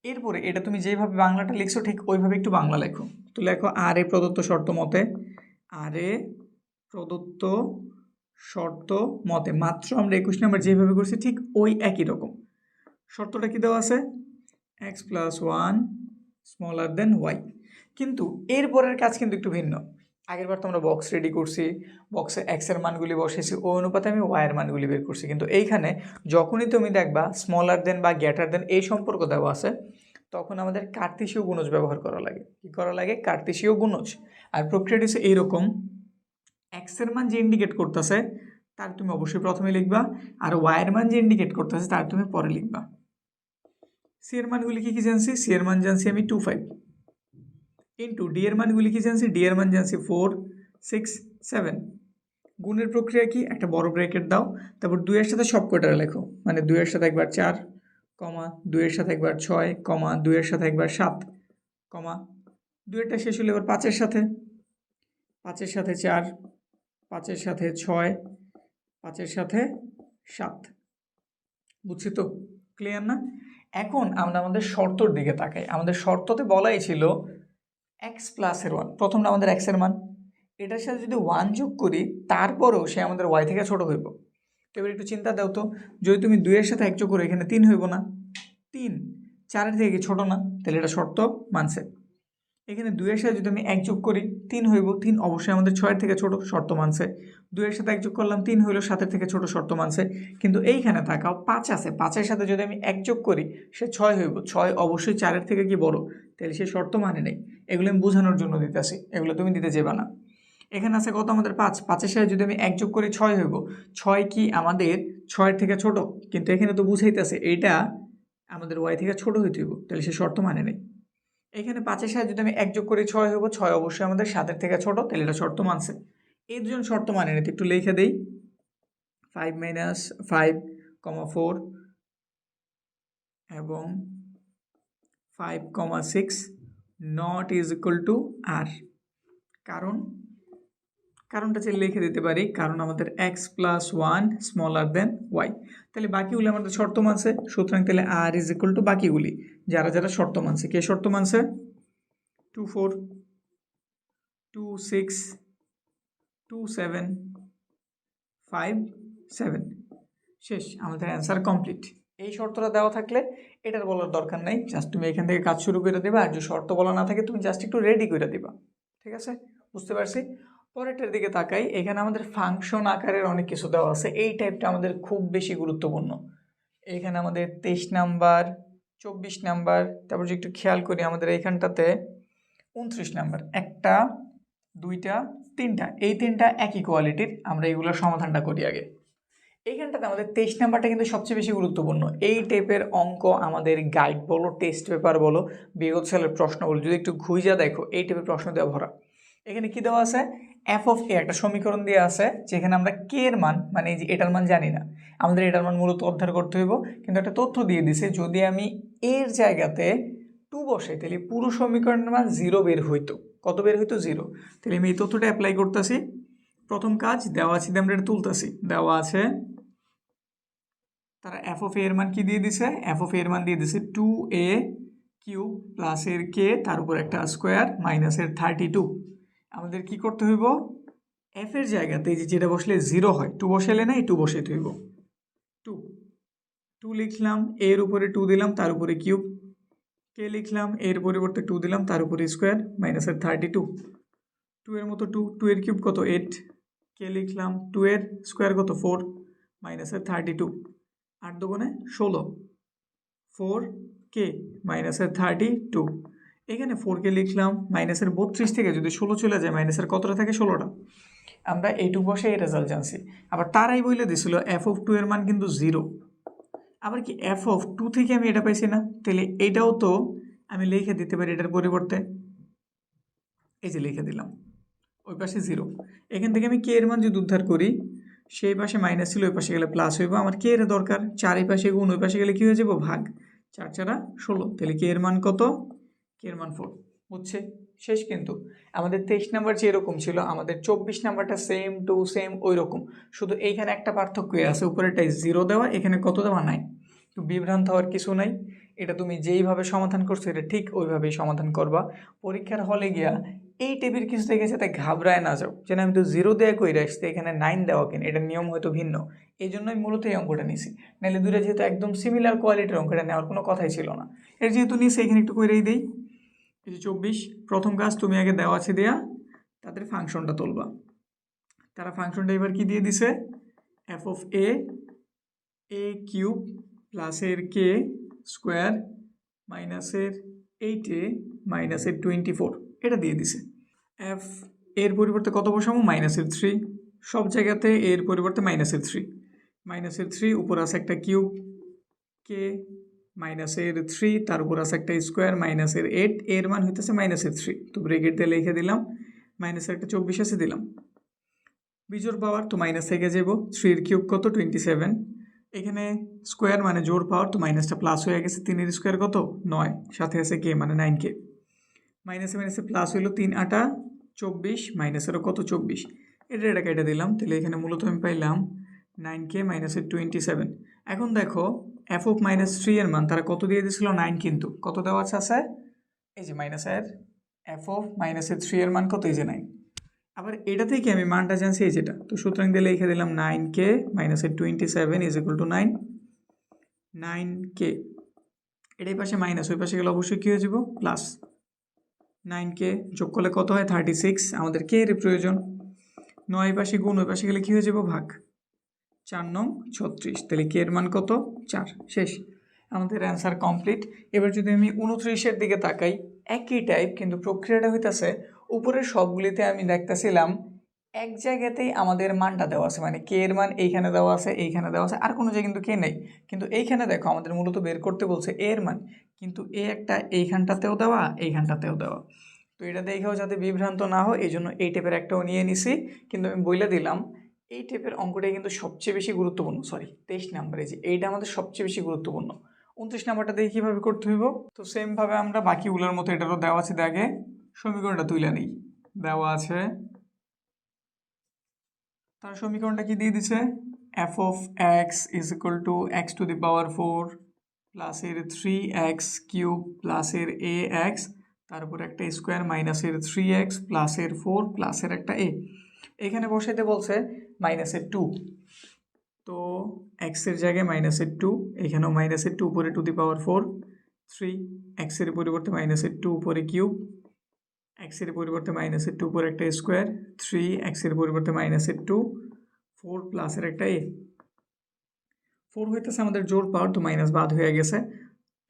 এরপরে এটা তুমি যেভাবে বাংলাটা লিখছো ঠিক ওইভাবে একটু বাংলা লেখো। তো লেখো, আর এ প্রদত্ত শর্ত মতে, আর এ প্রদত্ত শর্ত মতে, মাত্র আমরা 21 নাম্বার যেভাবে করছি ঠিক ওই একই রকম। শর্তটা কি দেওয়া আছে, X plus one smaller than Y. কিন্তু এরপরের কাজ কিন্তু একটু ভিন্ন। আগেরবার তো আমরা বক্স রেডি করছি, বক্সে এক্স এর মানগুলি বসেছি, ওই অনুপাতে আমি ওয়াই এর মানগুলি বের করছি। কিন্তু এইখানে যখনই তুমি দেখবা স্মলার দেন বা গ্রেটার দেন এই সম্পর্ক দেওয়া আছে, তখন আমাদের কার্তেশীয় গুণজ ব্যবহার করা লাগে। কী করা লাগে, কার্তেশীয় গুণজ। আর প্রক্রিয়াটি হচ্ছে এইরকম, এক্স এর মান যে ইন্ডিকেট করতেছে তার তুমি অবশ্যই প্রথমে লিখবা, আর ওয়াই এর মান যে ইন্ডিকেট করতেছে তার তুমি পরে লিখবা। সি এর মানগুলি কি কি জানছি, সি এর মান জানছি আমি 2 5 ইন্টু ডি এর মানগুলি কি জানছি, ডি এর মান জানছি 4 6 7। গুণের প্রক্রিয়া কি, একটা বড় ব্র্যাকেট দাও, তারপর 2 এর সাথে সব কয়টা লেখো, মানে 2 এর সাথে একবার 4 কমা, 2 এর সাথে একবার 6 কমা, 2 এর সাথে একবার 7 কমা, 2 এরটা শেষ হলে এবার 5 এর সাথে, 5 এর সাথে 4, 5 এর সাথে 6, 5 এর সাথে 7। বুঝছি তো, ক্লিয়ার না? এখন আমরা আমাদের শর্তর দিকে তাকাই। আমাদের শর্ততে বলাই ছিল এক্স প্লাসের ওয়ান, প্রথমটা আমাদের এক্স এর মান, এটার সাথে যদি 1 যোগ করি তারপরেও সে আমাদের ওয়াই থেকে ছোট হইব। তো এবার একটু চিন্তা দাও তো, যদি তুমি 2 এর সাথে 1 যোগ করো এখানে 3 হইব না, 3 4 থেকে কি ছোট না, তাহলে এটা শর্ত মানছে। এখানে 2 এর সাথে যদি আমি 1 যোগ করি 3 হইব, 3 অবশ্যই আমাদের 6 এর থেকে ছোট, শর্ত মানছে। 2 এর সাথে 1 যোগ করলাম 3 হইল, 7 এর থেকে ছোট, শর্ত মানছে। কিন্তু এইখানে তাকাও 5 আছে, 5 এর সাথে যদি আমি 1 যোগ করি সে 6 হইব, 6 অবশ্যই 4 এর থেকে কি বড়, তাহলে সে শর্ত মানে নেই। এগুলো আমি বোঝানোর জন্য দিতেছি, এগুলো তুমি দিতে যাবে না। এখানে আছে কত আমাদের 5, 5 এর সাথে যদি আমি 1 যোগ করি 6 হইব, 6 কি আমাদের 6 এর থেকে ছোট, কিন্তু এখানে তো বুঝাইতেছে এইটা আমাদের ওয়াই থেকে ছোট হইতে হইব, তাহলে সে শর্ত মানে নেই। এখানে 5 এর সাথে যদি আমি 1 যোগ করি 6 হইব, 6 অবশ্যই আমাদের 7 এর থেকে ছোট, তাহলে এটা শর্ত মানছে। এই দুজন শর্ত মানে নিতে একটু লিখে দেই, 5 - 5, 4 এবং 5, 6 not is equal to R. কারণটা চাইলে লিখে দিতে পারি, কারণ আমাদের X plus one smaller than Y. তাহলে বাকিগুলি আমাদের শর্ত মানছে, সুতরাং তাহলে আর ইজ ইকুয়াল টু বাকিগুলি যারা যারা শর্ত মানছে। কে শর্ত মানছে, 2 4 2 6 2 7 5 7। শেষ, আমাদের অ্যান্সার কমপ্লিট। এই শর্তটা দেওয়া থাকলে এটার বলার দরকার নেই, জাস্ট তুমি এখান থেকে কাজ শুরু করে দেবা। আর যদি শর্ত বলা না থাকে তুমি জাস্ট একটু রেডি করে দিবা। ঠিক আছে, বুঝতে পারছি। পরেরটার দিকে তাকাই, এখানে আমাদের ফাংশন আকারের অনেক কিছু দেওয়া আছে। এই টাইপটা আমাদের খুব বেশি গুরুত্বপূর্ণ। এখানে আমাদের 23 নাম্বার, 24 নাম্বার, তারপর যদি একটু খেয়াল করি আমাদের এইখানটাতে 29 নাম্বার, 1টা 2টা 3টা, এই 3টা একই কোয়ালিটির। আমরা এগুলোর সমাধানটা করি আগে। এইখানটাতে আমাদের 23 নাম্বারটা কিন্তু সবচেয়ে বেশি গুরুত্বপূর্ণ। এই টাইপের অঙ্ক আমাদের গাইড বলো, টেস্ট পেপার বলো, বিগত সালের প্রশ্ন বলো, যদি একটু ঘুইজা দেখো এই টাইপের প্রশ্ন দেওয়া ভরা। এখানে কি দেওয়া আছে, এফ অফ এ একটা সমীকরণ দিয়ে আছে, যেখানে আমরা কে এর মান মানে এই যে এটার মান জানি না, আমাদের এটার মান মূলত অধ্যয়ন করতে হইব। কিন্তু একটা তথ্য দিয়ে দিছে, যদি আমি এর জায়গাতে 2 বসাই তাহলে পুরো সমীকরণের মান 0 বের হইতো। কত বের হইতো? 0। তাহলে আমি এই তথ্যটা অ্যাপ্লাই করতেছি। প্রথম কাজ দেওয়া আছে, আমরা এটা তুলতেছি, দেওয়া আছে তারা এফ অফ এর মান কি দিয়ে দিছে, এফ অফ এর মান দিয়ে দিছে 2a কিউব প্লাস এর কে তার উপর একটা স্কোয়ার মাইনাসের 32। আমাদের কি করতে হইব, এফ এর জায়গাতে এই যে যেটা বসলে 0 হয়, 2 বসাইলে না, এই 2 বসাইতে হইব। 2 লিখলাম, এর উপরে 2 দিলাম, তার উপরে কিউব, কে লিখলাম, এর পরিবর্তে 2 দিলাম, তার উপরে স্কোয়ার মাইনাসের 32। 2 এর মতো 2, 2 এর কিউব কত 8, কে লিখলাম, 2 এর স্কোয়ার কত 4 মাইনাসের 32। 8 দুগুণে 16, 4k মাইনাসের 32। এখানে 4k লিখলাম, মাইনাসের 32 থেকে যদি 16 চলে যায়, মাইনাসের কতটা থাকে? 16টা। আমরা এইটুকু বসে এই রেজাল্ট জানছি। আবার তারাই বলে দিছিল এফ অফ 2 এর মান কিন্তু 0। আবার কি এফ অফ 2 থেকে আমি এটা পাইছি না, তাহলে এটাও তো আমি লিখে দিতে পারি এটার পরিবর্তে, এই যে লিখে দিলাম, ওই পাশে 0। এখান থেকে আমি কে এর মান যদি উদ্ধার করি, সেই পাশে মাইনাস ছিল, ওই পাশে গেলে প্লাস হইব। আমার কে এর দরকার, 4 এই পাশে গুণ, ওই পাশে গেলে কি হয়ে যাব? ভাগ। 4 4 16। তাহলে কে এর মান কত? কে এর মান 4। বুঝছে? শেষ। কিন্তু আমাদের 23 নাম্বার যেরকম ছিল, আমাদের 24 নাম্বারটা সেম টু সেম ওই রকম, শুধু এইখানে একটা পার্থক্য আছে, উপরেটাই 0 দেওয়া, এখানে কত দেওয়া নাই। তো বিভ্রান্ত হওয়ার কিছু নাই, এটা তুমি যেইভাবে সমাধান করছো এটা ঠিক ওইভাবেই সমাধান করবা। পরীক্ষার হলে গিয়া এই টেবিল কিছু দেখেছে তাই ঘাবড়ায় না যাও, যেন আমি তো 0 দেওয়া কইরা আসছি, এখানে 9 দেওয়া কেন, এটার নিয়ম হয়তো ভিন্ন। এই জন্যই মূলত এই অঙ্কটা নিছি। নাহলে দুটো যেহেতু একদম সিমিলার কোয়ালিটির অঙ্কটা নেওয়ার কোনো কথাই ছিল না। এর যেহেতু নিছি, এখানে একটু কইরাই দেই। এই যে 24, প্রথম কাজ তুমি আগে দেওয়া আছে দেয়া তাদের ফাংশনটা তুলবা। তারা ফাংশনটা এবার কি দিয়ে দিছে, এফ অফ এ কিউব প্লাসের কে স্কোয়ার মাইনাসের 8a মাইনাসের 24 এটা দিয়ে দিছে। এফ এর পরিবর্তে কত বসাবো? মাইনাসের 3। সব জায়গাতে এর পরিবর্তে মাইনাসের 3, মাইনাসের 3 উপর আছে একটা কিউব, কে মাইনাসের 3 তার উপর আছে একটা স্কোয়ার মাইনাসের 8, এর মান হইতেছে মাইনাসের 3, তো ব্রেকেট দিয়ে লিখে দিলাম, মাইনাসের একটা 24 আছে দিলাম। বিজোড় পাওয়ার তো মাইনাস থেকে যাব, 3 এর কিউব কত? 27। এখানে স্কোয়ার মানে জোড় পাওয়ার, তো মাইনাসটা প্লাস হয়ে গেছে, 3 এর স্কোয়ার কত? 9, সাথে আছে কে মানে 9k, মাইনাসে মাইনাসে প্লাস হইলো, 3 8 24 মাইনাসেরও কত? 24। এটা কেটে দিলাম, তাহলে এখানে মূলত আমি পাইলাম 9k মাইনাসের 27। এখন দেখো এফ অফ মাইনাস 3 এর মান তারা কত দিয়ে দিয়েছিল? 9, কিন্তু কত দেওয়া আছে? এই যে মাইনাসের এফ অফ মাইনাসের 3 এর মান কত? এই যে 9। আবার এটা থেকে আমি মানটা জানছি এই যেটা, তো সুতরাং দিয়ে লিখে দিলাম 9k মাইনাসের 27 ইজ ইকুয়াল টু 9k। এটাই পাশে মাইনাস, ওই পাশে গেলে অবশ্যই কী হয়ে যাব? প্লাস। 9k যোগ করলে কত হয়? 36। আমাদের কে এর প্রয়োজন, 9 পাশে গুণ, ওই পাশে গেলে কী হয়ে যাব? ভাগ। 4 9 36, তাহলে কে এর মান কত? 4। শেষ, আমাদের অ্যান্সার কমপ্লিট। এবার যদি আমি 29-এর দিকে তাকাই, একই টাইপ, কিন্তু প্রক্রিয়াটা হইতেছে উপরের সবগুলিতে আমি দেখতেছিলাম এক জায়গাতেই আমাদের মানটা দেওয়া আছে, মানে কে এর মান এইখানে দেওয়া আছে, এইখানে দেওয়া আছে, আর কোনো জায়গায় কিন্তু কে নেই। কিন্তু এইখানে দেখো আমাদের মূলত বের করতে বলছে এর মান, কিন্তু এ একটা এইখানটাতেও দেওয়া, এইখানটাতেও দেওয়া। তো এটা দেখেও যাতে বিভ্রান্ত না হয় এই জন্য এই টাইপের একটাও নিয়ে নিছি। কিন্তু আমি বলে দিলাম এই টাইপের অঙ্কটাই কিন্তু সবচেয়ে বেশি গুরুত্বপূর্ণ। 23 নাম্বারে যে এইটা আমাদের সবচেয়ে বেশি গুরুত্বপূর্ণ। 29 নাম্বারটা দেখে কীভাবে করতে হইব, তো সেমভাবে আমরা বাকিগুলোর মতো এটারও দেওয়া আছে, দেখে সমীকরণটা তুলে নিই। দেওয়া আছে, তার সমীকরণটা কি দিয়ে দিছে, F of X is equal to X to the power 4 প্লাসের 3x কিউব প্লাসের ax তারপর একটা স্কোয়ার মাইনাসের 3x প্লাসের 4 প্লাসের একটা a। এখানে বসাইতে বলছে মাইনাসের 2, তো এক্সের জায়গায় মাইনাসের 2, এখানেও মাইনাসের 2 উপরে টু দি পাওয়ার 4 3, এক্সের পরিবর্তে মাইনাসের 2 উপরে কিউব, এক্সের পরিবর্তে মাইনাসের 2 উপরে একটা স্কোয়ার 3, এক্সের পরিবর্তে মাইনাসের 2 4 প্লাসের একটা a। 4 হইতেছে আমাদের জোড় পাওয়ার, তো মাইনাস বাদ হয়ে গেছে।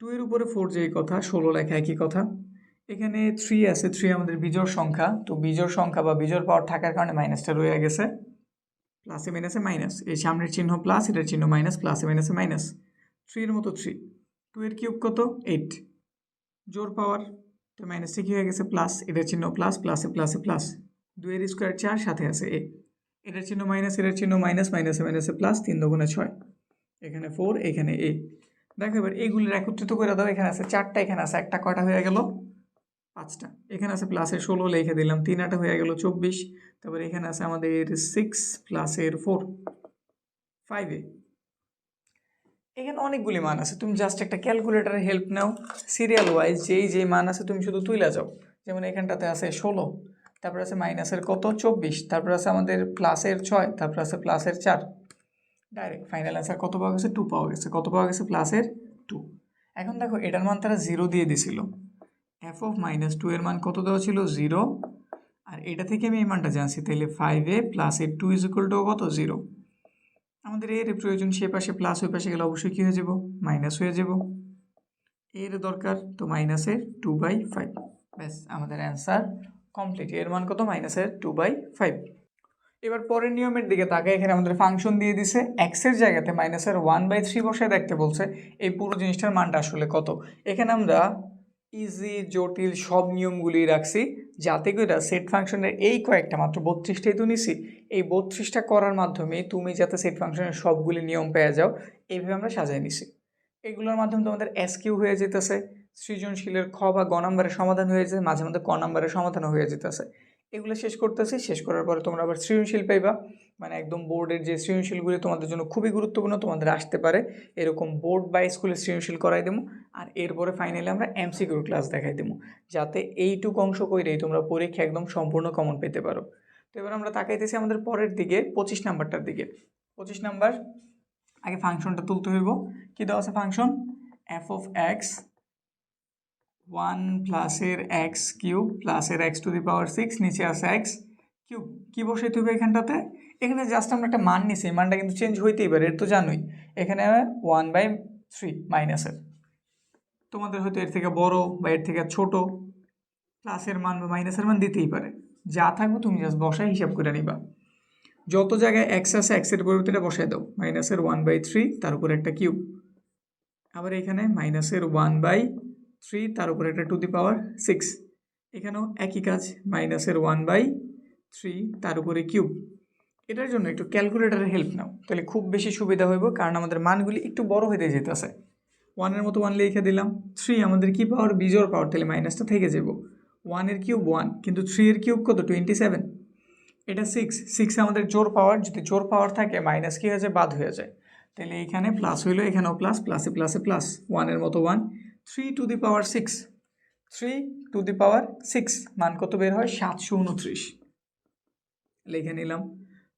2 এর উপরে 4 যেই কথা, 16 লেখা একই কথা। এখানে 3 আছে, 3 আমাদের বিজোড় সংখ্যা, তো বিজোড় সংখ্যা বা বিজোড় পাওয়ার থাকার কারণে মাইনাসটা রয়ে গেছে। প্লাসে মাইনাসে মাইনাস, এই সামনের চিহ্ন প্লাস, এটার চিহ্ন মাইনাস, প্লাসে মাইনাসে মাইনাস। 3 এর মতো 3, 2 এর কিউব কত 8, জোর পাওয়ার তো মাইনাসে কি হয়ে গেছে প্লাস, এটার চিহ্ন প্লাস, প্লাসে প্লাসে প্লাস। 2 এর স্কোয়ার 4, সাথে আছে এ, এটার চিহ্ন মাইনাস, এটার চিহ্ন মাইনাস, মাইনাসে মাইনাসে প্লাস, 3 দুগুণে 6, এখানে 4, এখানে এ। দেখো এবার এইগুলির একত্রিত করে দাও, এখানে আছে 4টা, এখানে আছে একটা, কয়টা হয়ে গেল 5টা। এখানে আছে প্লাসের 16 লিখে দিলাম, 3 8 হয়ে গেল 24। তারপরে এখানে আছে আমাদের 6 প্লাসের 4 5a। এখানে অনেকগুলি মান আছে, তুমি জাস্ট একটা ক্যালকুলেটারের হেল্প নাও, সিরিয়াল ওয়াইজ যেই মান আছে তুমি শুধু তুইলা যাও। যেমন এখানটাতে আছে 16, তারপর আছে মাইনাসের কত 24, তারপর আছে আমাদের প্লাসের 6, তারপর আছে প্লাসের 4। ডাইরেক্ট ফাইনাল অ্যান্সার কত পাওয়া গেছে 2 পাওয়া গেছে। কত পাওয়া গেছে প্লাসের 2। এখন দেখো এটার মান তারা 0 দিয়ে দিছিল, f অফ -2 এর মান কত দেওয়া ছিল 0, আর এটা থেকে আমি এই মানটা জানছি, তাহলে 5a প্লাস এর 2 ইজ ইকুয়াল টু কত 0। আমাদের এর প্রয়োজন, সে পাশে প্লাস, ওই পাশে গেলে অবশ্যই কী হয়ে যাব মাইনাস হয়ে যাব, এর দরকার তো মাইনাসের 2/5। ব্যাস আমাদের অ্যান্সার কমপ্লিট। এর মান কত মাইনাসের 2/5। এবার পরের নিয়মের দিকে তাকাই, এখানে আমাদের ফাংশন দিয়ে দিছে, এক্সের জায়গাতে মাইনাসের 1/3 বসায় দেখতে বলছে এই পুরো জিনিসটার মানটা আসলে কত। এখানে আমরা ইজি জটিল সব নিয়মগুলি রাখছি, যাতে করে সেট ফাংশনের এই কয়েকটা মাত্র 32টাই তো নিছি, এই 32টা করার মাধ্যমে তুমি যাতে সেট ফাংশনের সবগুলি নিয়ম পেয়ে যাও, এইভাবে আমরা সাজাই নিছি। এগুলোর মাধ্যমে তোমাদের এসকিউ হয়ে যেতেছে, সৃজনশীলের খ বা গ নাম্বারের সমাধান হয়ে যেতেছে, মাঝে মধ্যে ক নাম্বারের সমাধানও হয়ে যেতেছে। এগুলো শেষ করতেছি, শেষ করার পরে তোমরা আবার সৃজনশীল পাইবা, মানে একদম বোর্ডের যে সৃজনশীলগুলি তোমাদের জন্য খুবই গুরুত্বপূর্ণ, তোমাদের আসতে পারে এরকম বোর্ড বা স্কুলের সৃজনশীল করাই দেবো। আর এরপরে ফাইনালি আমরা এমসিকিউর ক্লাস দেখাই দেবো, যাতে এইটুকু অংশ করেই তোমরা পরীক্ষা একদম সম্পূর্ণ কমন পেতে পারো। তো এবার আমরা তাকাইতেছি আমাদের পরের দিকে 25 নাম্বারটার দিকে। 25 নাম্বার, আগে ফাংশনটা তুলতে হইব। কী দেওয়া আছে ফাংশন, এফ অফ এক্স 1 প্লাসের এক্স কিউব প্লাসের x টু দি পাওয়ার 6, নিচে আছে এক্স কিউব। কী বসাইতে হবে এখানটাতে, এখানে জাস্ট আমরা একটা মান নিছি, এই মানটা কিন্তু চেঞ্জ হইতেই পারে, এর তো জানোই। এখানে 1/3 মাইনাসের, তোমাদের হয়তো এর থেকে বড় বা এর থেকে ছোট প্লাসের মান বা মাইনাসের মান দিতেই পারে, যা থাকবে তুমি জাস্ট বসায় হিসাব করে নিবা। যত জায়গায় এক্স আছে এক্সের পরিবর্তে বসায় দাও, মাইনাসের 1/3 তার উপর একটা কিউব, আবার এখানে মাইনাসের 1/3 তার উপর একটা টু দি পাওয়ার 6, এখানেও একই কাজ, মাইনাসের 1/3 তার উপরে কিউব। এটার জন্য একটু ক্যালকুলেটারের হেল্প নাও, তাহলে খুব বেশি সুবিধা হইব, কারণ আমাদের মানগুলি একটু বড় হইতে যেতেছে। 1-এর মতো 1 লিখে দিলাম, 3 আমাদের কি পাওয়ার বিজোড় পাওয়ার, তাহলে মাইনাসটা থেকে যাব। 1-এর কিউব 1, কিন্তু 3-এর কিউব কত 27, এটা 6 আমাদের জোড় পাওয়ার, যদি জোড় পাওয়ার থাকে মাইনাস কি হয়ে যায় বাদ হয়ে যায়, তাহলে এখানে প্লাস হইলো, এখানেও প্লাস, প্লাসে প্লাসে প্লাস, 1-এর মতো 1, 3 two the power 6, 3 two the পাওয়ার 6 মান কত বের হয় 729, লিখে নিলাম।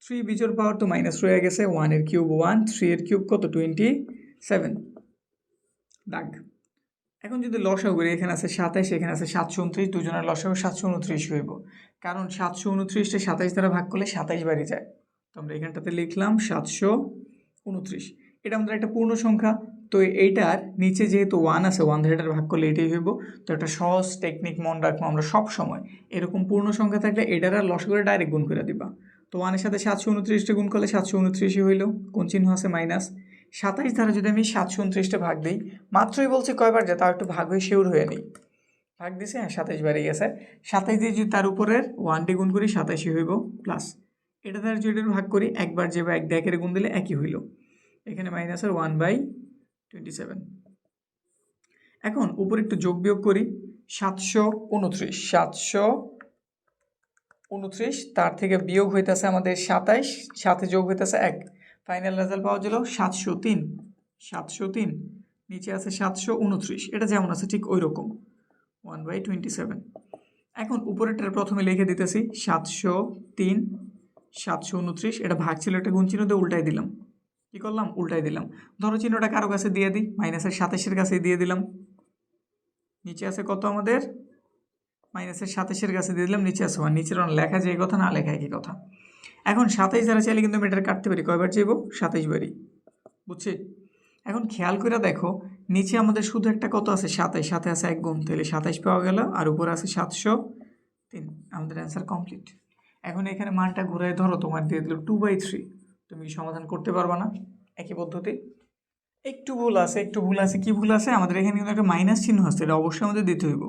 3 বিজোড় পাওয়ার তো মাইনাস রয়ে গেছে, 1-এর কিউব 1, 3-এর কিউব কত 27, দাগ। এখন যদি লসাগু করি, এখানে আছে 27, এখানে আছে 729, দুজনের লসাগু 729 হইব, কারণ 729টা 27 দ্বারা ভাগ করলে 27 বাড়ি যায়। তো আমরা এখানটাতে লিখলাম 729, এটা আমাদের একটা পূর্ণ সংখ্যা, তো এইটার নিচে যেহেতু 1 আছে, 1 দ্বারা ভাগ করলে এটাই হইব। তো একটা সহজ টেকনিক মনে রাখবো আমরা সব সময়, এরকম পূর্ণ সংখ্যা থাকলে এটার আর লসাগু করে ডাইরেক্ট গুণ করে দিবা। তো 1-এর সাথে 729টা গুণ করলে 729ই হইল, কোন চিহ্ন আছে মাইনাস। 27 দ্বারা যদি আমি 729টা ভাগ দিই, মাত্রই বলছি কয়বার যায়, তাও একটু ভাগ হয়ে শিওর হয়ে নিই। ভাগ দিছে, হ্যাঁ 27 বাড়ে গেছে। 27 দিয়ে যদি তার উপরের 1টি গুণ করি 27ই হইব, প্লাস এটা দ্বারা যদি ভাগ করি, একবার যে বা এক দেখের গুণ দিলে একই হইল, এখানে মাইনাসের 1/27। এখন উপরে একটু যোগ বিয়োগ করি, 729, তার থেকে বিয়োগ হইতেছে আমাদের 27, সাথে যোগ হইতেছে 1, ফাইনাল রেজাল্ট পাওয়া গেল 703, নিচে আছে 729, এটা যেমন আছে ঠিক ওই রকম 1/27। এখন উপরেরটার প্রথমে লিখে দিতেছি 703, 729, এটা ভাগ ছিল, এটা গুণ চিহ্ন দিয়ে উল্টাই দিলাম। কি করলাম, উল্টাই দিলাম। ধরো চিহ্নটা কারো কাছে দিয়ে দিই, মাইনাসের 27-এর কাছে দিয়ে দিলাম, নিচে আছে কত আমাদের মাইনাসের 27-এর কাছে দিয়ে দিলাম, নিচে আছে 1, নিচের লেখা যে কথা না লেখা একই কথা। এখন 27 দ্বারা চাইলে কিন্তু আমি এটা কাটতে পারি, কয়বার চাইব 27 বারই, বুঝছি। এখন খেয়াল করে দেখো, নিচে আমাদের শুধু একটা কত আছে 27, সাথে আছে 1 গুণ, তাহলে 27 পাওয়া গেল, আর উপরে আছে 703, আমাদের অ্যান্সার কমপ্লিট। এখন এখানে মানটা ঘুরাই ধরো, তোমার দিয়ে দিল 2/3, তুমি কি সমাধান করতে পারবা না? একই পদ্ধতি। একটু ভুল আছে, কি ভুল আছে? আমাদের এখানে কিন্তু একটা মাইনাস চিহ্ন আছে, এটা অবশ্যই আমাদের দিতে হইব।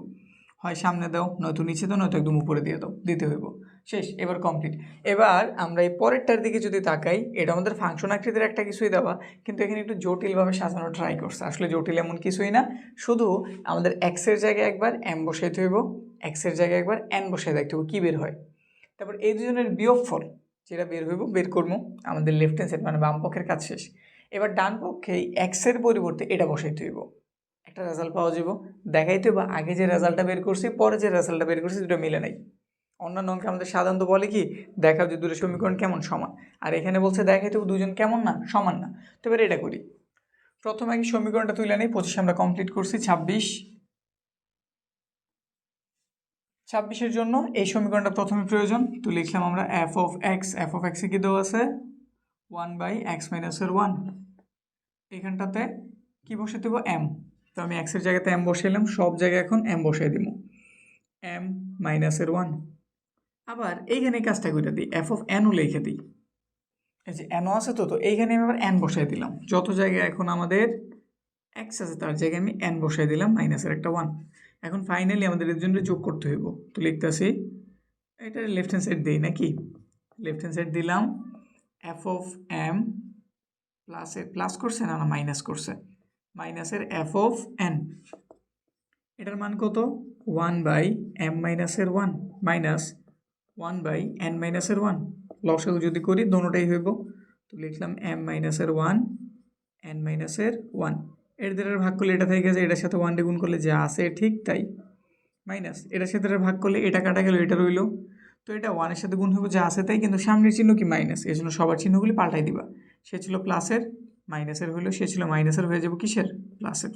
হয় সামনে দাও, নয়তো নিচে দাও, নয়তো একদম উপরে দিয়ে দাও, দিতে হইব। শেষ, এবার কমপ্লিট। এবার আমরা এই পরেরটার দিকে যদি তাকাই, এটা আমাদের ফাংশন আকৃতির একটা কিছুই দেওয়া, কিন্তু এখানে একটু জটিলভাবে সাজানো ট্রাই করছে। আসলে জটিল এমন কিছুই না, শুধু আমাদের এক্সের জায়গায় একবার এম বসাইতে হইব, এক্সের জায়গায় একবার এন বসাই দেখতে হইব কী বের হয়। তারপর এই দুজনের বিয়োগফল যেটা বের হইব বের করবো, আমাদের লেফট হ্যান্ড সাইড মানে বাম পক্ষের কাজ শেষ। এবার ডান পক্ষে এক্সের পরিবর্তে এটা বসাইতে হইব, একটা রেজাল্ট পাওয়া যাব। দেখাইতে হইব আগে যে রেজাল্টটা বের করছি, পরে যে রেজাল্টটা বের করছি দুটো মিলে নাই। অন্যান্য অঙ্কে আমাদের সাধারণত বলে কি, দেখাও যে দুটো সমীকরণ কেমন সমান, আর এখানে বলছে দেখাইতে হবে দুজন কেমন না সমান না। তো এবার এটা করি, প্রথমে আগে সমীকরণটা তুলে নেই। 25 আমরা কমপ্লিট করছি। 26-এর জন্য এই সমীকরণটা প্রথমে প্রয়োজন, তো লিখলাম আমরা এফ অফ এক্স কি দেওয়া আছে 1/x-1। এখানটাতে কি বসে দেবো, এম। তো আমি এক্সের জায়গাতে এম বসাইলাম, সব জায়গায় এখন এম বসাই দিব, m-1। আবার এইখানে কাজটা করে দিই, এফ অফ এনও লিখে দিই। এই যে এনও আছে, তো এইখানে আমি আবার এন বসাই দিলাম। যত জায়গায় এখন আমাদের এক্স আছে তার জায়গায় আমি এন বসাই দিলাম, মাইনাসের একটা 1। এখন ফাইনালি আমাদের এর জন্য যোগ করতে হইব, তো লিখতেছি এটা লেফট হ্যান্ড সাইড দিই নাকি, লেফট হ্যান্ড সাইড দিলাম এফ অফ এম প্লাস করছে না মাইনাস করছে, মাইনাসের এফ অফ এন, এটার মান কত 1/m-1 মাইনাস 1/n-1। লসাগু যদি করি দোনোটাই হইব, তো লিখলাম m-1 n-1। এর দ্বারা ভাগ করলে এটা থেকে গেছে, এটার সাথে 1 গুণ করলে যা আছে ঠিক তাই, মাইনাস এটার সাথে ভাগ করলে এটা কাটা গেল, এটা রইল। তো এটা 1-এর সাথে গুণ হইব যা আছে তাই, কিন্তু সামনের চিহ্ন কি মাইনাস, এই জন্য সবার চিহ্নগুলি পাল্টাই দিবা। সে ছিল প্লাসের, মাইনাসের হইলো, সে ছিল মাইনাসের, হয়ে যাব কিসের, প্লাসের।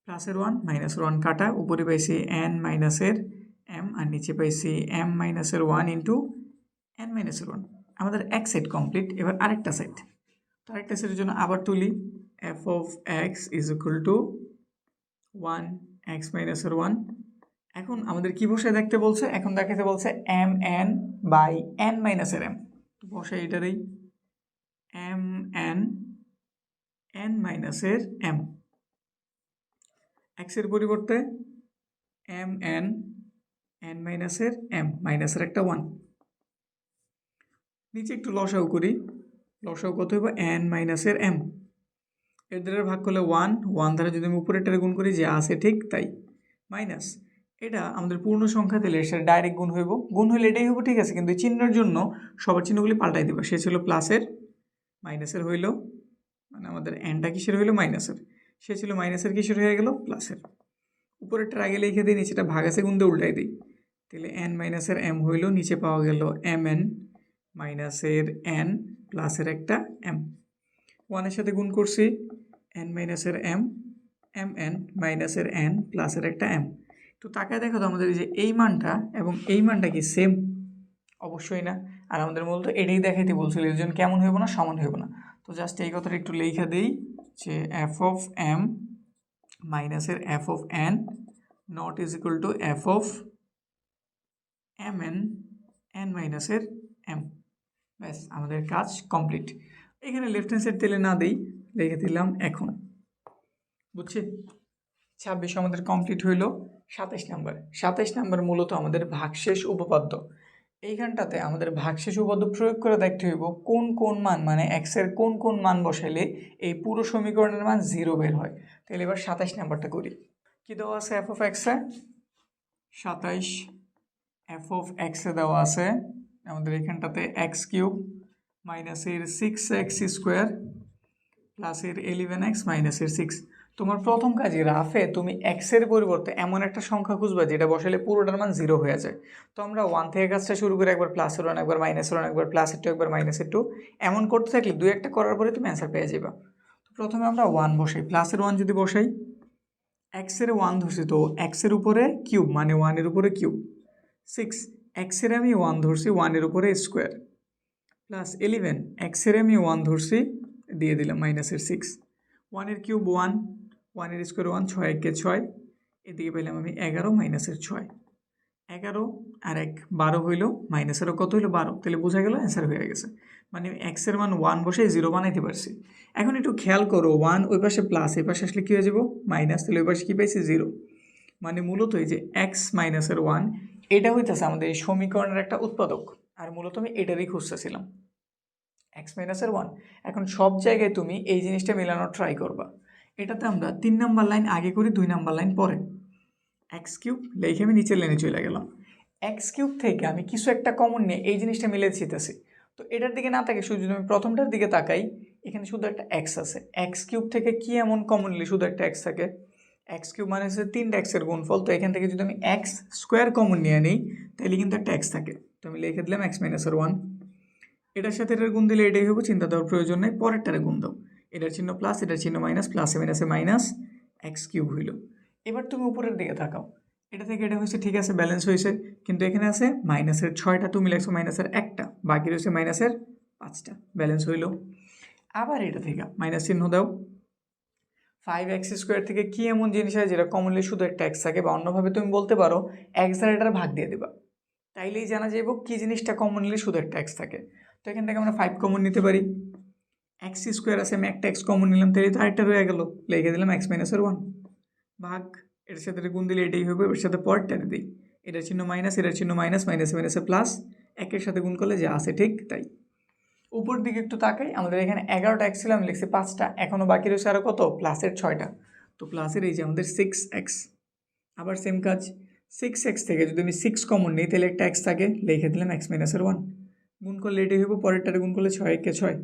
প্লাসের 1 মাইনাসের 1 কাটা, উপরে পাইছি n-এর m আর নিচে পাইছি m-1 ইন্টু n-1। আমাদের এক সাইড কমপ্লিট। এবার আরেকটা সাইড, তো আরেকটা সাইডের জন্য আবার তুলি f of x is equal to 1x-1। এখন আমাদের কি বসে দেখতে বলছে, এখন দেখাতে বলছে mn/n-m, তো বসাই এটারই mn-n-m, x এর পরিবর্তে mn-n-m মাইনাসের একটা 1। নিচে একটু লসাগু করি, লসাগু কত হইব n-m, এর দ্বারা ভাগ করলে 1 দ্বারা যদি আমি উপরেরটারে গুণ করি যা আছে ঠিক তাই, মাইনাস এটা আমাদের পূর্ণ সংখ্যা দিলে এর সাথে ডাইরেক্ট গুণ হইব, গুণ হইলে এটাই হইব ঠিক আছে, কিন্তু চিহ্নের জন্য সবার চিহ্নগুলি পাল্টাই দেবো। সে ছিল প্লাসের, মাইনাসের হইল, মানে আমাদের এনটা কিসের হইলো মাইনাসের, সে ছিল মাইনাসের কিসের হয়ে গেল প্লাসের। উপরেরটা আগে লিখে দিই, নিচেটা ভাগ আছে গুণ দিয়ে উল্টাই দিই, তাহলে n-m হইল, নিচে পাওয়া গেল mn-n প্লাসের একটা m, 1-এর সাথে গুণ করছি n-m mn-n প্লাসের একটা m। তো তাকায় দেখো তো আমাদের যে এই মানটা এবং এই মানটা কি সেম, অবশ্যই না। আর আমাদের মূলত এটাই দেখাইতে বলছিল, এর জন্য কেমন হইব না, সমান হইব না। তো জাস্ট এই কথাটা একটু লেখা দিই যে এফ অফ এম মাইনাসের F of N not is equal two F of mn-n m। ব্যাস আমাদের কাজ কমপ্লিট। এখানে লেফট হ্যান্ড সাইড তেলে না দিই, লিখে দিলাম এখন, বুঝছি। 26 আমাদের কমপ্লিট হইল। 27 নাম্বার মূলত আমাদের ভাগশেষ উপপাদ্য। এইখানটাতে আমাদের ভাগশেষ উপপাদ্য প্রয়োগ করে দেখতে হইব কোন কোন মান, মানে এক্সের কোন কোন মান বসাইলে এই পুরো সমীকরণের মান 0 বের হয়। তাহলে এবার 27 নাম্বারটা করি। কি দেওয়া আছে এফ অফ এক্সে, 27 এফ অফ এক্সে দেওয়া আছে আমাদের এখানটাতে x³ মাইনাসের 6x² প্লাসের 11x মাইনাসের 6। তোমার প্রথম কাজে রাফে তুমি এক্সের পরিবর্তে এমন একটা সংখ্যা খুঁজবা যেটা বসালে পুরোটার মান 0 হয়ে যায়। তো আমরা 1 থেকে কাজটা শুরু করে একবার প্লাসের 1, একবার মাইনাসের 1, একবার প্লাসের 2, একবার মাইনাসের 2, এমন করতে থাকলে 2-1টা করার পরে তুমি অ্যান্সার পেয়ে যাবা। তো প্রথমে আমরা 1 বসাই, প্লাসের 1 যদি বসাই, এক্সের 1 ধরছি, তো এক্সের উপরে কিউব মানে 1-এর উপরে কিউব, 6 এক্সের আমি 1 ধরছি, 1-এর উপরে স্কোয়ার, প্লাস 11 এক্সের আমি 1 ধরছি, দিয়ে দিলাম মাইনাসের 6, 1-এর কিউব 1, 1-এর স্কোয়ার 1, 6 একে 6, এদিকে পেলাম আমি 11 মাইনাসের 6, 11 আর 1 12 হইল, মাইনাসেরও কত হইলো 12, তাহলে বোঝা গেল অ্যান্সার হয়ে গেছে। মানে এক্সের মান 1 বসে 0 বানাইতে পারছি। এখন একটু খেয়াল করো, 1 ওই পাশে প্লাস, এই পাশে আসলে কী হয়ে যাব মাইনাস, তাহলে ওই পাশে কী পাইছি 0। মানে মূলত এই যে এক্স মাইনাসের 1 এটা হইতেছে আমাদের এই সমীকরণের একটা উৎপাদক, আর মূলত আমি এটারই খুঁজতেছিলাম এক্স মাইনাসের 1। এখন সব জায়গায় তুমি এই জিনিসটা মেলানোর ট্রাই করবা। এটাতে আমরা 3 নাম্বার লাইন আগে করি, 2 নাম্বার লাইন পরে। এক্স কিউব লিখে আমি নিচের লাইনে চলে গেলাম। এক্স কিউব থেকে আমি কিছু একটা কমন নিয়ে এই জিনিসটা মিলে দিতেছি। তো এটার দিকে না তাকে শুধু যদি আমি প্রথমটার দিকে তাকাই, এখানে শুধু একটা এক্স আছে। এক্স কিউব থেকে কি এমন কমন নিলে শুধু একটা এক্স থাকে? এক্স কিউব মানে হচ্ছে 3টা এক্সের গুণফল। তো এখান থেকে যদি আমি এক্স স্কোয়ার কমন নিয়ে নিই তাহলে কিন্তু একটা এক্স থাকে। তো আমি লিখে দিলাম এক্স মাইনাসের 1। এটার সাথে এটার গুণ দিলে এটাই হবে, চিন্তা দেওয়ার প্রয়োজন নেই, পরেরটারে গুণ দাও। এটার চিহ্ন প্লাস, এটার চিহ্ন মাইনাস, প্লাসে মাইনাসে মাইনাস, এক্স কিউব হইল। এবার তুমি উপরের দিকে তাকাও, এটা থেকে এটা হয়েছে ঠিক আছে, ব্যালেন্স হয়েছে, কিন্তু এখানে আছে মাইনাসের 6টা, তুমি লেখছো মাইনাসের 1টা, বাকি রয়েছে মাইনাসের 5টা, ব্যালেন্স হইল। আবার এটা থেকে মাইনাস চিহ্ন দাও। 5x স্কোয়ার থেকে কি এমন জিনিস হয় যেটা কমনলি শুধু একটা এক্স থাকে, বা অন্যভাবে তুমি বলতে পারো এক্স দ্বারা এটার ভাগ দিয়ে দেবা, তাইলেই জানা যাইব কি জিনিসটা কমনলি শুধু একটা এক্স থাকে। তো এখান থেকে আমরা 5 কমন নিতে পারি। এক্স স্কোয়ার আছে, আমি একটা এক্স কমন নিলাম, তাহলে তো আরেকটা রয়ে গেল, লিখে দিলাম এক্স মাইনাসের 1 ভাগ, এটার সাথে গুণ দিলে এটাই হবে, এর সাথে পরেরটাতে দিই, এটার চিহ্ন মাইনাস, এটার চিহ্ন মাইনাস, মাইনাসে মাইনাসে প্লাস, একের সাথে গুণ করলে যা আছে ঠিক তাই। উপর দিকে একটু তাকাই, আমাদের এখানে 11টা এক্স ছিল, আমি লিখছি 5টা, এখনও বাকি রয়েছে আরও কত, প্লাসের 6টা। তো প্লাসের এই যে আমাদের 6x, আবার সেম কাজ, 6x থেকে যদি আমি 6 কমন নিই তাহলে একটা এক্স থাকে, লিখে দিলাম এক্স মাইনাসের 1, গুণ করলে এটাই হবে, পরেরটারে গুণ করলে 6 একে 6,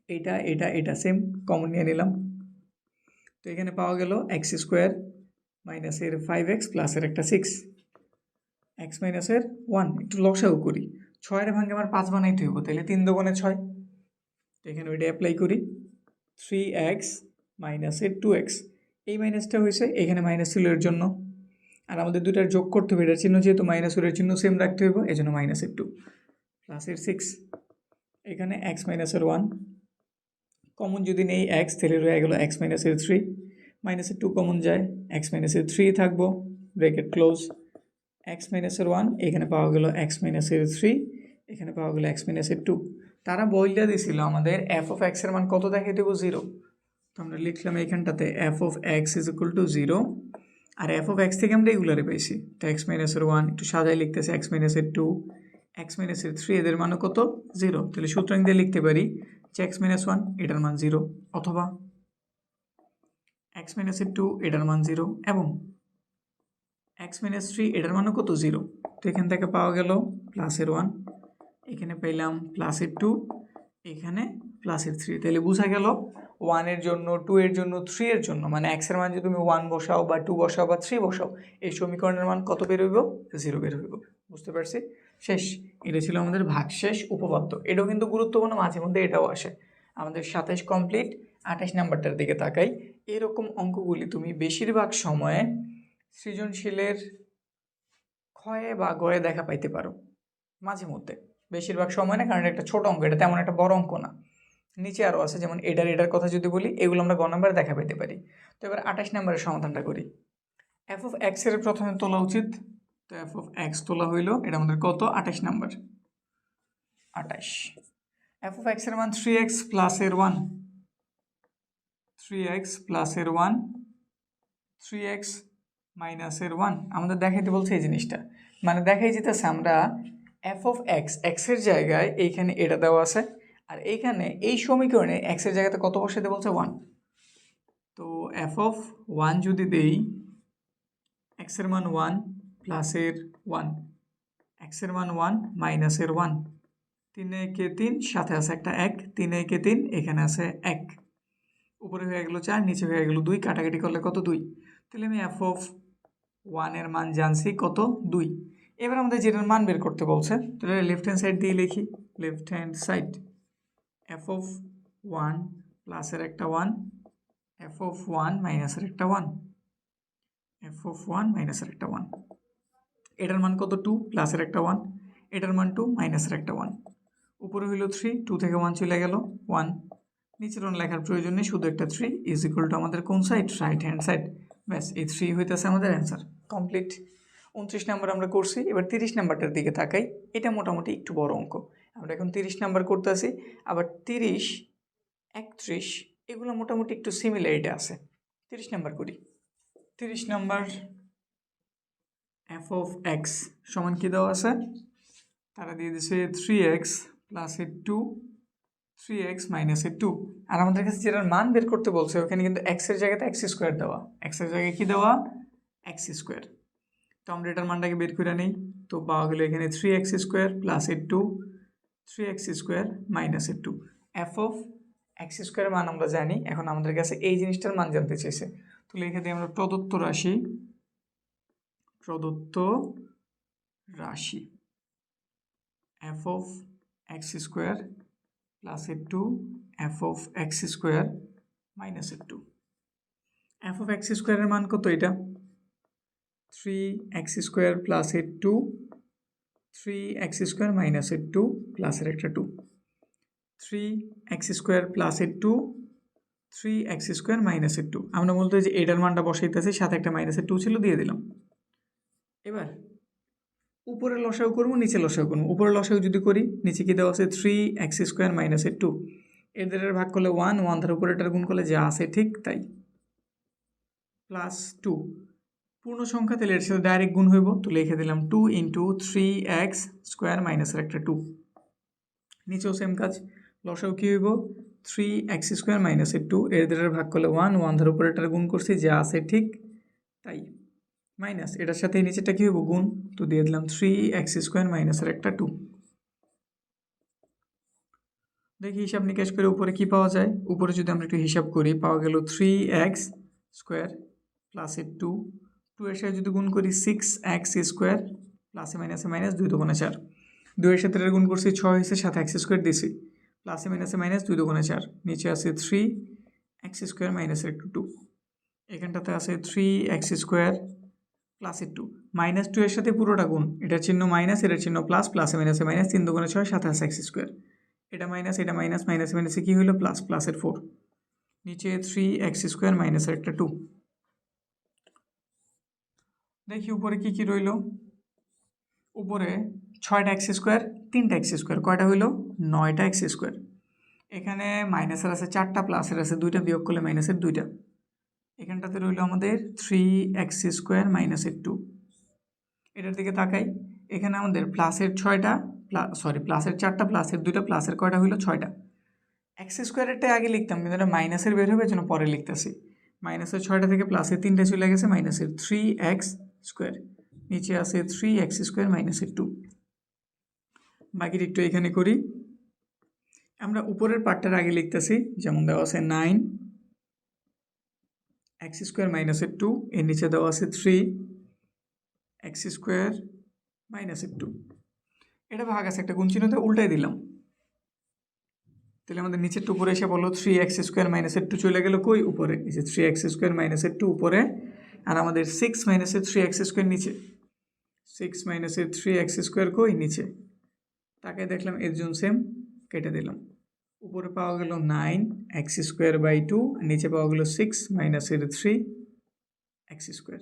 এটা এটা এটা সেম কমন নিয়ে নিলাম। তো এখানে পাওয়া গেল এক্স স্কোয়ার মাইনাসের 5x প্লাসের একটা 6, এক্স মাইনাসের 1। একটু লসাগু করি, 6-এর ভাঙে আমার 5 বানাইতে হইব, তাহলে 3 দোকানে 6। তো এখানে ওইটা অ্যাপ্লাই করি, 3x মাইনাসের 2x, এই মাইনাসটা হয়েছে, এখানে মাইনাস ছিল এর জন্য, আর আমাদের দুটার যোগ করতে হবে, এটার চিহ্ন যেহেতু মাইনাস, ওটার চিহ্ন সেম রাখতে হবে, এই জন্য মাইনাসের 2 প্লাসের 6, এখানে এক্স মাইনাসের 1 কমন যদি নেই এক্স, তাহলে রয়ে গেল এক্স মাইনাসের 3, মাইনাসের 2 কমন যায়, এক্স মাইনাসের 3 থাকবো, ব্রেকেট ক্লোজ, এক্স মাইনাসের 1, এখানে পাওয়া গেল এক্স মাইনাসের 3, এখানে পাওয়া গেল এক্স মাইনাসের 2। তারা বইলা দিয়েছিল আমাদের এফ অফ এক্সের মান কত দেখাই দেবো, 0। তো আমরা লিখলাম এইখানটাতে F of X is equal to 0, আর এফ অফ এক্স থেকে আমরা রেগুলারে পাইছি, তো এক্স মাইনাসের 1 একটু সাজাই লিখতেছে, এক্স মাইনাসের 2, এক্স মাইনাসের 3, এদের মানও কত 0, তাহলে সুতরাং দিয়ে লিখতে পারি যে এক্স মাইনাস 1 এটার মান 0, অথবা এক্স মাইনাসের 2 এটার মান 0, এবং এক্স মাইনাস 3 এটার মানও কত 0। তো এখান থেকে পাওয়া গেল প্লাসের 1, এখানে পেলাম প্লাসের 2, এখানে প্লাসের 3, তাহলে বোঝা গেল 1 এর জন্য, 2 এর জন্য, 3 এর জন্য, মানে এক্সের মান যদি তুমি 1 বসাও বা 2 বসাও বা 3 বসাও, এই সমীকরণের মান কত বের হইব, 0 বের হইব। বুঝতে পারছি? শেষ। এটা ছিল আমাদের ভাগশেষ উপপাদ্য। এটাও কিন্তু গুরুত্বপূর্ণ, মাঝে মধ্যে এটাও আসে। আমাদের 27 কমপ্লিট, 28 নাম্বারটার দিকে তাকাই। এরকম অঙ্কগুলি তুমি বেশিরভাগ সময়ে সৃজনশীলের ক্ষয়ে বা গয়ে দেখা পাইতে পারো, মাঝে মধ্যে, বেশিরভাগ সময় না, কারণ এটা একটা ছোট অঙ্ক, এটা তেমন একটা বড় অঙ্ক না। নিচে আরও আছে, যেমন এটার কথা যদি বলি, এগুলো আমরা গ নাম্বারে দেখা পেতে পারি। তো এবার 28 নাম্বারের সমাধানটা করি। এফ অফ এক্স এর প্রথমে তোলা উচিত, তো এফ অফ এক্স তোলা হইল, এটা আমাদের কত, 28 নাম্বার, 28। এফ অফ এক্স এর মান 3x প্লাসের 1, 3x প্লাসের 1, 3x মাইনাসের 1, আমাদের দেখাইতে বলছে এই জিনিসটা, মানে দেখাই যেতেছে আমরা এফ অফ এক্স, এক্সের জায়গায় এইখানে এটা দেওয়া আছে, আর এইখানে এই সমীকরণে এক্সের জায়গাতে কত বসাইতে বলছে, 1। তো এফ অফ 1 যদি দেই, এক্সের মান 1 প্লাসের 1, এক্সের মান 1 মাইনাসের 1, 3 একে 3, সাথে আছে একটা 1, 3 একে 3, এখানে আছে 1, উপরে হয়ে গেল 4, নিচে হয়ে গেল 2, কাটাকাটি করলে কত, 2। তাহলে আমি এফ অফ 1 এর মান জানছি কত, 2। এবার আমাদের যেটার মান বের করতে বলছে, তাহলে লেফট হ্যান্ড সাইড দিয়ে লিখি, left hand side F of 1 প্লাসের একটা 1, এফ অফ 1 মাইনাসের একটা 1, এফ অফ 1 মাইনাসের একটা 1, এটার মান কত, 2 প্লাসের একটা 1, এটার মান 2 মাইনাসের একটা 1, উপরে হইল 3, 2 থেকে 1 চলে গেল 1, নিচের লেখার প্রয়োজন নেই, শুধু একটা 3 ইজ ইকুয়াল টু আমাদের কোন সাইড, রাইট হ্যান্ড সাইড। ব্যাস, এই 3 হইতেছে আমাদের অ্যান্সার, কমপ্লিট। 29 নাম্বার আমরা করছি, এবার 30 নাম্বারটার দিকে তাকাই। এটা মোটামুটি একটু বড় অঙ্ক। আমরা এখন 30 নাম্বার করতে আসি, আবার 30, 31 এগুলো মোটামুটি একটু সিমিলারিটি আছে। 30 নাম্বার করি। 30 নাম্বার এফ অফ এক্স সমান কী দেওয়া আছে? তারা দিয়ে দিছে 3x প্লাস এর 2, 3x মাইনাস এর 2। আর আমাদের কাছে যেটার মান বের করতে বলছে ওখানে কিন্তু এক্সের জায়গাতে এক্স স্কোয়ার দেওয়া, এক্সের জায়গায় কী দেওয়া? X square. তো আমরা এটার মানটাকে বের করে নেই। তো পাওয়া গেলো এখানে 3x স্কোয়ার প্লাস এর 2, 3x স্কোয়ার মাইনাস এর 2। এফ অফ এক্স স্কোয়ারের মান আমরা জানি, এখন আমাদের কাছে এই জিনিসটার মান জানতে চেয়েছে। তো লিখে দিই আমরা প্রদত্ত রাশি F of x square plus এর 2, F of x square minus এর 2। এফ অফ এক্স স্কোয়ারের মান কত? এটা 3x স্কোয়ার প্লাস এর 2, 3x স্কোয়ার মাইনাস এর 2 প্লাসের একটা 2, 3x স্কোয়ার প্লাস এর 2, 3x স্কোয়ার মাইনাস এর 2। আমরা বলতে যে এটার মানটা বসাইতেছি, সাথে একটা মাইনাসের 2 ছিল, দিয়ে দিলাম। এবার উপরে লসাগু করবো, নিচে লসাগু করবো। উপরে লসাগু যদি করি, নিচে কি দেওয়া আছে? 3x স্কোয়ার মাইনাস এর 2। এদের ভাগ করলে 1, 1 ধার উপরে এটার গুণ করলে যা আছে ঠিক তাই, প্লাস 2। পূর্ণ সংখ্যা তাহলে এর সাথে ডাইরেক্ট গুণ হইব, তো লিখে দিলাম 2 ইন্টু 3x স্কোয়ার মাইনাসের একটা 2। নিচেও সেম কাজ, লসাগু কী হইব? 3x স্কোয়ার মাইনাসের 2, এর ভাগ করলে 1, 1 ধার উপরে এটার গুণ করছি, যা আছে ঠিক তাই, মাইনাস এটার সাথে নিচেটা কী হইব? গুণ। তো দিয়ে দিলাম 3x স্কোয়ার মাইনাসের একটা 2। দেখি হিসাব নিকাশ করে উপরে কি পাওয়া যায়। উপরে যদি আমরা একটু হিসাব করি, পাওয়া গেল 3x স্কোয়ার প্লাসের 2, 2 এর সাথে যদি গুণ করি 6x স্কোয়ার, প্লাসে মাইনাসে মাইনাস, 2 দুগুণে 4, 2 এর সাথে গুণ করছি 6 হয়েছে, সাথে x স্কোয়ার দিছি, প্লাসে মাইনাসে মাইনাস, 2 দুগুণে 4, নিচে আছে 3x স্কোয়ার মাইনাসের একটু 2, এখানটাতে আছে 3x স্কোয়ার প্লাসের 2, মাইনাস 2 এর সাথে পুরোটা গুণ, এটার চিহ্ন মাইনাস, এটার চিহ্ন প্লাস, প্লাসে মাইনাসে মাইনাস, 3 দুগুণে 6, সাথে আছে x স্কোয়ার, এটা মাইনাস, এটা মাইনাস, মাইনাসে মাইনাসে কী হইলো? প্লাস, প্লাসের 4, নিচে 3x স্কোয়ার মাইনাসের একটা 2। দেখি উপরে কি কি রইল। উপরে 6টা এক্স স্কোয়ার, 3টা এক্স স্কোয়ার, কয়টা হইল? 9টা এক্স স্কোয়ার। এখানে মাইনাসের আছে 4টা, প্লাসের আছে 2টা, বিয়োগ করলে মাইনাসের 2টা। এখানটাতে রইল আমাদের 3x স্কোয়ার মাইনাসের 2। এটার দিকে তাকাই, এখানে আমাদের প্লাসের 6টা, প্লাসের 4টা, প্লাসের 2টা, প্লাসের কয়টা হইল? 6টা। এক্স স্কোয়ারেরটা আগে লিখতাম, কিন্তু এটা মাইনাসের বের হবে, জন্য পরে লিখতেছি। মাইনাসের 6টা থেকে প্লাসের 3টা চলে গেছে, মাইনাসের 3x স্কোয়ার, নিচে আছে 3x স্কোয়ার মাইনাসের 2। বাকির একটু এখানে করি। আমরা উপরের পার্টটার আগে লিখতেছি, যেমন দেওয়া আছে 9x স্কোয়ার মাইনাসের 2, এর নিচে দেওয়া আছে 3x স্কোয়ার মাইনাসের 2। এটা ভাগ আছে, একটা গুণ চিহ্নতে উল্টাই দিলাম, তাহলে আমাদের নিচের উপরে এসে বলো 3x স্কোয়ার মাইনাসের 2 চলে গেল কই? উপরে। এই যে 3x স্কোয়ার মাইনাসের 2 উপরে, আর আমাদের 6 মাইনাসের 3x স্কোয়ার নিচে। 6 মাইনাসের 3x স্কোয়ার কই? নিচে। তাকে দেখলাম এর জন্য সেম, কেটে দিলাম। উপরে পাওয়া গেল 9x স্কোয়ার বাই 2, নিচে পাওয়া গেল 6 মাইনাসের 3x স্কোয়ার।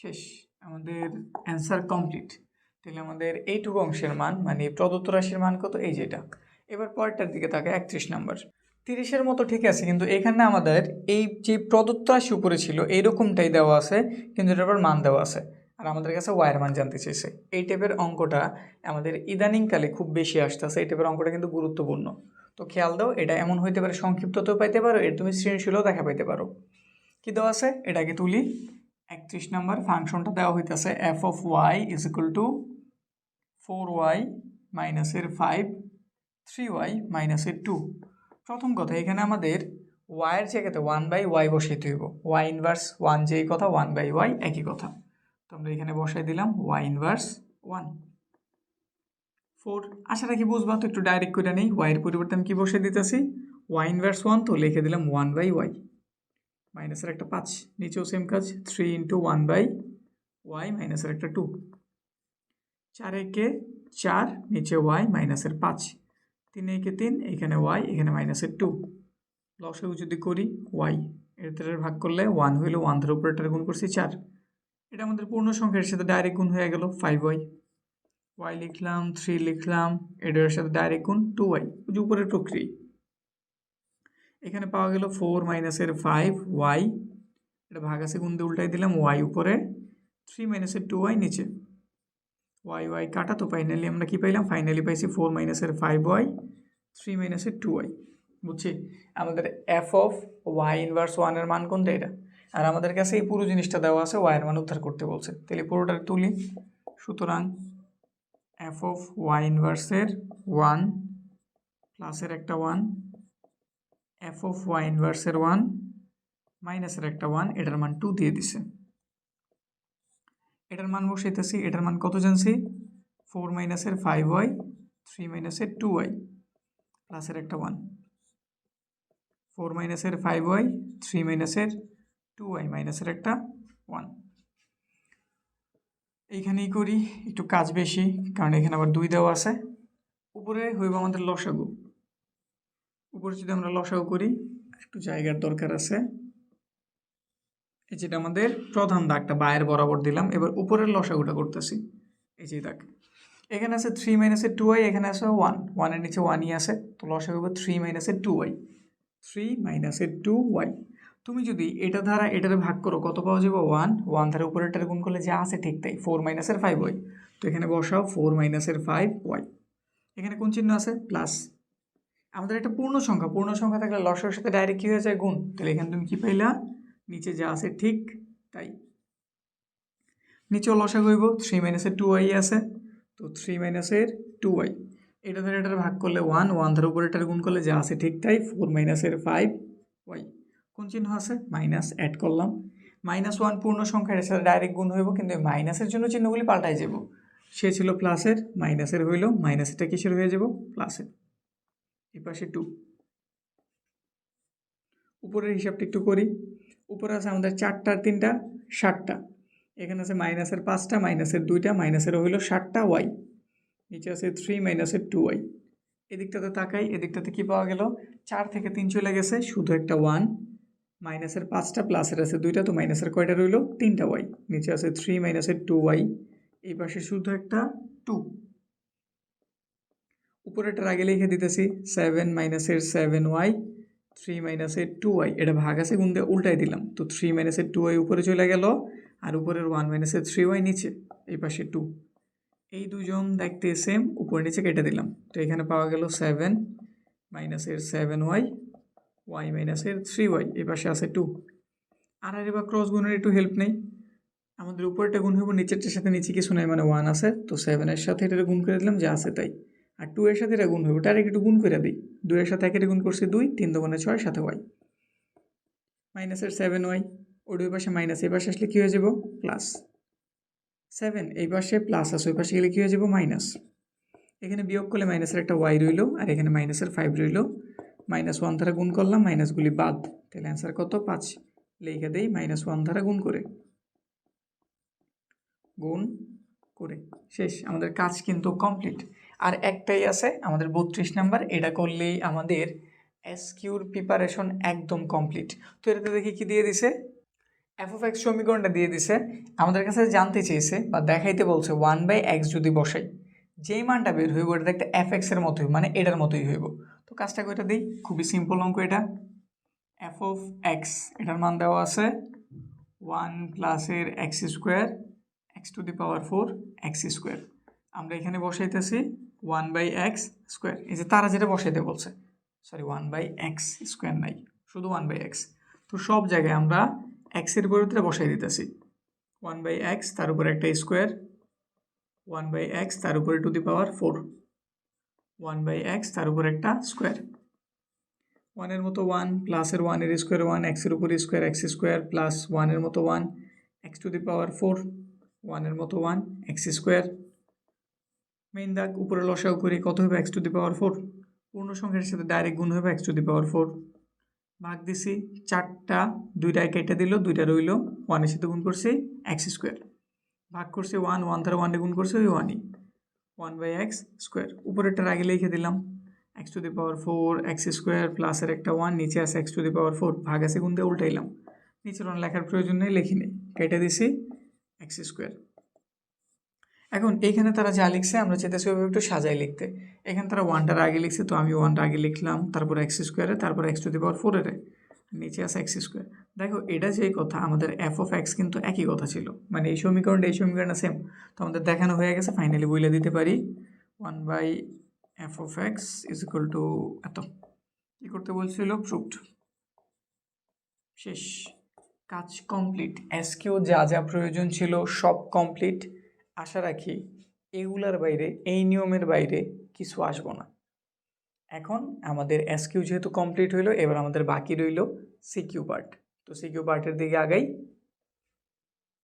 শেষ, আমাদের অ্যান্সার কমপ্লিট। তাহলে আমাদের এইটুকু অংশের মান, মানে প্রদত্ত রাশির মান কত? এই যেটা। এবার পরেরটার দিকে তাকে 31 নাম্বার। 30-এর মতো ঠিক আছে, কিন্তু এখানে আমাদের এই যে প্রদত্ত রাশি উপরে ছিল এইরকমটাই দেওয়া আছে, কিন্তু এটার পর মান দেওয়া আছে, আর আমাদের কাছে ওয়াইয়ের মান জানতে চেয়েছে। এই টাইপের অঙ্কটা আমাদের ইদানিংকালে খুব বেশি আসতেছে, এই টাইপের অঙ্কটা কিন্তু গুরুত্বপূর্ণ। তো খেয়াল দাও, এটা এমন হইতে পারে সংক্ষিপ্ততেও পাইতে পারো, এর তুমি সৃজনশীলও দেখা পাইতে পারো। কি দেওয়া আছে? এটাকে তুলি। 31 নাম্বার ফাংশনটা দেওয়া হইতেছে F of Y is equal to 4y মাইনাসের 5, 3y মাইনাসের 2। প্রথম কথা, এখানে আমাদের ওয়াইয়ের জায়গাতে 1/y বসাইতে হইব। ওয়াই ইনভার্স 1 যেই কথা, 1/y একই কথা। তো আমরা এখানে বসাই দিলাম ওয়াই ইনভার্স 1। 4 আশা রাখি বুঝবা, তো একটু ডাইরেক্ট করে নেই। ওয়াইয়ের পরিবর্তে আমি কী বসে দিতেছি? ওয়াই ইনভার্স 1, তো লিখে দিলাম 1/y মাইনাসের একটা 5, নিচেও সেম কাজ, 3 ইন্টু 1/y মাইনাসের একটা 2, 4 একে 4, নিচে y মাইনাসের 5, 3 একে 3, এখানে y, এখানে মাইনাসের 2। লসাগু যদি করি y, এর ভাগ করলে 1 হইল, 1 ধরে উপরে গুণ করছি 4, এটা আমাদের পূর্ণ সংখ্যার সাথে ডাইরেক্ট গুণ হয়ে গেল 5y, y লিখলাম, 3 লিখলাম, এটার সাথে ডাইরেক্ট গুণ 2y, ওই যে উপরের প্রক্রিয়া। এখানে পাওয়া গেল 4 মাইনাসের 5y, এটা ভাগ আছে গুণ দিয়ে উল্টাই দিলাম, y উপরে, 3 মাইনাসের 2y নিচে, y কাটা, তো ফাইনালি আমরা কি পাইলাম? ফাইনালি পাইছি 4 মাইনাসের 5y, 3 মাইনাসের 2y। বুঝছি? আমাদের এফ অফ ওয়াই ইনভার্স 1 এর মান কোনটা? এটা। আর আমাদের কাছে এই পুরো জিনিসটা দেওয়া আছে, y এর মান উদ্ধার করতে বলছে, তাহলে পুরোটা তুলি। সুতরাং এফ অফ ওয়াই ইনভার্সের 1 প্লাসের একটা 1, এফ অফ ওয়াই ইনভার্সের 1 মাইনাসের একটা 1, এটার মান 2 দিয়ে দিছে। এটার মান বসাইতেছি, এটার মান কত জানছি? 4 মাইনাসের 5y, 3 মাইনাসের 2y, প্লাসের একটা 1, 4 মাইনাসের 5y, 3 মাইনাসের 2y, মাইনাসের একটা 1। এইখানেই করি, একটু কাজ বেশি কারণ এখানে আবার 2 দেওয়া আছে। উপরে হইব আমাদের লসাগু। উপরে যদি আমরা লসাগু করি, একটু জায়গার দরকার আছে। এই যেটা আমাদের প্রধান দাগটা বায়ের বরাবর দিলাম, এবার উপরের লসাগুটা করতেছি। এই যে দাগ, এখানে আছে 3 মাইনাসের 2y, এখানে আছে 1, 1 এর নিচে 1ই আছে, তো লসাগু হবে 3 মাইনাসের 2y, 3 মাইনাসের 2y। তুমি যদি এটা দ্বারা এটারে ভাগ করো, কত পাওয়া যাবে? 1, 1 দ্বারা উপরেরটারে গুণ করলে যা আছে ঠিক তাই, 4 মাইনাসের 5y, তো এখানে বসাও 4 মাইনাসের 5y। এখানে কোন চিহ্ন আছে? প্লাস। আমাদের একটা পূর্ণ সংখ্যা থাকলে লসাগুর সাথে ডাইরেক্ট কি হয়ে যায়? গুণ। তাহলে এখানে তুমি কি পাইলা? নিচে যা আছে ঠিক তাই। নিচেও লসাগু হইব, 3 মাইনাসের 2y আছে, তো 3 মাইনাসের 2y। এটা ধরে এটার ভাগ করলে 1, 1 ধরে উপরে এটার গুণ করলে যা আছে ঠিক তাই, 4 মাইনাসের 5y। কোন চিহ্ন আছে? মাইনাস, অ্যাড করলাম। -1 পূর্ণ সংখ্যার সাথে ডাইরেক্ট গুণ হইব, কিন্তু মাইনাসের জন্য চিহ্নগুলি পাল্টাই যাব। সে ছিল প্লাসের, মাইনাসের হইল, মাইনাসেরটা কিসের হয়ে যাব? প্লাসের। এই পাশে 2। উপরের হিসাবটা একটু করি। উপরে আছে আমাদের 4টার 3টা 60টা, এখানে আছে মাইনাসের 5টা, মাইনাসের 2টা, মাইনাসের হইল 60টা y, নিচে আছে 3 মাইনাসের 2y। এদিকটাতে তাকাই, এদিকটাতে কি পাওয়া গেল? 4 থেকে 3 চলে গেছে, শুধু একটা 1, মাইনাসের 5টা, প্লাসের আছে 2টা, তো মাইনাসের কয়টা রইল? 3টা y, নিচে আছে 3 মাইনাসের 2y, এই পাশে শুধু একটা 2। উপরেটার আগে লিখে দিতেছি 7 মাইনাসের 7y, 3 মাইনাসের 2y, এটা ভাগ আছে গুণ দিয়ে উল্টাই দিলাম, তো 3 মাইনাসের 2y উপরে চলে গেল, আর উপরের 1 মাইনাসের 3y নিচে, এই পাশে 2। এই দুজন দেখতে সেম, উপরে নিচে কেটে দিলাম, তো এখানে পাওয়া গেল 7 মাইনাসের 7y, y মাইনাসের 3y, এই পাশে আছে 2। আর এবার ক্রস গুণের একটু হেল্প নেই। আমাদের উপরেটা গুণ হইব, নিচেরটার সাথে নিচে কিছু নাই, মানে 1 আছে, তো 7 এর সাথে এটা গুণ করে দিলাম, যা আছে তাই। আর 2 এর সাথে এটা গুণ হইব, ডাইরেক্ট একটু গুণ করে দিই। 2 এর সাথে 1 এর গুণ করছি 2, 3 দুগুণে 6, সাথে y, মাইনাসের 7y, ওই দুই পাশে মাইনাস, এই পাশে আসলে কী হয়ে যাব? প্লাস। 7 এই পাশে প্লাস আছে, ওই পাশে গেলে কী হয়ে যাব? মাইনাস। এখানে বিয়োগ করলে মাইনাসের একটা y রইল, আর এখানে মাইনাসের 5 রইল, -1 দ্বারা গুণ করলাম, মাইনাসগুলি বাদ, তাহলে অ্যান্সার কত? 5। লিখে দেই -1 দ্বারা গুণ করে, শেষ। আমাদের কাজ কিন্তু কমপ্লিট। আর একটাই আছে আমাদের 32 নাম্বার, এটা করলেই আমাদের এসকিউর প্রিপারেশন একদম কমপ্লিট। তো এটাতে দেখি কি দিয়ে দিছে? f(x) সমীকরণটা দিয়ে দিছে। আমাদের কাছে জানতে চেয়েছে বা দেখাইতে বলছে 1/x যদি বসাই, যেই মানটা বের হইব এটা দেখতে f(x) এর মতোই, মানে এটার মতোই হইব। তো কাজটা কইটা দিই, খুবই সিম্পল অঙ্ক এটা। f(x) এটার মান দেওয়া আছে 1 প্লাসের x square, x two the power 4 x square. আমরা এখানে বসাইতেছি 1/x স্কোয়ার, এই যে তারা যেটা বসাইতে বলছে, সরি 1/x স্কোয়ার নাই, শুধু 1/x। তো সব জায়গায় আমরা x এর পরিবর্তে বসাই দিতেছি 1/x, তার উপরে একটা স্কোয়ার, 1/x তার উপরে টু দি পাওয়ার 4, 1/x তার উপরে একটা স্কোয়ার, 1 এর মতো 1 প্লাসের 1 এর স্কোয়ার 1, x এর উপরে স্কোয়ার x স্কোয়ার, প্লাস 1 এর মতো 1 x টু দি পাওয়ার 4, 1 এর মতো 1 x স্কোয়ার। মেইন দাগ, উপরে লসাগু করি, কত হবে? x টু দি পাওয়ার 4, পূর্ণ সংখ্যার সাথে ডাইরেক্ট গুণ হবে x টু দি পাওয়ার 4। ভাগ দিছি, 4টা 2টা কেটে দিল, 2টা রইল, 1 এর সাথে গুণ করছি x স্কোয়ার, ভাগ করছি 1, 1 দ্বারা 1 গুণ করছি ওই 1ই, 1/x স্কোয়ার। উপরেরটার আগে লিখে দিলাম x two the power 4 x square, প্লাসের একটা 1, নিচে আছে x টু দি পাওয়ার 4, ভাগ আছে গুণ দিয়ে উল্টাইলাম, নিচের 1 লেখার প্রয়োজন নেই, লিখি নেই, কেটে দিছি, x এক্স স্কোয়ার। এখন এইখানে তারা যা লিখছে আমরা চাইতেছি ওইভাবে একটু সাজাই লিখতে। এখানে তারা ওয়ানটার আগে লিখছে, তো আমি ওয়ানটা আগে লিখলাম, তারপর এক্স স্কোয়ারে, তারপর এক্স টু দি পাওয়ার 4 এর নিচে আছে এক্স স্কোয়ার। দেখো এটা যে কথা, আমাদের এফ অফ এক্স কিন্তু একই কথা ছিল, মানে এই সমীকরণটা এই সমীকরণটা সেম। তো আমাদের দেখানো হয়ে গেছে, ফাইনালি বলে দিতে পারি 1/f of x is equal to এত। কী করতে বলছিল? প্রুভড। শেষ, কাজ কমপ্লিট। এসকিউ যা যা প্রয়োজন ছিল সব কমপ্লিট। আশা রাখি এগুলার বাইরে, এই নিয়মের বাইরে কিছু আসবো না। এখন আমাদের এসকিউ যেহেতু কমপ্লিট হইলো, এবার আমাদের বাকি রইল সিকিউ পার্ট। তো সিকিউ পার্টের দিকে আগাই।